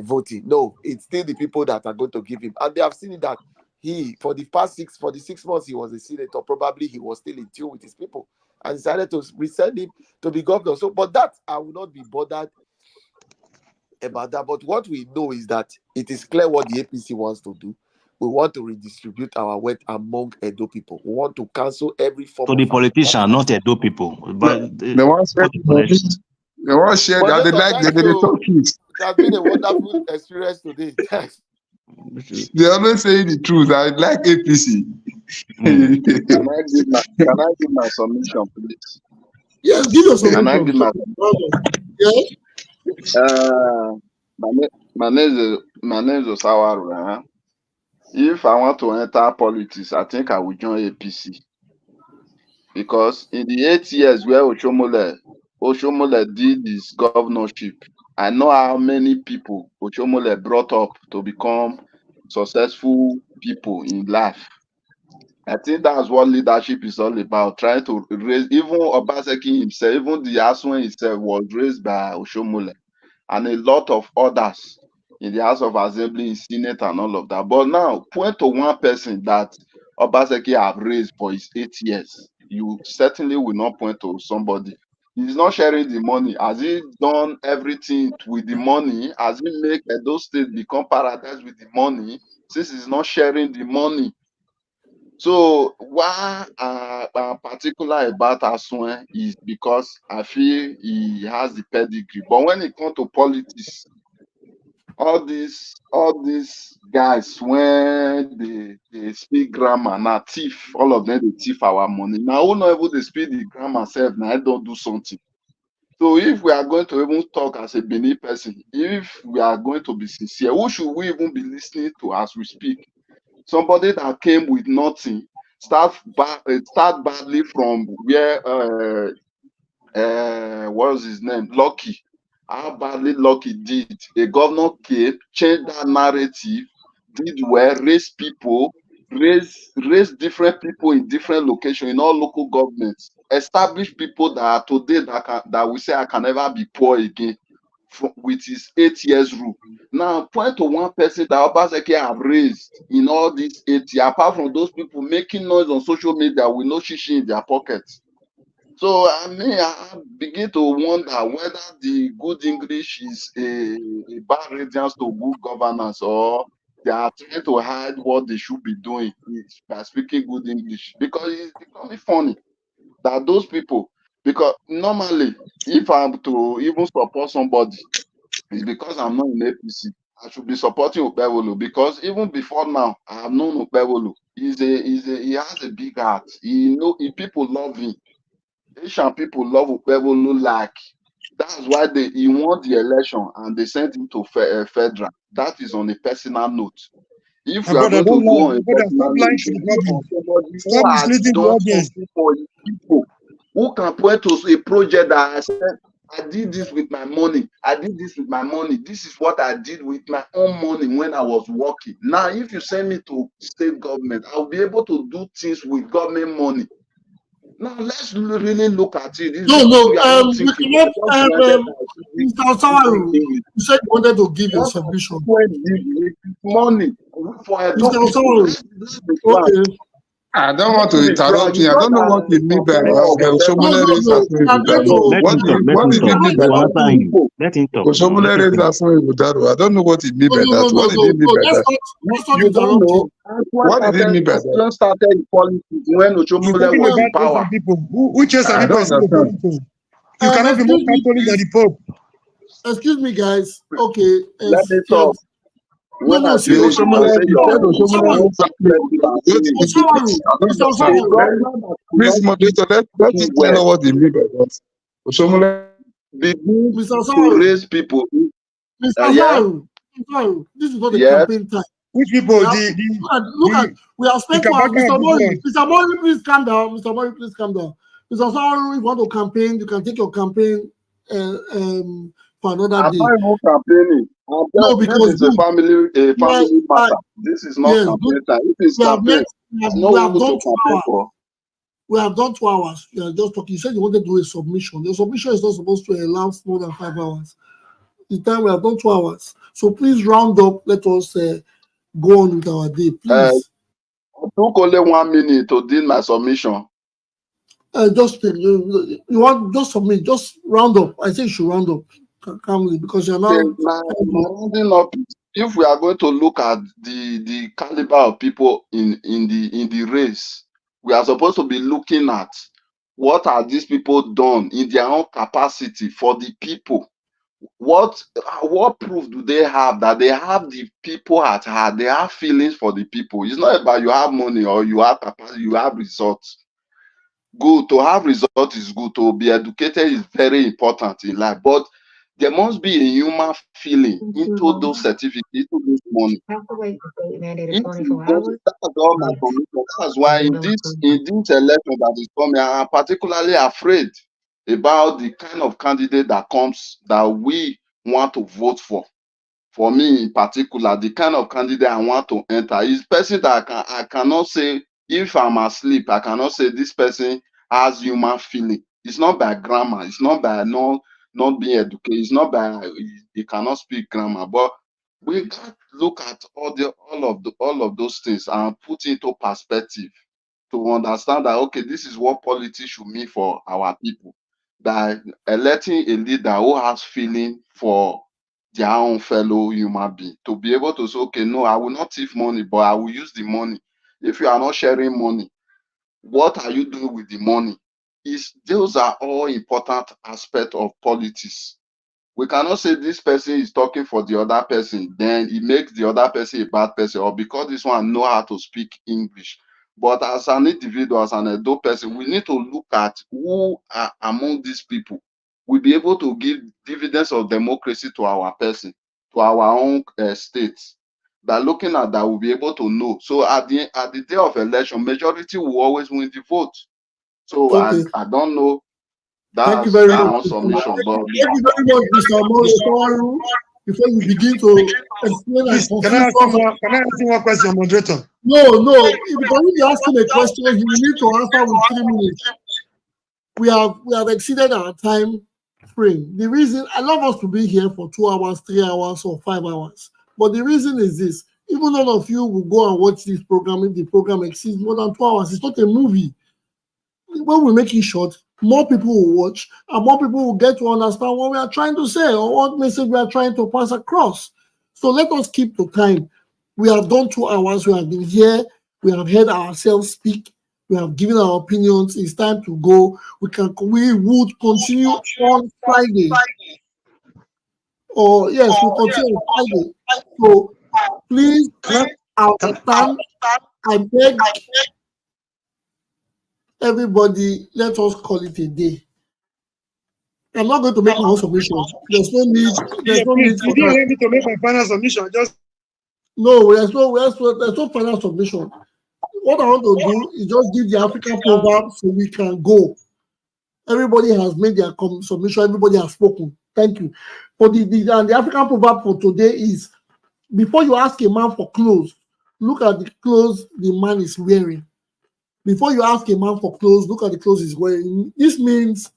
voting. No, it's still the people that are going to give him. And they have seen it that for the 6 months he was a senator, probably he was still in tune with his people and decided to resend him to be governor. So, but that I will not be bothered about that. But what we know is that it is clear what the APC wants to do. We want to redistribute our wealth among Edo people. We want to cancel every form To the of politician, not Edo people. But They want share the they want share that they Moderator, like they thank talk you. truth. It has been a wonderful experience today. Thanks. They always say the truth. I like APC. Can I give my submission, please? Yes, give us Can I solution. give my Yes. my name is Osawaru. If I want to enter politics, I think I will join APC. Because in the 8 years where Oshomole did his governorship, I know how many people Oshomole brought up to become successful people in life. I think that's what leadership is all about. Trying to raise, even Obaseki himself, even the Asue himself was raised by Oshomole and a lot of others in the House of Assembly, in Senate, and all of that. But now, point to one person that Obaseki have raised for his 8 years. You certainly will not point to somebody. He's not sharing the money. Has he done everything with the money? Has he made Edo State become paradise with the money? Since he's not sharing the money. So why I'm particular about Asue is because I feel he has the pedigree. But when it comes to politics, all these guys when they speak grammar, now thief, all of them they thief our money. Now who not able to speak the grammar self, now I don't do something. So if we are going to even talk as a Benin person, if we are going to be sincere, who should we even be listening to as we speak? Somebody that came with nothing, start badly from where what was his name? Lucky. How badly Lucky did. A governor came, changed that narrative, did well, raised people, raised different people in different locations in all local governments, establish people that are today that we say I can never be poor again with his 8 years rule. Now, point to one person that Obaseki have raised in all these 8 years, apart from those people making noise on social media with no shishi in their pockets. So I mean, I begin to wonder whether the good English is a bad radiance to good governance, or they are trying to hide what they should be doing by speaking good English. Because it's becoming funny that those people, because normally, if I'm to even support somebody, it's because I'm not in APC. I should be supporting Okpebholo because even before now, I have known Okpebholo. He has a big heart. People love him. Asian people love Okpebholo like That's why he won the election and they sent him to federal. That is on a personal note. If My we are brother, going to don't go lie. on My a brother, personal stop note, lying it to should the be on public. somebody Stop who has misleading the done audience. something for his people, who can point to a project that I said, I did this with my money. I did this with my money. This is what I did with my own money when I was working. Now, if you send me to state government, I'll be able to do things with government money. Now, let's really look at it. It's No, just no, we are not we thinking. We cannot, are just blinded by Mr. Osawaru, English. you said you wanted to give your What are submission. people did with money for Mr. helping people? Osawaru, Let's be frank. okay. I don't want to Let's be frank. interrupt It's you. I not don't know that what you mean by No, no, Oshomole raised no, Asue we are going Ighodalo. to, Let him talk. Let What him did he talk. mean We by will that? answer him. Let him talk. Oshomole Let raised him. Asue Ighodalo. I don't know what he mean no, by no, that. no, What no, did he no, mean no, by that? let's not you don't interrupt him. know. Asue What did he mean by that? started in politics when He's Oshomole talking was in about church power. and people. Who church and I people don't is he understand. referring to? You cannot be more Excuse me, Catholic than please. the Pope. Excuse me, guys. Okay, Let me yes. talk. No, When no, I see, The finish, you can Oshomole, say you your said own. Oshomole Osawaru, Don't raised start Asue letting Ighodalo. and What did finish. he mean by Osawaru, that? I don't Mr. understand. A Osawaru, government that Please, cannot lead moderator, let people him tell well us what he mean by that. Oshomole, begins Mr. to Osawaru, raise people. Mr. Yeah, Osawaru, this is not a yes. campaign time. Which people? We have to, look at, we have The spent 2 hours. Kabaka Mr. of this Mori, world. Mr. Mori, please calm down. Mr. Mori, please calm down. Mr. Osawaru, if you want to campaign, you can take your campaign for another I'm day. not even campaigning. No, This because is a family matter. This is not yes, campaign time. If it's we have campaign, met, I we know have who done to 2 campaign hours. for. We have done 2 hours. You are just talking. You said you wanted to do a submission. Your submission is not supposed to last more than 5 hours. The time we have done 2 hours. So please round up. Let us go on with our day, please. I took only 1 minute to do my submission. Just you want just submit, just round up. I think you should round up calmly because you're Okay, now. my rounding up. If we are going to look at the caliber of people in the race, we are supposed to be looking at what are these people done in their own capacity for the people. What proof do they have that they have the people at heart? They have feelings for the people. It's not about you have money or you have capacity, you have results. Good to have results is good. To be educated is very important in life, but there must be a human feeling into those certificates, into this money. That's all my commitment. That's why in this election that is coming, I'm particularly afraid about the kind of candidate that comes that we want to vote for. For me in particular, the kind of candidate I want to enter is person that I cannot say if I'm asleep, I cannot say this person has human feeling. It's not by grammar, it's not by not being educated, it's not by he cannot speak grammar, but we can't look at all of those things and put into perspective to understand that okay, this is what politics should mean for our people. By electing a leader who has feeling for their own fellow human being, to be able to say, okay, no, I will not thief money, but I will use the money. If you are not sharing money, what are you doing with the money? Those are all important aspects of politics. We cannot say this person is talking for the other person, then it makes the other person a bad person, or because this one know how to speak English. But as an individual, as an adult person, we need to look at who are among these people will be able to give dividends of democracy to our person, to our own states. By looking at that, we'll be able to know. So at the day of election, majority will always win the vote. So Okay. I don't know. Thank you That's very my much. own submission. But Thank you very much, Mr. Osawaru. Before you begin to explain and Please, confuse can I ask you us. one question, moderator? No. Because if you ask him a question, he will need to answer with 3 minutes. We have exceeded our time frame. The reason I love us to be here for 2 hours, 3 hours, or 5 hours. But the reason is this: even none of you will go and watch this program if the program exceeds more than 2 hours. It's not a movie. When we make it short, more people will watch and more people will get to understand what we are trying to say or what message we are trying to pass across. So let us keep to time. We have done 2 hours. We have been here. We have heard ourselves speak. We have given our opinions. It's time to go. We would continue on Friday. Or yes, we'll continue on Friday. So please understand. I beg everybody, let us call it a day. I'm not going to make my own submission. There's no need. There's no need You for didn't that. allow me to make my final submission. Just No, there's no final submission. What I want to do is just give the African proverb so we can go. Everybody has made their submission. Everybody has spoken. Thank you. For the African proverb for today is: before you ask a man for clothes, look at the clothes the man is wearing. Before you ask a man for clothes, look at the clothes he's wearing. This means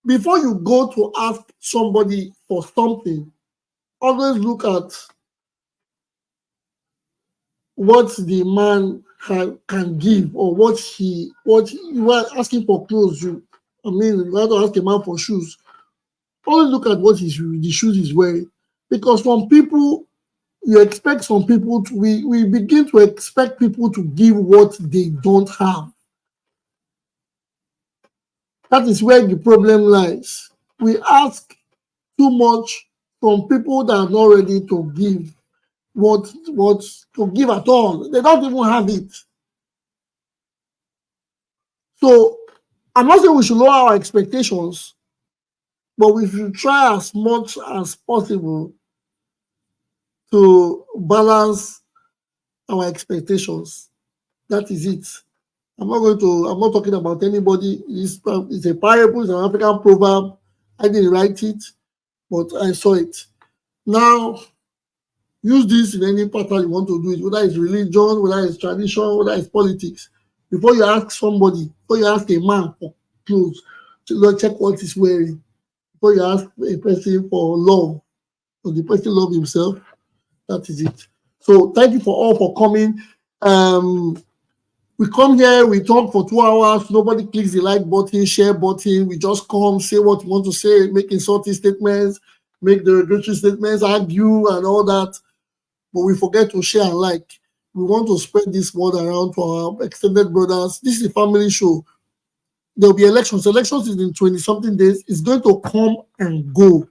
before you go to ask somebody for something, always look at what the man can give, or what you are asking for clothes. You have to ask a man for shoes. Always look at what the shoes he's wearing, because some people, you expect some people to, we begin to expect people to give what they don't have. That is where the problem lies. We ask too much from people that are not ready to give what to give at all. They don't even have it. So I'm not saying we should lower our expectations, but we should try as much as possible to balance our expectations. That is it. I'm not talking about anybody. It's a parable, it's an African proverb. I didn't write it, but I saw it. Now, use this in any pattern you want to do it, whether it's religion, whether it's tradition, whether it's politics. Before you ask somebody, before you ask a man for clothes, check what he's wearing. Before you ask a person for love, or the person love himself, that is it. So thank you for all for coming. We come here, we talk for 2 hours, nobody clicks the like button, share button, we just come, say what you want to say, make insulting statements, make derogatory statements, argue and all that, but we forget to share and like. We want to spread this word around to our extended brothers. This is a family show. There'll be elections. Elections is in 20-something days. It's going to come and go.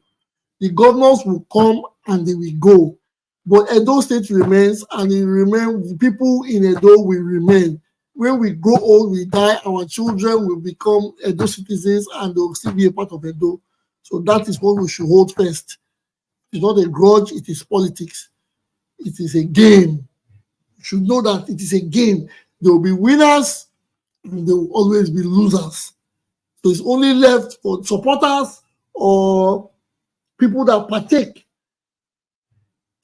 The governors will come and they will go. But Edo State remains, and the people in Edo will remain. When we grow old, we die, our children will become Edo citizens and they will still be a part of Edo. So that is what we should hold first. It's not a grudge, it is politics. It is a game. You should know that it is a game. There will be winners and there will always be losers. So it's only left for supporters or people that partake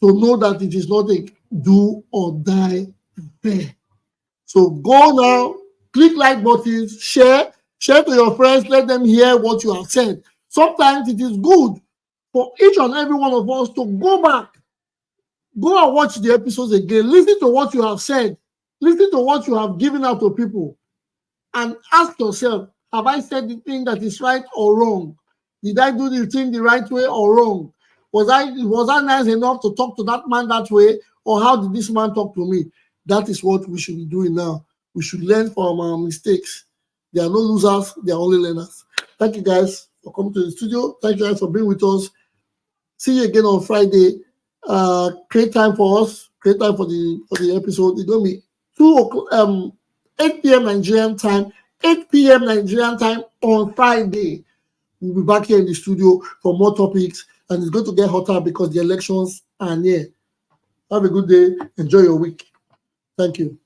to know that it is not a do or die affair. So go now, click like buttons, share to your friends, let them hear what you have said. Sometimes it is good for each and every one of us to go back, go and watch the episodes again, listen to what you have said, listen to what you have given out to people, and ask yourself, have I said the thing that is right or wrong? Did I do the thing the right way or wrong? Was I nice enough to talk to that man that way, or how did this man talk to me? That is what we should be doing now. We should learn from our mistakes. There are no losers, they are only learners. Thank you guys for coming to the studio. Thank you guys for being with us. See you again on Friday. Create time for us. Create time for the episode. It's going to be 8 p.m. Nigerian time. 8 p.m. Nigerian time on Friday. We'll be back here in the studio for more topics, and it's going to get hotter because the elections are near. Have a good day. Enjoy your week. Thank you.